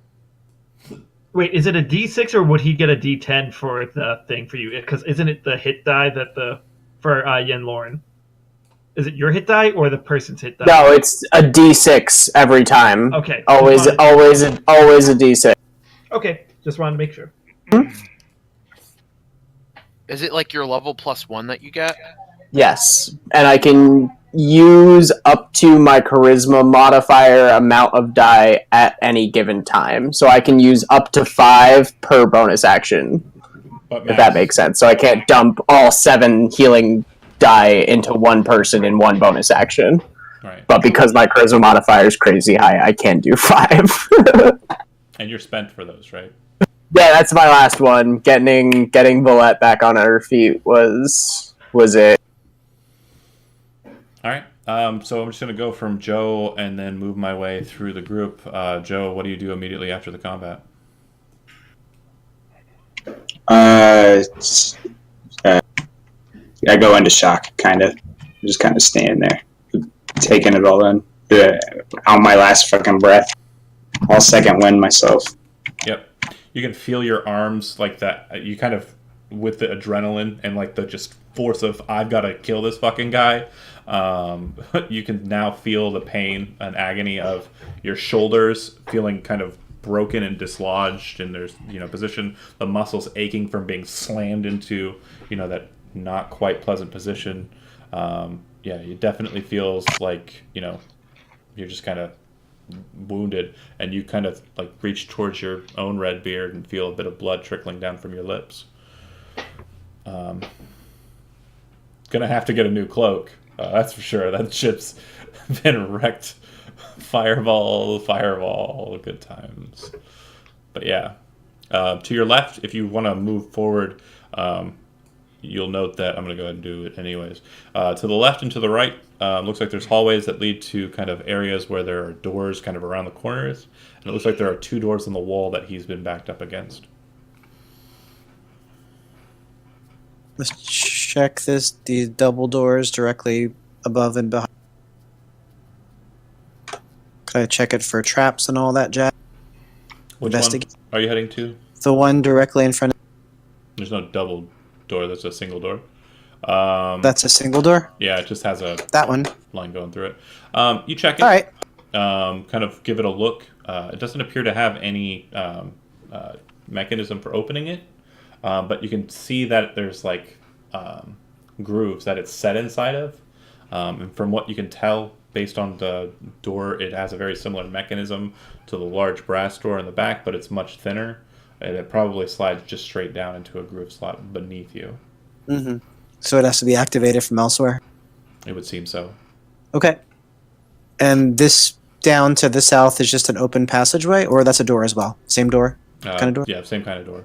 Wait, is it a D6 or would he get a D10 for the thing for you? Because isn't it the hit die that the for Yen Lauren. Is it your hit die or the person's hit die? No, it's a D6 every time. Okay. Always a D6. Okay, just wanted to make sure. Is it like your level +1 that you get? Yes, and I can use up to my charisma modifier amount of die at any given time. So I can use up to 5 per bonus action, if that makes sense. So I can't dump all 7 healing die into one person in one bonus action. Right. But because my charisma modifier is crazy high, I can do 5. And you're spent for those, right? Yeah, that's my last one. Getting Valette back on her feet was it. All right. So I'm just going to go from Joe and then move my way through the group. Joe, what do you do immediately after the combat? I go into shock, kind of. Just kind of standing there, taking it all in. On my last fucking breath. I'll second wind myself. Yep. You can feel your arms like that. You kind of, with the adrenaline and like the just force of, I've got to kill this fucking guy. You can now feel the pain and agony of your shoulders feeling kind of broken and dislodged, and there's position, the muscles aching from being slammed into that not quite pleasant position. It definitely feels like you're just kind of wounded, and you kind of like reach towards your own red beard and feel a bit of blood trickling down from your lips. Gonna have to get a new cloak, that's for sure. That ship's been wrecked. Fireball, good times. But yeah, to your left, if you want to move forward, you'll note that I'm going to go ahead and do it anyways. To the left and to the right, looks like there's hallways that lead to kind of areas where there are doors kind of around the corners. And it looks like there are 2 doors on the wall that he's been backed up against. Let's check these double doors directly above and behind. Could I check it for traps and all that jazz? Which one are you heading to? The one directly in front of... There's no double door, that's a single door. That's a single door? Yeah, it just has that one line going through it. You check it. All right. Kind of give it a look. It doesn't appear to have any mechanism for opening it, but you can see that there's like grooves that it's set inside of. And from what you can tell, based on the door, it has a very similar mechanism to the large brass door in the back, but it's much thinner, and it probably slides just straight down into a groove slot beneath you. Mm-hmm. So it has to be activated from elsewhere? It would seem so. Okay. And this down to the south is just an open passageway, or that's a door as well? Same door? Kind of door? Yeah, same kind of door.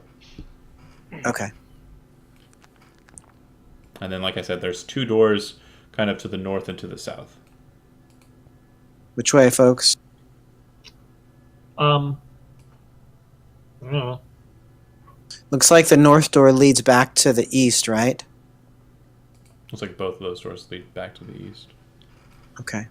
Okay. And then, like I said, there's 2 doors kind of to the north and to the south. Which way, folks? I don't know. Looks like the north door leads back to the east, right? Looks like both of those doors lead back to the east. Okay.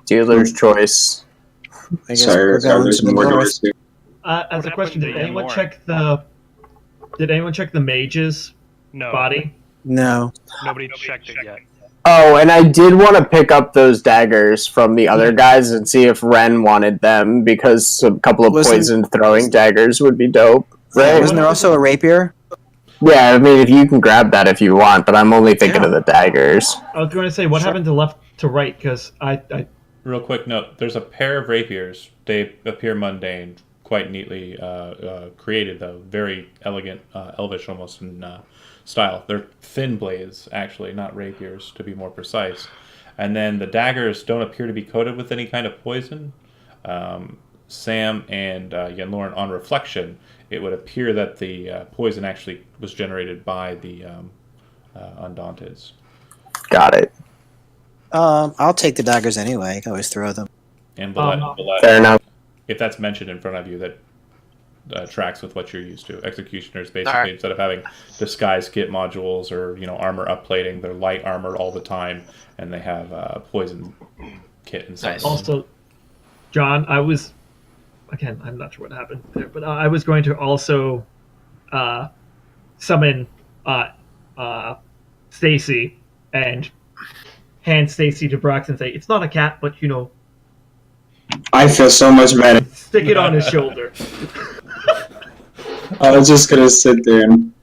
Dealer's choice. I guess Sorry, we're going there's to the more north. doors here. As a question, did Yen anyone Lauren? check the mage's No, body? No. nobody checked it yet. Oh, and I did want to pick up those daggers from the other guys and see if Ren wanted them, because a couple of poison throwing daggers would be dope. Right? Wasn't there also a rapier? Yeah, I mean, if you can grab that if you want, but I'm only thinking of the daggers. I was going to say, what happened to left to right? Because I Real quick note, there's a pair of rapiers. They appear mundane, quite neatly created, though. Very elegant, elvish almost in style. They're thin blades, actually, not rapiers, to be more precise. And then the daggers don't appear to be coated with any kind of poison. Sam and Yen Lauren, on reflection, it would appear that the poison actually was generated by the Undaunteds. Got it. I'll take the daggers anyway. I can always throw them. And Valette, Fair enough. if that's mentioned in front of you, that tracks with what you're used to. Executioners, basically, Alright. instead of having disguise kit modules or armor upplating, they're light armored all the time, and they have poison kit inside. Nice. them. also, John, I was again, I'm not sure what happened there, but I was going to also summon Stacy and hand Stacy to Brox and say, "It's not a cat, but I feel so much better. stick it on his shoulder." I was just gonna sit there and.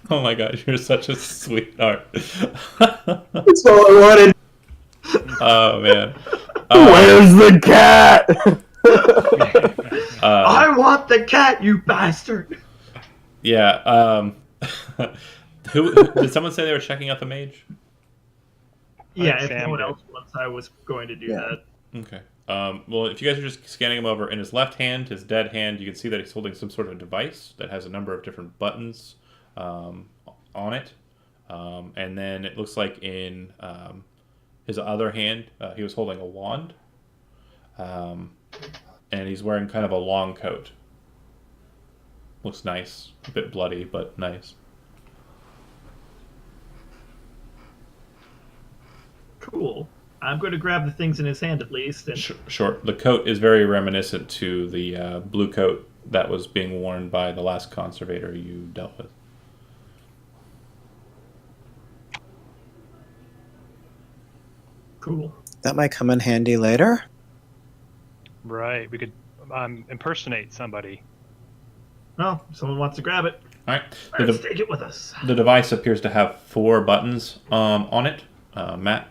Oh my god, you're such a sweetheart. That's all I wanted. Oh man. Where's the cat? I want the cat, you bastard! Yeah. Who did someone say they were checking out the mage? Yeah, if Sam no one did. else wants, I was going to do that. Okay. Well, if you guys are just scanning him over, in his left hand, his dead hand, you can see that he's holding some sort of device that has a number of different buttons on it. And then it looks like in his other hand, he was holding a wand. And he's wearing kind of a long coat. Looks nice. A bit bloody, but nice. Cool. I'm going to grab the things in his hand at least. And... Sure. The coat is very reminiscent to the blue coat that was being worn by the last conservator you dealt with. Cool. That might come in handy later. Right. We could impersonate somebody. Well, if someone wants to grab it, All right. let's take it with us. The device appears to have 4 buttons on it, Matt.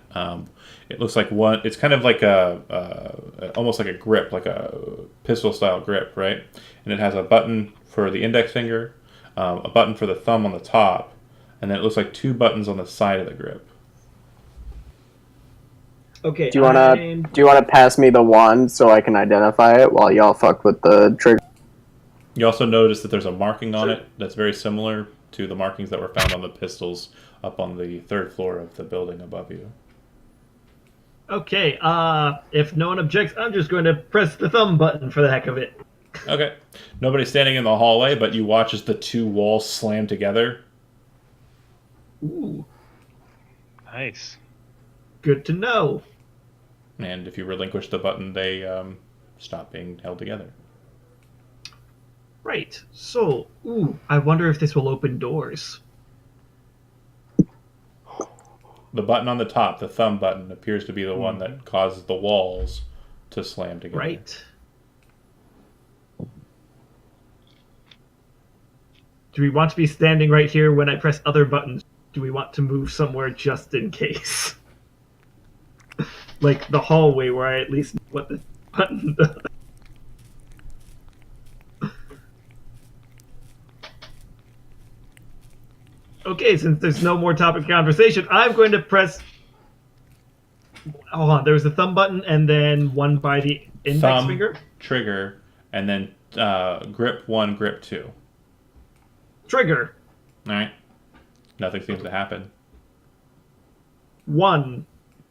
It looks like one. It's kind of like almost like a grip, like a pistol-style grip, right? And it has a button for the index finger, a button for the thumb on the top, and then it looks like 2 buttons on the side of the grip. Okay. Do you wanna pass me the wand so I can identify it while y'all fuck with the trigger? You also notice that there's a marking on it that's very similar to the markings that were found on the pistols up on the 3rd floor of the building above you. Okay. If no one objects, I'm just going to press the thumb button for the heck of it. Okay. Nobody's standing in the hallway, but you watch as the 2 walls slam together. Ooh, Nice. good to know. And if you relinquish the button, they stop being held together. Right. So, I wonder if this will open doors. The button on the top, the thumb button, appears to be the one that causes the walls to slam together. Right. Do we want to be standing right here when I press other buttons? Do we want to move somewhere just in case? Like the hallway where I at least know what the button does. Okay, since there's no more topic of conversation, I'm going to press... Hold on, there was a thumb button and then one by the index Thumb, finger? trigger, and then grip 1, grip 2. Trigger. Alright. Nothing seems to happen. 1.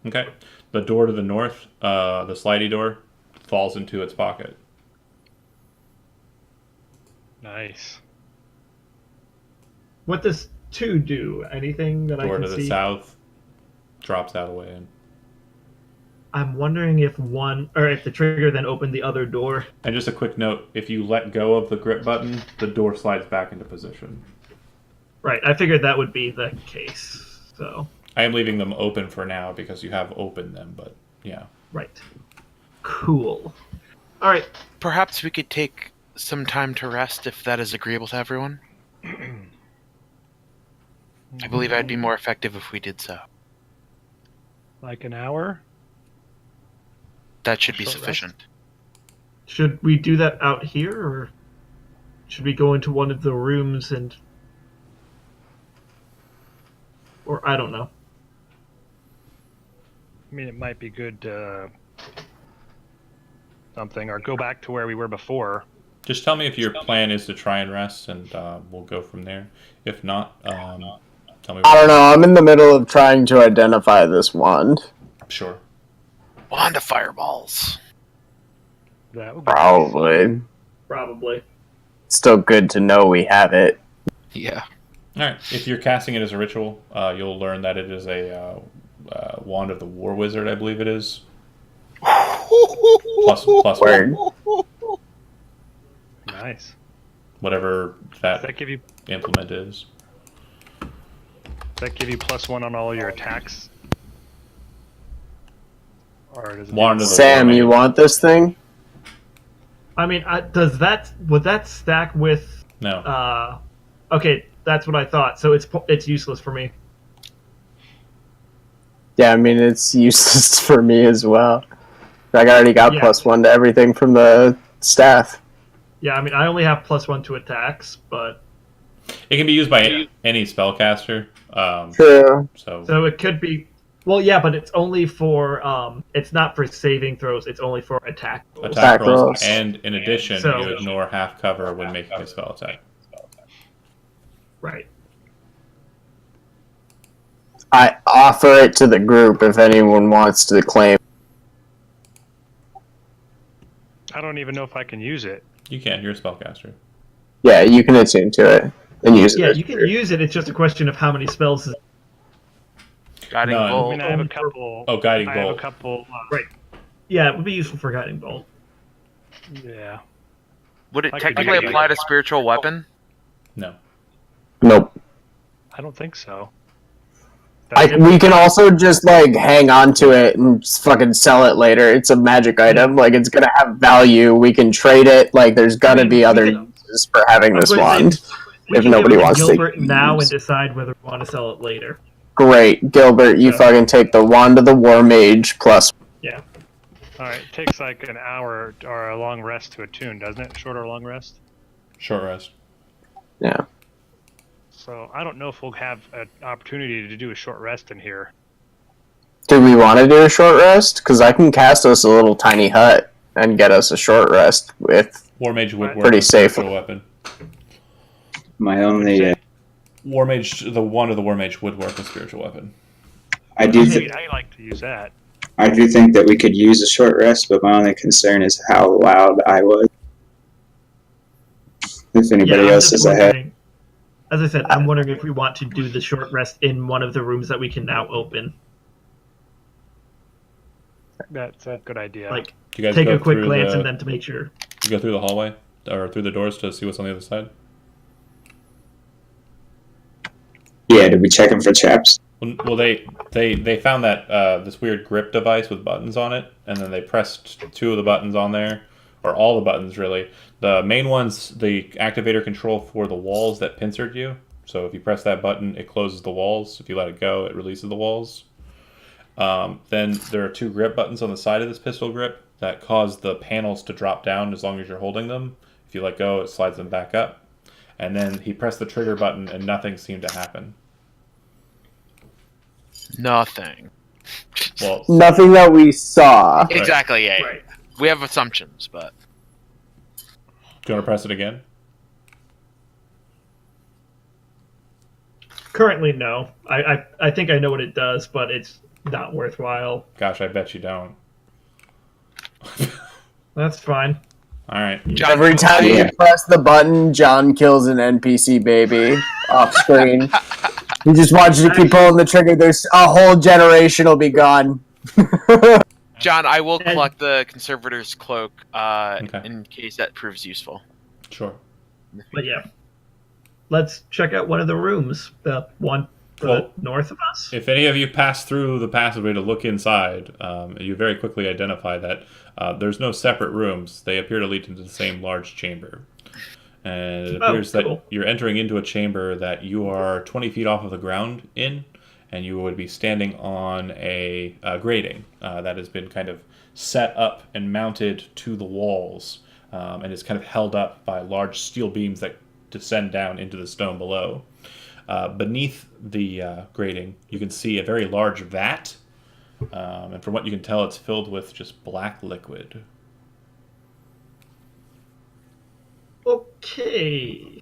Okay. The door to the north, the slidey door, falls into its pocket. Nice. What does 2 do? Anything that I Door can to the see? south drops out away. I'm wondering if if the trigger then opened the other door. And just a quick note, if you let go of the grip button, the door slides back into position. Right, I figured that would be the case. So, I am leaving them open for now because you have opened them, but yeah. right. Cool. All right. Perhaps we could take some time to rest if that is agreeable to everyone. I believe I'd be more effective if we did so. Like an hour? That should be Short sufficient. Should we do that out here, or should we go into one of the rooms and... Or, I don't know. I mean, it might be good to something, or go back to where we were before. Just tell me if your plan is to try and rest, and we'll go from there. If not, tell me. I don't know. I'm in the middle of trying to identify this wand. Sure. Wand of fireballs. That would be Probably. Probably. Still good to know we have it. Yeah. All right. If you're casting it as a ritual, you'll learn that it is a wand of the War Wizard, I believe it is. plus Word. one, Nice. whatever Does that that give you implement is. +1 on all your attacks? Or does it do Wand of the Sam, War you Mage. want this thing? I mean, would that stack with? No. Okay, that's what I thought. So it's useless for me. Yeah, I mean it's useless for me as well. I already got Yeah. +1 to everything from the staff. Yeah, I mean, I only have +1 to attacks, but It can be used by any spellcaster. True. so it could be. Well, yeah, but it's only for. It's not for saving throws. It's only for attack rolls. attack rolls, rolls. and in addition, So- you ignore half cover when making a spell attack. Right. I offer it to the group if anyone wants to claim. I don't even know if I can use it. You can. You're a spellcaster. Yeah, you can attune to it and use it. Yeah, as you can your- use it. It's just a question of how many spells. Guiding None. I bolt. mean, I have a couple. Oh, Guiding I have Bolt. a couple. Right. Yeah, it would be useful for guiding bolt. Yeah. Would it I could technically do apply that. to spiritual weapon? No. Nope. I don't think so. We can also just like hang on to it and just fucking sell it later. It's a magic item. Like it's gonna have value. We can trade it. Like there's gonna be other uses for having this wand. We If can nobody give it to wants to Gilbert now and use. decide whether we want to sell it later. Great, Gilbert. You Yeah. fucking take the wand of the War Mage plus. All right. It takes like an hour or a long rest to attune, doesn't it? Short or long rest. Short rest. Yeah. So I don't know if we'll have an opportunity to do a short rest in here. Do we want to do a short rest? Because I can cast us a little tiny hut and get us a short rest with. War Mage would work Pretty with safe. spiritual weapon. My only, War Mage, the wand of the War Mage would work with spiritual weapon. I do, th- I like to use that. I do think that we could use a short rest, but my only concern is how loud I was. If anybody I'm else just is ahead, wondering- As I said, I'm wondering if we want to do the short rest in one of the rooms that we can now open. That's a good idea. Like, Do you guys take go a quick through glance the, at them to make sure. You go through the hallway or through the doors to see what's on the other side. yeah, did we check them for chaps? Well, they found that this weird grip device with buttons on it, and then they pressed two of the buttons on there, or all the buttons really. The main one's the activator control for the walls that pincered you. So if you press that button, it closes the walls. If you let it go, it releases the walls. Then there are two grip buttons on the side of this pistol grip that cause the panels to drop down as long as you're holding them. If you let go, it slides them back up. And then he pressed the trigger button, and nothing seemed to happen. Nothing. Well, Nothing that we saw. Exactly, yeah. Right. We have assumptions, but do you want to press it again? Currently, no. I think I know what it does, but it's not worthwhile. Gosh, I bet you don't. That's fine. All right. John, Every time you press the button, John kills an NPC baby off screen. He just wants you to keep pulling the trigger. There's a whole generation will be gone. John, I will And- collect the conservator's cloak Okay. in case that proves useful. Sure. But yeah. Let's check out one of the rooms. The one to Well, the north of us. If any of you pass through the passageway to look inside, you very quickly identify that there's no separate rooms. They appear to lead into the same large chamber. And it appears cool. that you're entering into a chamber that you are 20 feet off of the ground in, and you would be standing on a grating that has been kind of set up and mounted to the walls, and is kind of held up by large steel beams that descend down into the stone below. Beneath the grating, you can see a very large vat, and from what you can tell, it's filled with just black liquid. Okay.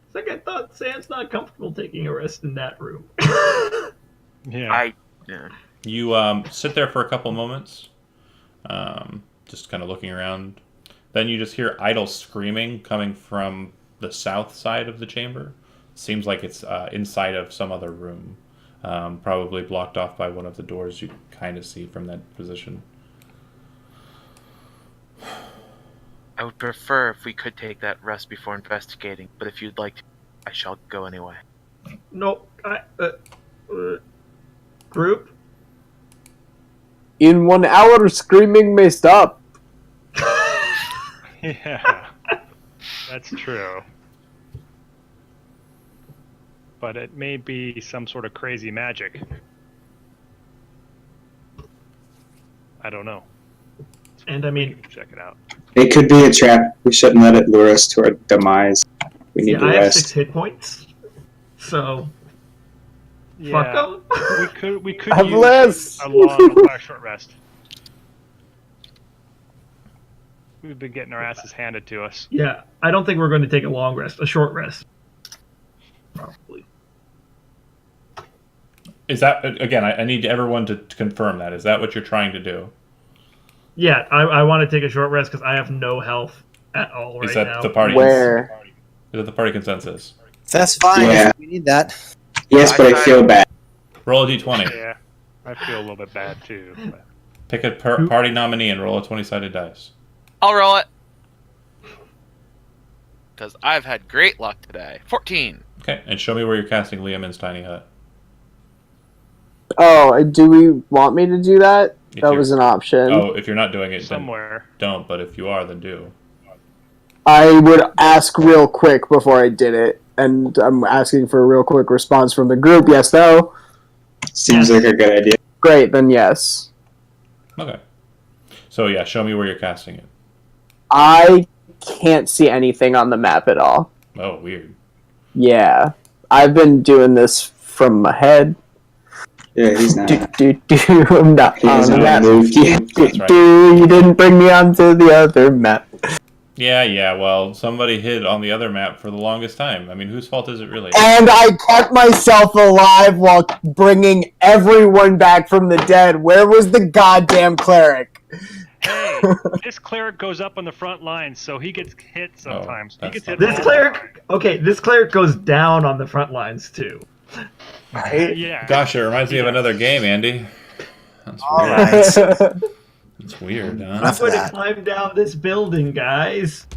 It's like I thought Sam's not comfortable taking a rest in that room. Yeah. You sit there for a couple moments, just kind of looking around. Then you just hear idle screaming coming from the south side of the chamber. Seems like it's inside of some other room, probably blocked off by one of the doors you kind of see from that position. would prefer if we could take that rest before investigating, but if you'd like to, I shall go anyway. No, group. In 1 hour, screaming may stop. Yeah, that's true. But it may be some sort of crazy magic. I don't know. And I mean, Check it out. It could be a trap. We shouldn't let it lure us to our demise. We need yeah, to I have rest. 6 hit points. So Yeah, fuck them. we could Have use less. a short rest. We've been getting our asses handed to us. Yeah, I don't think we're going to take a long rest. A short rest. Probably. Is that again? I need everyone to confirm that. Is that what you're trying to do? Yeah, I want to take a short rest because I have no health at all right Is that now. the party? Where? Is that the party consensus? That's fine. Yeah. If we need that. Yes, but I feel bad. Roll a d20. Yeah, I feel a little bit bad too. But Pick a party nominee and roll a 20-sided dice. I'll roll it. Because I've had great luck today. 14. Okay, and show me where you're casting Liamin's tiny hut. Oh, do we want me to do that? If That you're- was an option. Oh, if you're not doing it, then somewhere. don't. But if you are, then do. I would ask real quick before I did it, and I'm asking for a real quick response from the group. Yes, no? Seems like a good idea. Great, then yes. Okay. So yeah, show me where you're casting it. I can't see anything on the map at all. Oh, weird. Yeah. I've been doing this from my head. Yeah, he's not. I'm not He on hasn't the map. moved yet. That's right. You didn't bring me onto the other map. Yeah. Well, somebody hid on the other map for the longest time. I mean, whose fault is it really? And I kept myself alive while bringing everyone back from the dead. Where was the goddamn cleric? Hey, this cleric goes up on the front lines, so he gets hit sometimes. He that's gets not hit. This all cleric, okay, this cleric goes down on the front lines too. the time. Yeah. Gosh, it reminds me of another game, Andy. That's All weird. right. It's weird, huh? I'm Enough of going to that. climb down this building, guys.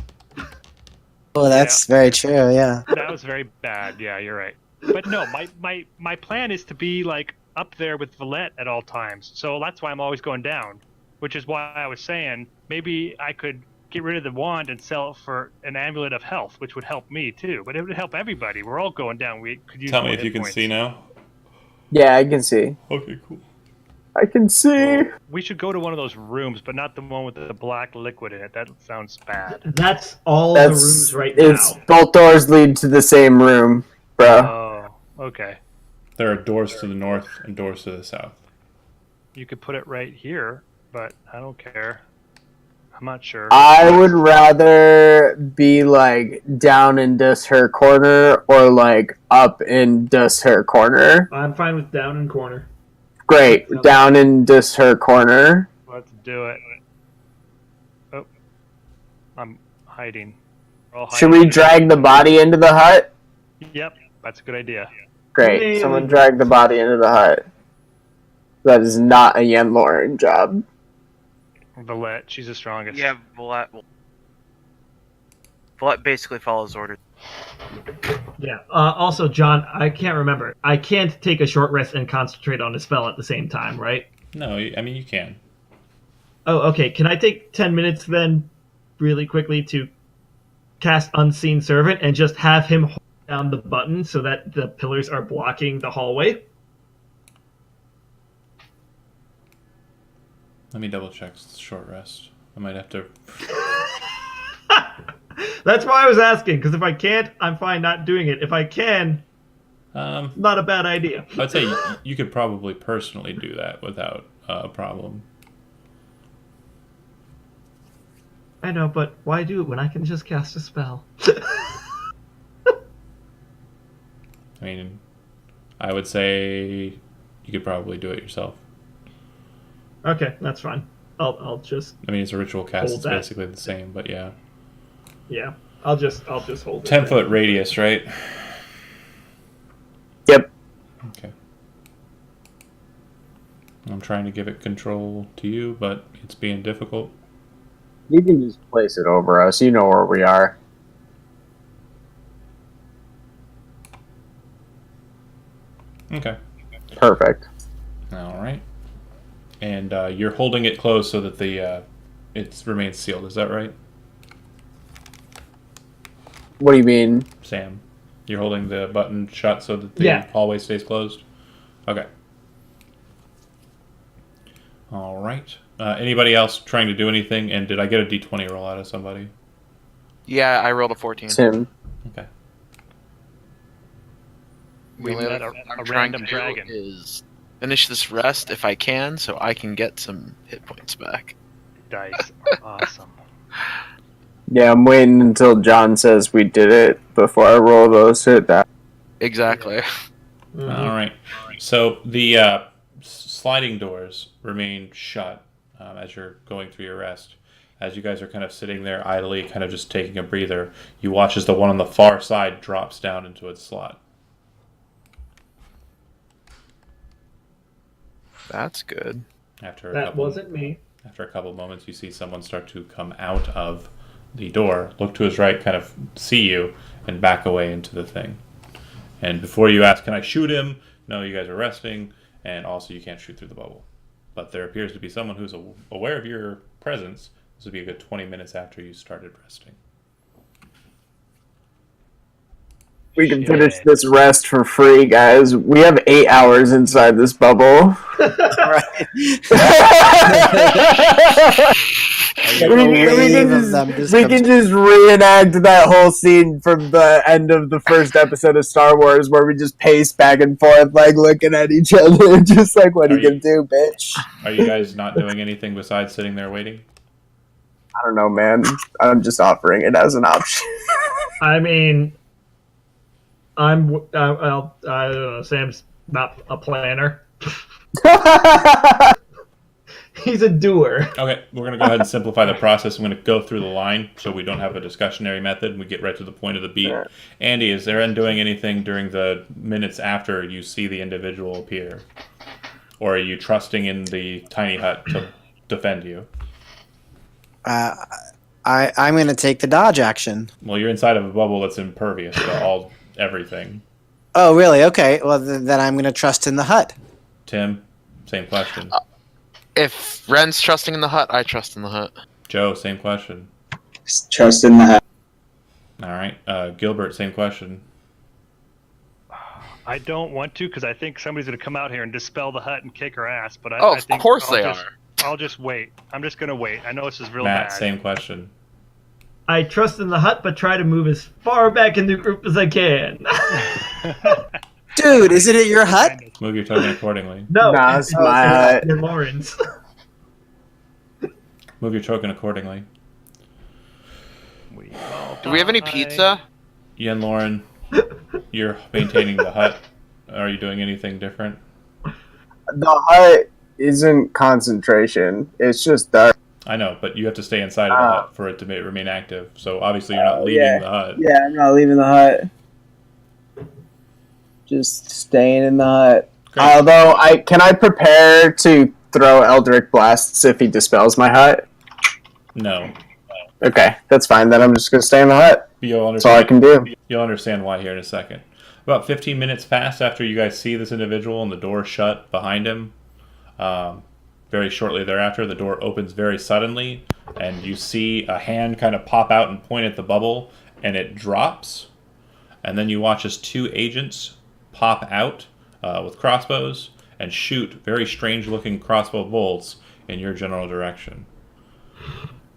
Oh, that's very true. Yeah. That was very bad. Yeah, you're right. But no, my plan is to be like up there with Valette at all times. So that's why I'm always going down, which is why I was saying maybe I could get rid of the wand and sell it for an amulet of health, which would help me too. But it would help everybody. We're all going down. We could use Tell me more if hit you can points. see now. Yeah, I can see. Okay, cool. I can see. We should go to one of those rooms, but not the one with the black liquid in it. That sounds bad. That's all the rooms right it's now. both doors lead to the same room, bro. Oh, okay. There are doors to the north and doors to the south. You could put it right here, but I don't care. I'm not sure. I would rather be like down in this her corner or like up in this her corner. I'm fine with down in corner. Great, down in this her corner. Let's do it. Oh, I'm hiding. We're all Should hiding. we drag the body into the hut? Yep, that's a good idea. Great, Yay. someone drag the body into the hut. That is not a Yen Lauren job. Valette, she's the strongest. Yeah, Valette basically follows orders. Yeah. Also, John, I can't remember. I can't take a short rest and concentrate on a spell at the same time, right? No, I mean you can. Oh, okay. Can I take 10 minutes then, really quickly, to cast Unseen Servant and just have him hold down the button so that the pillars are blocking the hallway? Let me double check short rest. I might have to. That's why I was asking, because if I can't, I'm fine not doing it. If I can, not a bad idea. I'd say you could probably personally do that without a problem. I know, but why do it when I can just cast a spell? I mean, I would say you could probably do it yourself. Okay, that's fine. I'll just I mean, it's a ritual cast. Hold It's that. basically the same, but yeah. yeah. I'll just hold it. 10-foot radius, right? Yep. Okay. I'm trying to give it control to you, but it's being difficult. You can just place it over us. You know where we are. Okay. Perfect. All right. And you're holding it closed so that the it remains sealed. Is that right, What do you mean? Sam? You're holding the button shut so that the Yeah. hallway stays closed? Okay. All right. Anybody else trying to do anything? And did I get a d20 roll out of somebody? Yeah, I rolled a 14. Tim. Okay. We The only met other thing a I'm trying random to do dragon. is finish this rest if I can, so I can get some hit points back. Dice are awesome. Yeah, I'm waiting until John says we did it before I roll those hit that. Exactly. Mhm. All right. So the sliding doors remain shut as you're going through your rest. As you guys are kind of sitting there idly, kind of just taking a breather, you watch as the one on the far side drops down into its slot. That's good. After a That couple, wasn't me. After a couple moments, you see someone start to come out of the door, look to his right, kind of see you, and back away into the thing. And before you ask, can I shoot him? No, you guys are resting, and also you can't shoot through the bubble. But there appears to be someone who's aware of your presence. This would be a good 20 minutes after you started resting. We can Shit. finish this rest for free, guys. We have 8 hours inside this bubble. Right. we A can wave of just, them just we comes- can just reenact that whole scene from the end of the first episode of Star Wars where we just pace back and forth, like looking at each other, just like, what are you gonna do, bitch? Are you guys not doing anything besides sitting there waiting? I don't know, man. I'm just offering it as an option. I mean, well, I don't know. Sam's not a planner. He's a doer. Okay, we're going to go ahead and simplify the process. I'm going to go through the line so we don't have a discussionary method and we get right to the point of the beat. Sure. Andy, is Aaron doing anything during the minutes after you see the individual appear? Or are you trusting in the tiny hut to defend you? I'm going to take the dodge action. Well, you're inside of a bubble that's impervious to everything. Oh, really? Okay. Well, then I'm going to trust in the hut. Tim, same question. If Ren's trusting in the hut, I trust in the hut. Joe, same question. Trust in the hut. All right. Gilbert, same question. I don't want to because I think somebody's going to come out here and dispel the hut and kick her ass. But Oh, I of think course they are. I'll just wait. I'm just going to wait. I know this is real Matt, bad. same question. I trust in the hut, but try to move as far back in the group as I can. Dude, is it at your hut? Move your token accordingly. No, Nah, it's my hut. You're Lawrence. Move your token accordingly. Do we have any pizza? Yen Lauren, you're maintaining the hut. Are you doing anything different? The hut isn't concentration. It's just dark. I know, but you have to stay inside of the hut for it to remain active. So obviously you're not leaving yeah. the hut. Yeah, I'm not leaving the hut. Just staying in the hut. Great. Although, can I prepare to throw Eldritch Blasts if he dispels my hut? No. Okay, that's fine. Then I'm just going to stay in the hut. You'll That's all I understand, can do. you'll understand why here in a second. About 15 minutes pass after you guys see this individual and the door shut behind him. Very shortly thereafter, the door opens very suddenly, and you see a hand kind of pop out and point at the bubble, and it drops. And then you watch as 2 agents pop out with crossbows and shoot very strange-looking crossbow bolts in your general direction.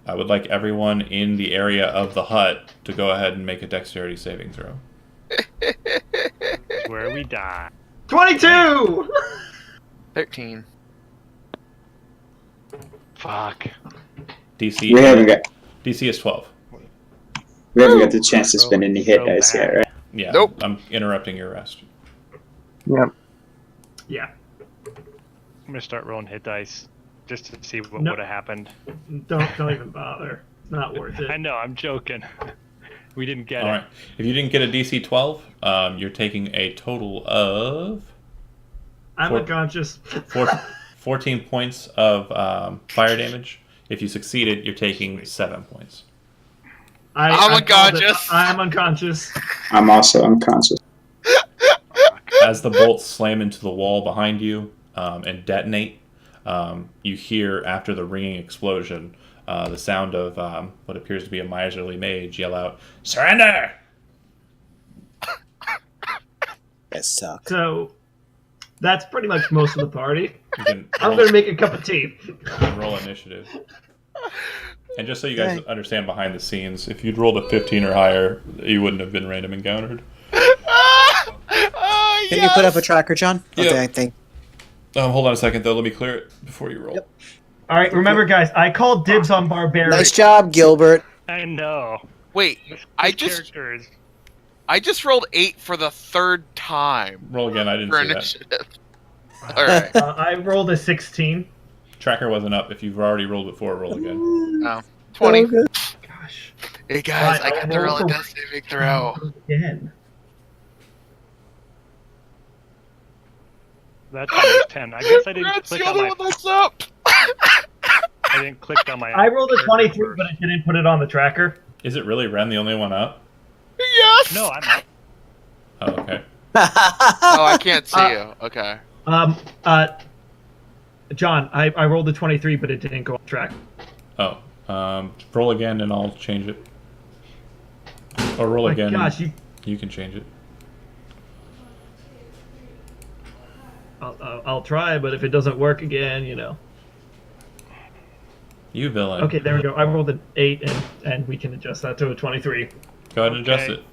I would like everyone in the area of the hut to go ahead and make a dexterity saving throw. Where we die. 22! 13. Fuck. DC We haven't got is 12. we haven't got the chance to spend any hit dice yet, right? Yeah, Nope. I'm interrupting your rest. Yep. Yeah. I'm going to start rolling hit dice just to see what No. would have happened. Don't even bother. It's not worth it. I know, I'm joking. We didn't get All it. right. If you didn't get a DC 12, you're taking a total of I'm For- unconscious. 14 points of fire damage. If you succeeded, you're taking 7 points. I'm unconscious. I'm unconscious. I'm also unconscious. As the bolts slam into the wall behind you and detonate, you hear, after the ringing explosion, the sound of what appears to be a miserly mage yell out, "Surrender!" That sucks. So that's pretty much most of the party. You can I'm roll, gonna make a cup of tea. roll initiative. And just so you guys understand behind the scenes, if you'd rolled a 15 or higher, you wouldn't have been random encountered. Can you put up a tracker, John? Yeah. Okay, I think. Hold on a second, though. Let me clear it before you roll. Yep. All right, remember, guys, I called dibs on barbarian. Nice job, Gilbert. I know. Wait, Good characters. I just rolled 8 for the 3rd time Roll again. I didn't for see that. initiative. All right. I rolled a 16. Tracker wasn't up. If you've already rolled before, roll again. 20. Gosh. Hey guys, Fine, I got I'll the roll roll for- a death saving throw. Again. That time was 10. I guess I didn't That's click the on only my. one that's up. I didn't click on my. I rolled a 23, but I didn't put it on the tracker. Is it really Ren the only one up? Yes. No, I'm not. Oh, okay. Oh, I can't see you. Okay. John, I rolled a 23, but it didn't go on track. Oh, roll again and I'll change it. Or roll My again. gosh, You can change it. I'll try, but if it doesn't work again, you know. You villain. Okay, there we go. I rolled an 8, and we can adjust that to a 23. Go ahead and adjust Okay. it.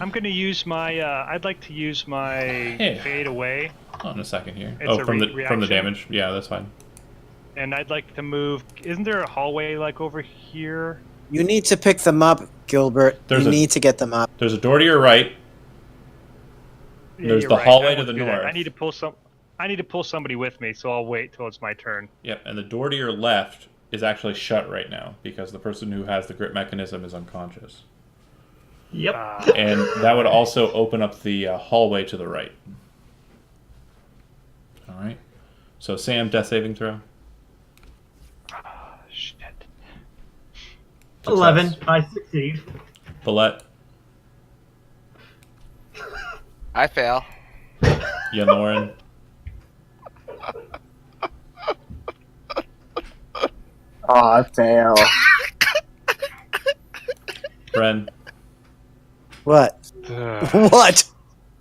I'm gonna use my. I'd like to use my Yeah. fade away, Hold on a second here. It's Oh, a from the reaction. damage. Yeah, that's fine. and I'd like to move. Isn't there a hallway like over here? You need to pick them up, Gilbert. There's you a- need to get them up. There's a door to your right. Yeah, There's you're the right. hallway I to won't the do that. north. I need to pull some. I need to pull somebody with me, so I'll wait till it's my turn. Yep, and the door to your left is actually shut right now because the person who has the grip mechanism is unconscious. Yep. And that would also open up the hallway to the right. All right. So Sam, death saving throw. Shit. 11. Success. I succeed. Bullet. I fail. Yanoran. Oh, I fail. Ren. What? Ugh. What?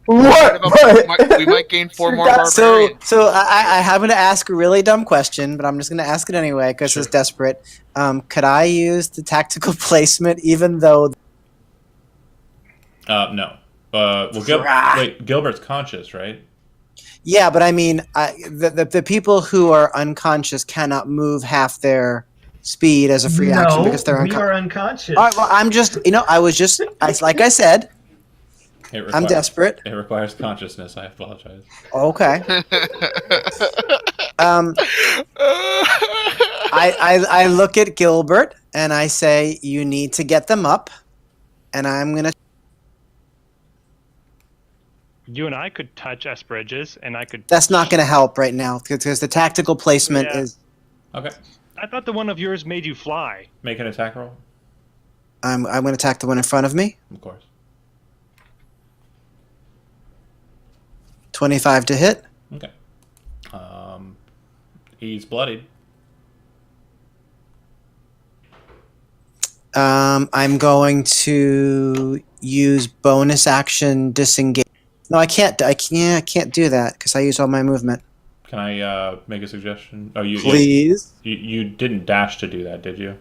What? We might gain 4 more So, barbarians. so I happen to ask a really dumb question, but I'm just going to ask it anyway because Sure. it's desperate. Could I use the tactical placement even though? No. Wait, Gilbert's conscious, right? Yeah, but I mean, the people who are unconscious cannot move half their speed as a free action because they're we unconscious. are unconscious. All right, well, I'm just, like I said, I'm desperate. It requires consciousness. I apologize. Okay. I look at Gilbert and I say, you need to get them up, and I'm gonna. You and I could touch Esperidges, and I could. That's not gonna help right now because the tactical placement Yeah. is. Okay. I thought the one of yours made you fly. Make an attack roll. I'm gonna attack the one in front of me. Of course. 25 to hit. Okay. He's bloodied. I'm going to use bonus action disengage. No, I can't. I can't do that because I use all my movement. Can I make a suggestion? Oh, you Please. you didn't dash to do that, did you?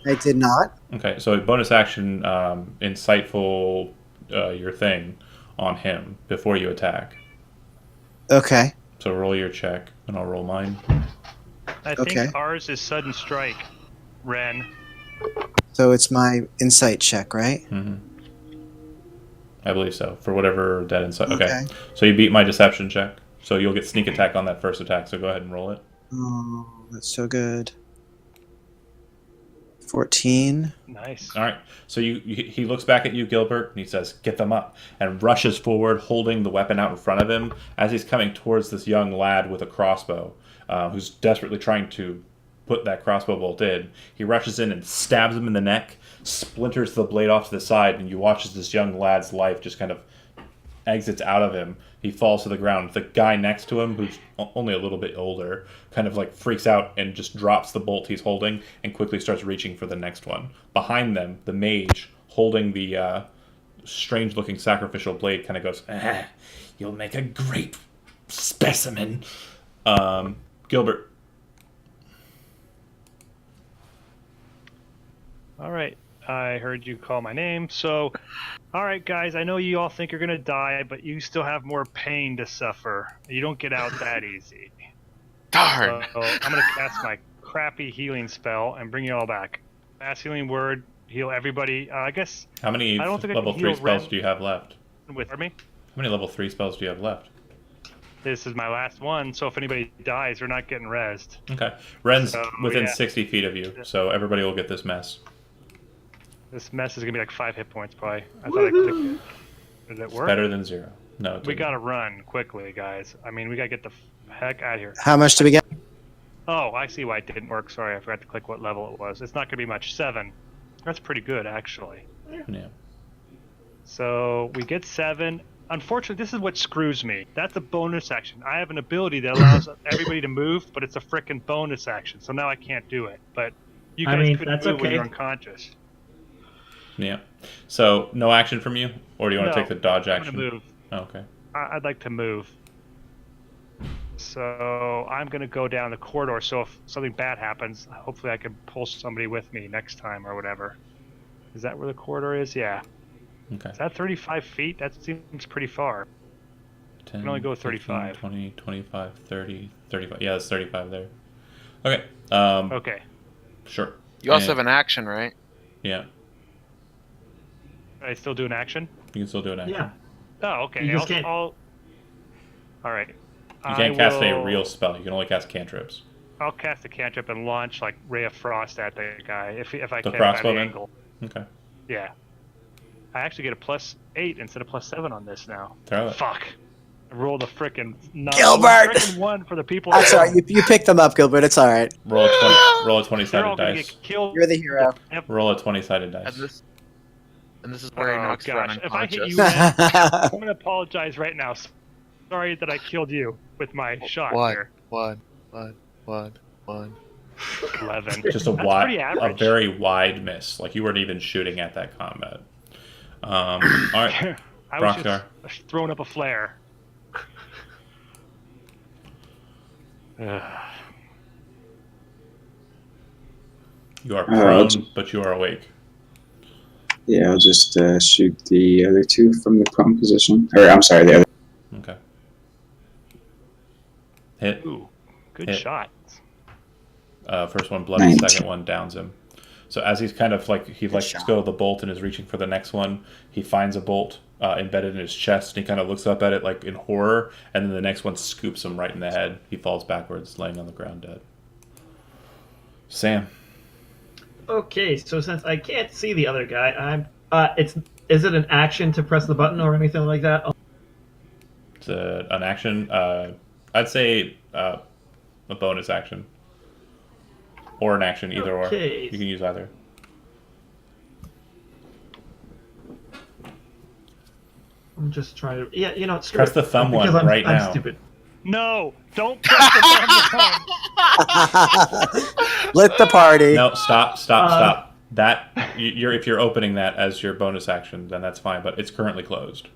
I did not. Okay, so bonus action, insightful your thing on him before you attack. Okay. So roll your check, and I'll roll mine. I Okay. think ours is sudden strike, Ren. So it's my insight check, right? Mm-hmm. I believe so. For whatever that insight. Okay. Okay. So you beat my deception check. So you'll get sneak attack on that first attack. So go ahead and roll it. Oh, that's so good. 14. Nice. All right. So he looks back at you, Gilbert, and he says, "Get them up," and rushes forward, holding the weapon out in front of him as he's coming towards this young lad with a crossbow, who's desperately trying to put that crossbow bolt in. He rushes in and stabs him in the neck, splinters the blade off to the side, and you watch as this young lad's life just kind of exits out of him. He falls to the ground. The guy next to him, who's only a little bit older, kind of like freaks out and just drops the bolt he's holding and quickly starts reaching for the next one. Behind them, the mage holding the strange-looking sacrificial blade kind of goes, "You'll make a great specimen." Gilbert. All right. I heard you call my name. So, all right, guys, I know you all think you're going to die, but you still have more pain to suffer. You don't get out that easy. Darn. So I'm going to cast my crappy healing spell and bring you all back. Fast healing word, heal everybody. I guess... How many I don't think I level can 3 heal spells Ren do you have left? with me. How many level 3 spells do you have left? This is my last one, so if anybody dies, they're not getting rezzed. Okay. Ren's So, within yeah. 60 feet of you, so everybody will get this mess. This mess is going to be like 5 hit points, probably. I thought I clicked it. Did it work? Better than 0. No, it We didn't. got to run quickly, guys. I mean, we got to get the heck out of here. How much do we get? Oh, I see why it didn't work. Sorry, I forgot to click what level it was. It's not going to be much. 7. That's pretty good, actually. Yeah. So we get 7. Unfortunately, this is what screws me. That's a bonus action. I have an ability that allows everybody to move, but it's a frickin' bonus action. So now I can't do it. But you I guys mean, could that's move when okay. you're unconscious. Yeah. So, no action from you? Or do you want to No, take the dodge I'm action? going to move. Oh, okay. I'd like to move. So I'm going to go down the corridor. So if something bad happens, hopefully I can pull somebody with me next time or whatever. Is that where the corridor is? Yeah. Okay. Is that 35 feet? That seems pretty far. 10, can only go 15, 35. 20, 25, 30, 35. Yeah, that's 35 there. Okay. Okay. Sure. You also And- have an action, right? Yeah. I still do an action? You can still do an action. Yeah. Oh, okay. You just can't- All right. You can't cast a real spell. You can only cast cantrips. I'll cast a cantrip and launch like Ray of Frost at the guy if I The can at crossbowman? the angle. Okay. Yeah. I actually get a +8 instead of +7 on this now. Throw it. Fuck. I rolled a frickin' Gilbert! frickin' 1 for the people. That's all right. You picked them up, Gilbert. It's all right. Roll a 20, roll a They're 20-sided all gonna dice. get killed. You're the hero. Roll a 20-sided And dice. this is where he knocks around If I hit unconscious. you, man, I'm gonna apologize right now. Sorry that I killed you with my shot What? here. One. 11. Just a That's wide, pretty a average. very wide miss. Like you weren't even shooting at that combat. All right. I was Rockstar. just throwing up a flare. You are I'll prone, but you are awake. Yeah, I'll just shoot the other two from the prone position. Or, I'm sorry, the other. Okay. Hit. Ooh, good Hit. shot. First one bloody, 19. second one downs him. So as he's kind of like, he lets shot. go of the bolt and is reaching for the next one, he finds a bolt embedded in his chest and he kind of looks up at it like in horror, and then the next one scoops him right in the head. He falls backwards, laying on the ground dead. Sam. Okay, so since I can't see the other guy, is it an action to press the button or anything like that? It's an action. I'd say a bonus action. Or an action, either Okay. or. You can use either. I'm just trying to. Yeah, you know, screw Press it. the thumb Because one right I'm now. stupid. No, don't press the button. Lit the party. No, stop. That you're if you're opening that as your bonus action, then that's fine. But it's currently closed.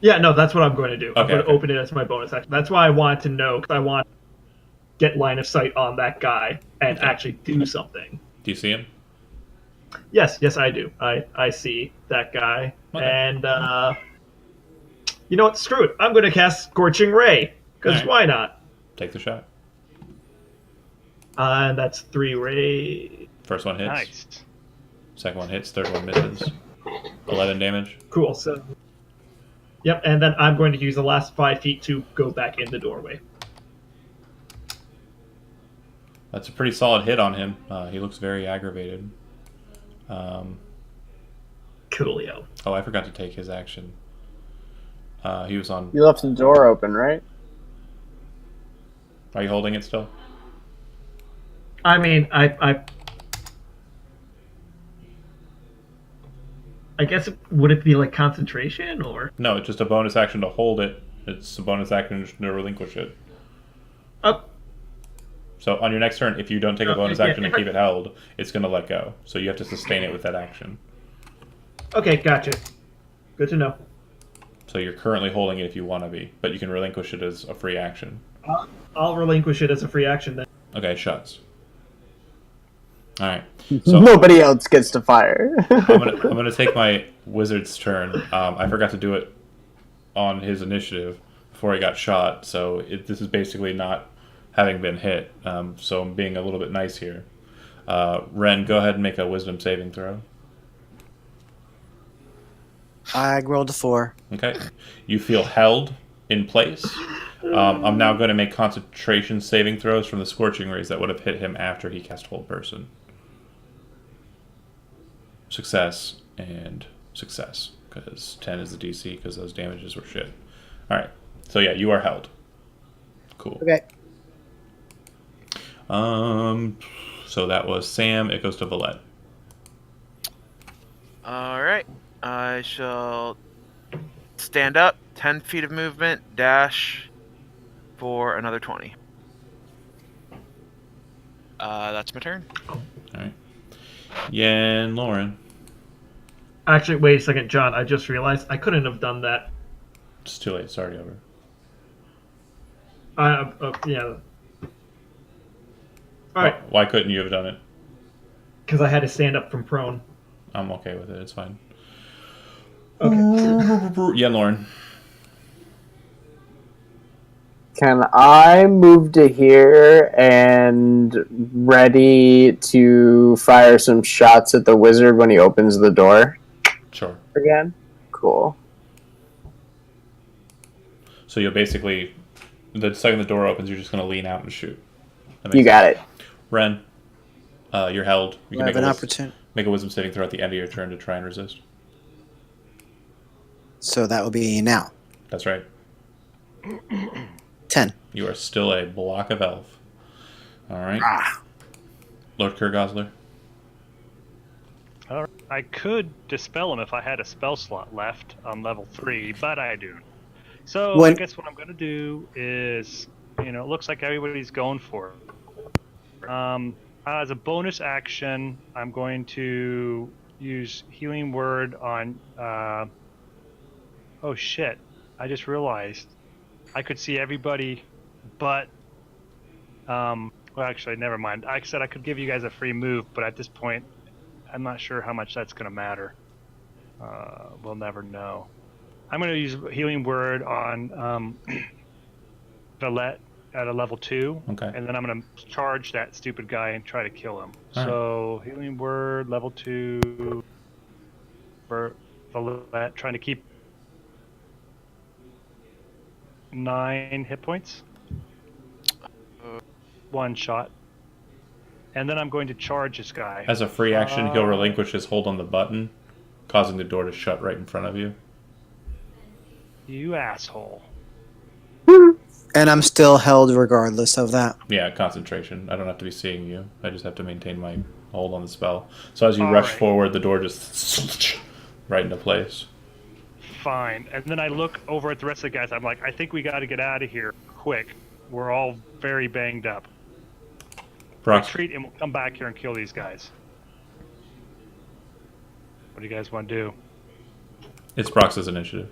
Yeah, no, that's what I'm going to do. I'm Okay, going to okay. open it as my bonus action. That's why I wanted to know, because I want to get line of sight on that guy and Okay. actually do something. Do you see him? Yes, I do. I see that guy. Okay. And, you know what? Screw it. I'm going to cast Scorching Ray, because Alright. why not? Take the shot. And that's 3 Ray. First one hits. Nice. Second one hits. Third one misses. 11 damage. Cool, so... Yep, and then I'm going to use the last 5 feet to go back in the doorway. That's a pretty solid hit on him. He looks very aggravated. Coolio. Oh, I forgot to take his action. He was on. You left the door open, right? Are you holding it still? I mean, I guess would it be like concentration or? No, it's just a bonus action to hold it. It's a bonus action to relinquish it. Oh, So on your next turn, if you don't take a bonus yeah, action and keep it held, it's going to let go. So you have to sustain it with that action. okay, gotcha. Good to know. So you're currently holding it if you want to be, but you can relinquish it as a free action. I'll relinquish it as a free action then. Okay, shuts. All right. So Nobody else gets to fire. I'm gonna take my wizard's turn. I forgot to do it on his initiative before he got shot, so this is basically not having been hit. So I'm being a little bit nice here. Ren, go ahead and make a wisdom saving throw. I rolled a 4. Okay. You feel held in place. I'm now going to make concentration saving throws from the scorching rays that would have hit him after he cast Hold Person. Success and success, because 10 is the DC, because those damages were shit. Alright. So yeah, you are held. Cool. Okay. So that was Sam. It goes to Valette. Alright. I shall stand up, 10 feet of movement, dash for another 20. That's my turn. Alright. Yan Lauren. Actually, wait a second, John. I just realized I couldn't have done that. It's too late. It's already over. Yeah. All right, Why couldn't you have done it? because I had to stand up from prone. I'm okay with it. It's fine. Okay. Yan Lauren. Can I move to here and ready to fire some shots at the wizard when he opens the door Sure. again? Cool. So you'll basically, the second the door opens, you're just going to lean out and shoot. That makes You got sense. it. Ren, you're held. You I can have an opportunity. make a wisdom saving throw at the end of your turn to try and resist. So that will be now. That's right. 10. You are still a block of elf. All right. Lord Kurgosler. All right. I could dispel him if I had a spell slot left on level 3, but I do. So I guess what I'm going to do is, it looks like everybody's going for it. As a bonus action, I'm going to use Healing Word on... oh shit, I just realized I could see everybody but... well, actually, never mind. I said I could give you guys a free move, but at this point, I'm not sure how much that's going to matter. We'll never know. I'm going to use Healing Word on Valette at a level 2. Okay. And then I'm going to charge that stupid guy and try to kill him. All So, Healing Word, level 2, for Valette, trying to keep 9 hit points. One shot. And then I'm going to charge this guy. As a free action, he'll relinquish his hold on the button, causing the door to shut right in front of you. You asshole. And I'm still held regardless of that. Yeah, concentration. I don't have to be seeing you. I just have to maintain my hold on the spell. So as you All rush right. forward, the door just right into place. Fine. And then I look over at the rest of the guys. I'm like, I think we got to get out of here quick. We're all very banged up. Brox, Retreat and we'll come back here and kill these guys. What do you guys want to do? it's Brox's initiative.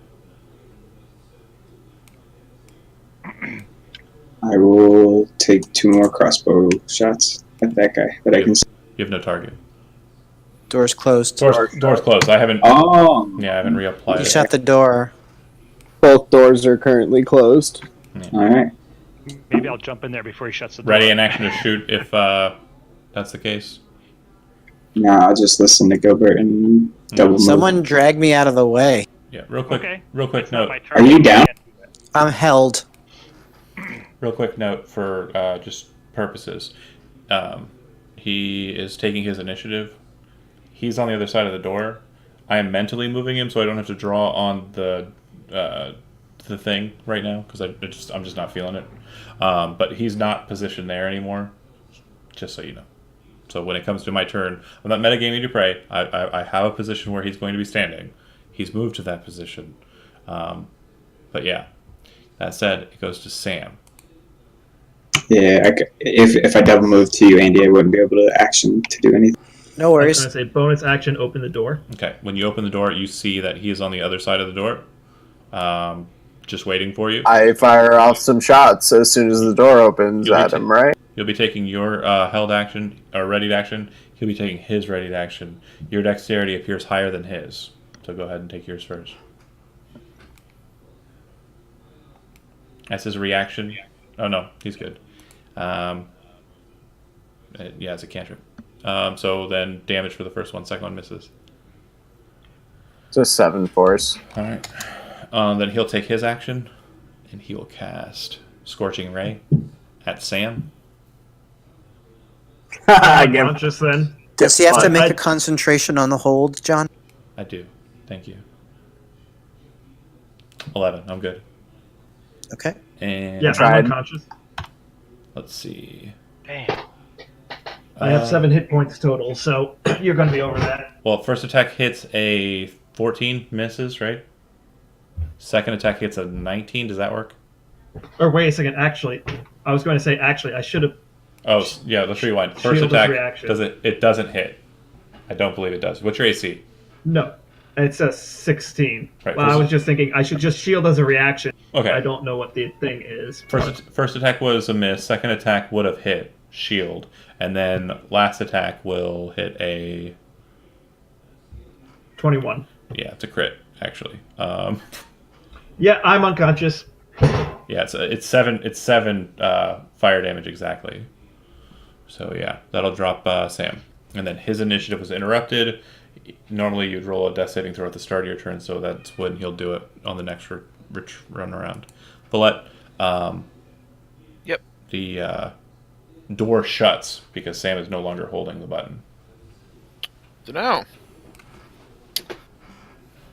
I will take 2 more crossbow shots at that guy that I can see. You have no target. Door's closed. Door's closed. I haven't. Oh, Yeah, I haven't reapplied You it. shut the door. Both doors are currently closed. all right. Maybe I'll jump in there before he shuts the door. Ready in action to shoot if that's the case. Now I'll just listen to Gilbert and double move. Someone drag me out of the way. Yeah, real quick. Okay. Real quick It's not note. my turn. Are you down? I can't do that. I'm held. Real quick note for just purposes. He is taking his initiative. He's on the other side of the door. I am mentally moving him, so I don't have to draw on the thing right now because I'm just not feeling it. But he's not positioned there anymore. Just so you know. So when it comes to my turn, I'm not metagaming Dupre. I have a position where he's going to be standing. He's moved to that position. But yeah, that said, it goes to Sam. Yeah, if I double move to you, Andy, I wouldn't be able to action to do anything. No I was worries. going to say bonus action, open the door. Okay, when you open the door, you see that he is on the other side of the door, just waiting for you. I fire off some shots as soon as the door opens You'll be at him, right? You'll be taking your held action or readied action. He'll be taking his readied action. Your dexterity appears higher than his, so go ahead and take yours first. That's his reaction. Oh no, he's good. Yeah, it's a cantrip. So then damage for the first one. Second one misses. Just 7 force. All right. Then he'll take his action, and he will cast Scorching Ray at Sam. I get Unconscious then. Does he have to fine. make a concentration on the hold, John? I do. Thank you. 11. I'm good. Okay. And Yeah, I'm Tried. unconscious. let's see. Damn. I have 7 hit points total, so you're going to be over that. Well, first attack hits a 14, misses, right? Second attack hits a 19. Does that work? Or wait a second, actually. I was going to say, actually, I should have... Oh, yeah, let's rewind. First Shield is attack, reaction. it doesn't hit. I don't believe it does. What's your AC? No. It says 16. Right, Well, first- I was just thinking I should just shield as a reaction. Okay. I don't know what the thing is. First attack was a miss. Second attack would have hit shield. And then last attack will hit a... 21. Yeah, it's a crit, actually. Yeah, I'm unconscious. Yeah, it's seven fire damage exactly. So yeah, that'll drop Sam. And then his initiative was interrupted. Normally you'd roll a death saving throw at the start of your turn, so that's when he'll do it on the next run around. But Yep. the door shuts because Sam is no longer holding the button. Dunno.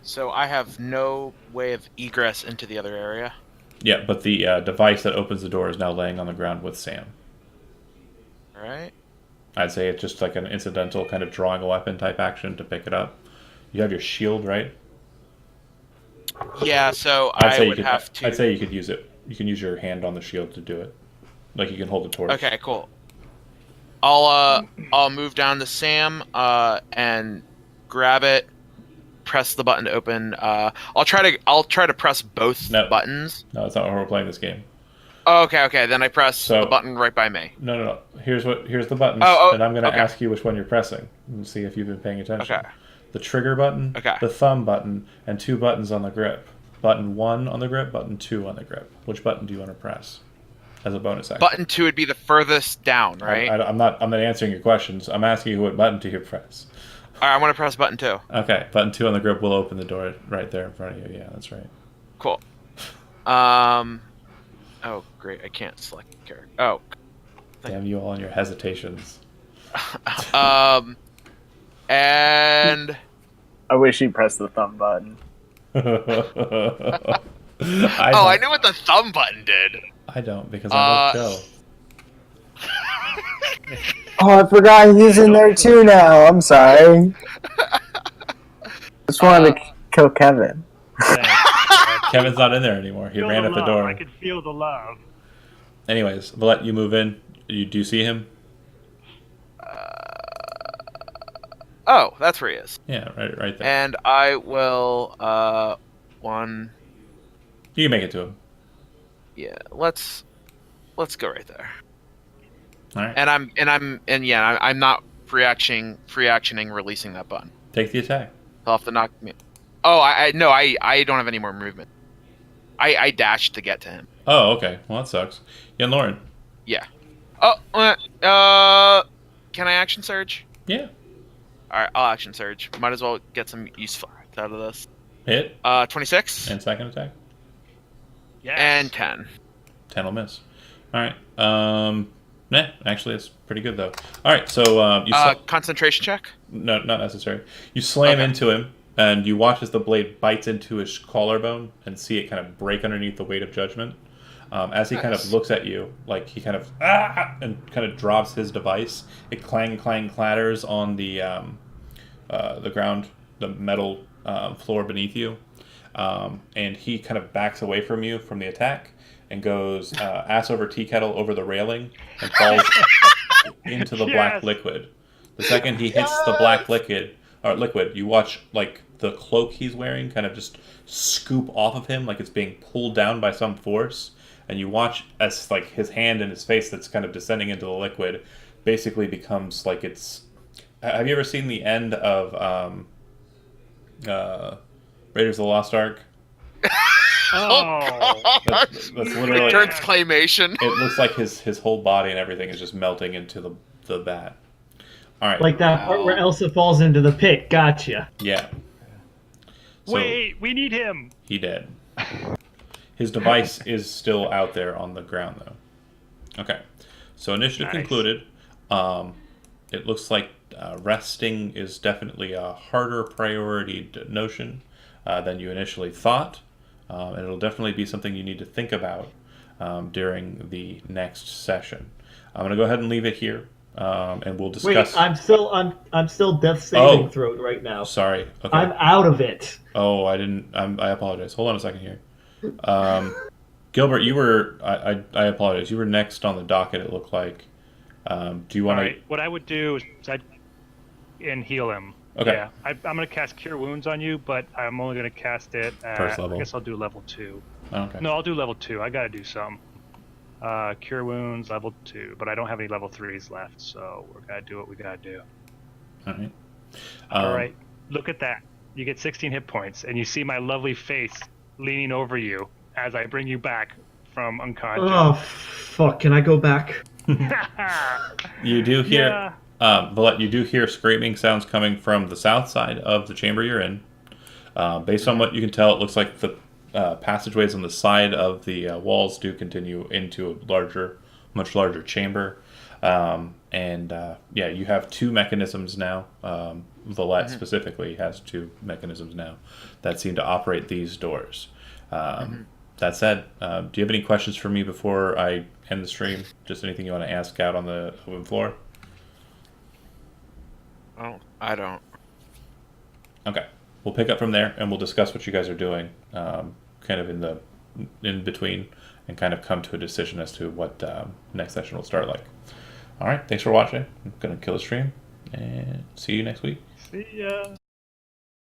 So I have no way of egress into the other area. Yeah, but the device that opens the door is now laying on the ground with Sam. Alright. I'd say it's just like an incidental kind of drawing a weapon type action to pick it up. You have your shield, right? Yeah, so I'd say I would have to... I'd say you could use it. You can use your hand on the shield to do it. Like you can hold the torch. Okay, cool. I'll move down to Sam and grab it, press the button to open. I'll try to press both No. buttons. No, that's not how we're playing this game. Oh, okay. Then I press So- the button right by me. No. Here's the buttons, Oh, and I'm going to okay. ask you which one you're pressing and see if you've been paying attention. Okay. The trigger button, Okay. the thumb button, and 2 buttons on the grip. Button 1 on the grip, button 2 on the grip. Which button do you want to press as a bonus action? Button 2 would be the furthest down, right? I'm not answering your questions. I'm asking you what button do you press. All right, I want to press button 2. Okay, button 2 on the grip will open the door right there in front of you. Yeah, that's right. Cool. Oh, great. I can't select character. Oh. Damn you all and your hesitations. And I wish he pressed the thumb button. I I knew what the thumb button did. I don't because I love Joe. Oh, I forgot he's in there too now. I'm sorry. Just wanted to kill Kevin. Kevin's not in there anymore. He Feel ran the up the love. door. I could feel the love. Anyways, Valette, you move in. You do see him? Oh, that's where he is. Yeah, right there. And I will one. You can make it to him. Yeah, let's go right there. All right. And I'm not free actioning releasing that button. Take the attack. He'll have to knock me. Oh, I don't have any more movement. I dashed to get to him. Oh, okay. Well, that sucks. Yeah, Lauren. Yeah. Oh, can I action surge? Yeah. All right, I'll action surge. Might as well get some useful out of this. Hit 26 and second attack. Yes. and 10. 10 will miss. All right. Nah, actually, it's pretty good though. All right, so you Concentration check. no, not necessary. You slam Okay. into him, and you watch as the blade bites into his collarbone, and see it kind of break underneath the weight of judgment. As he kind of Nice. looks at you, like he kind of and kind of drops his device. It clang clatters on the ground, the metal floor beneath you, and he kind of backs away from you from the attack and goes ass over tea kettle over the railing and falls into the black Yes! liquid. The second he hits the black liquid, you watch like the cloak he's wearing kind of just scoop off of him like it's being pulled down by some force, and you watch as like his hand and his face that's kind of descending into the liquid basically becomes like it's. Have you ever seen the end of Raiders of the Lost Ark? Oh, That's literally. It turns claymation. It looks like his whole body and everything is just melting into the bat. All right. Like that part where Elsa falls into the pit. Gotcha. Yeah. So wait, we need him. he did. His device is still out there on the ground, though. Okay. So initiative Nice. concluded. It looks like resting is definitely a harder priority notion than you initially thought. And it'll definitely be something you need to think about during the next session. I'm going to go ahead and leave it here, and we'll discuss. Wait, I'm still death saving throw right now. Sorry. Okay. I'm out of it. Oh, I didn't. I apologize. Hold on a second here. Gilbert, you were. I apologize. You were next on the docket. It looked like. Do you want All to? right, what I would do is I'd and heal him. Okay. Yeah, I'm going to cast Cure Wounds on you, but I'm only going to cast it at, First level. I guess I'll do level 2. Okay. No, I'll do level 2. I got to do some. Cure Wounds, level 2, but I don't have any level 3s left, so we're going to do what we got to do. All right. All right, look at that. You get 16 hit points, and you see my lovely face leaning over you as I bring you back from unconscious. Oh, fuck. Can I go back? You do hear. Yeah. Valette, you do hear screaming sounds coming from the south side of the chamber you're in. Based on what you can tell, it looks like the passageways on the side of the walls do continue into a much larger chamber. Yeah, you have two mechanisms now. Valette specifically has two mechanisms now that seem to operate these doors. That said, do you have any questions for me before I end the stream? Just anything you want to ask out on the open floor? Oh, I don't. Okay, we'll pick up from there and we'll discuss what you guys are doing, kind of in between, and kind of come to a decision as to what next session will start like. All right, thanks for watching. I'm gonna kill the stream and see you next week. See ya.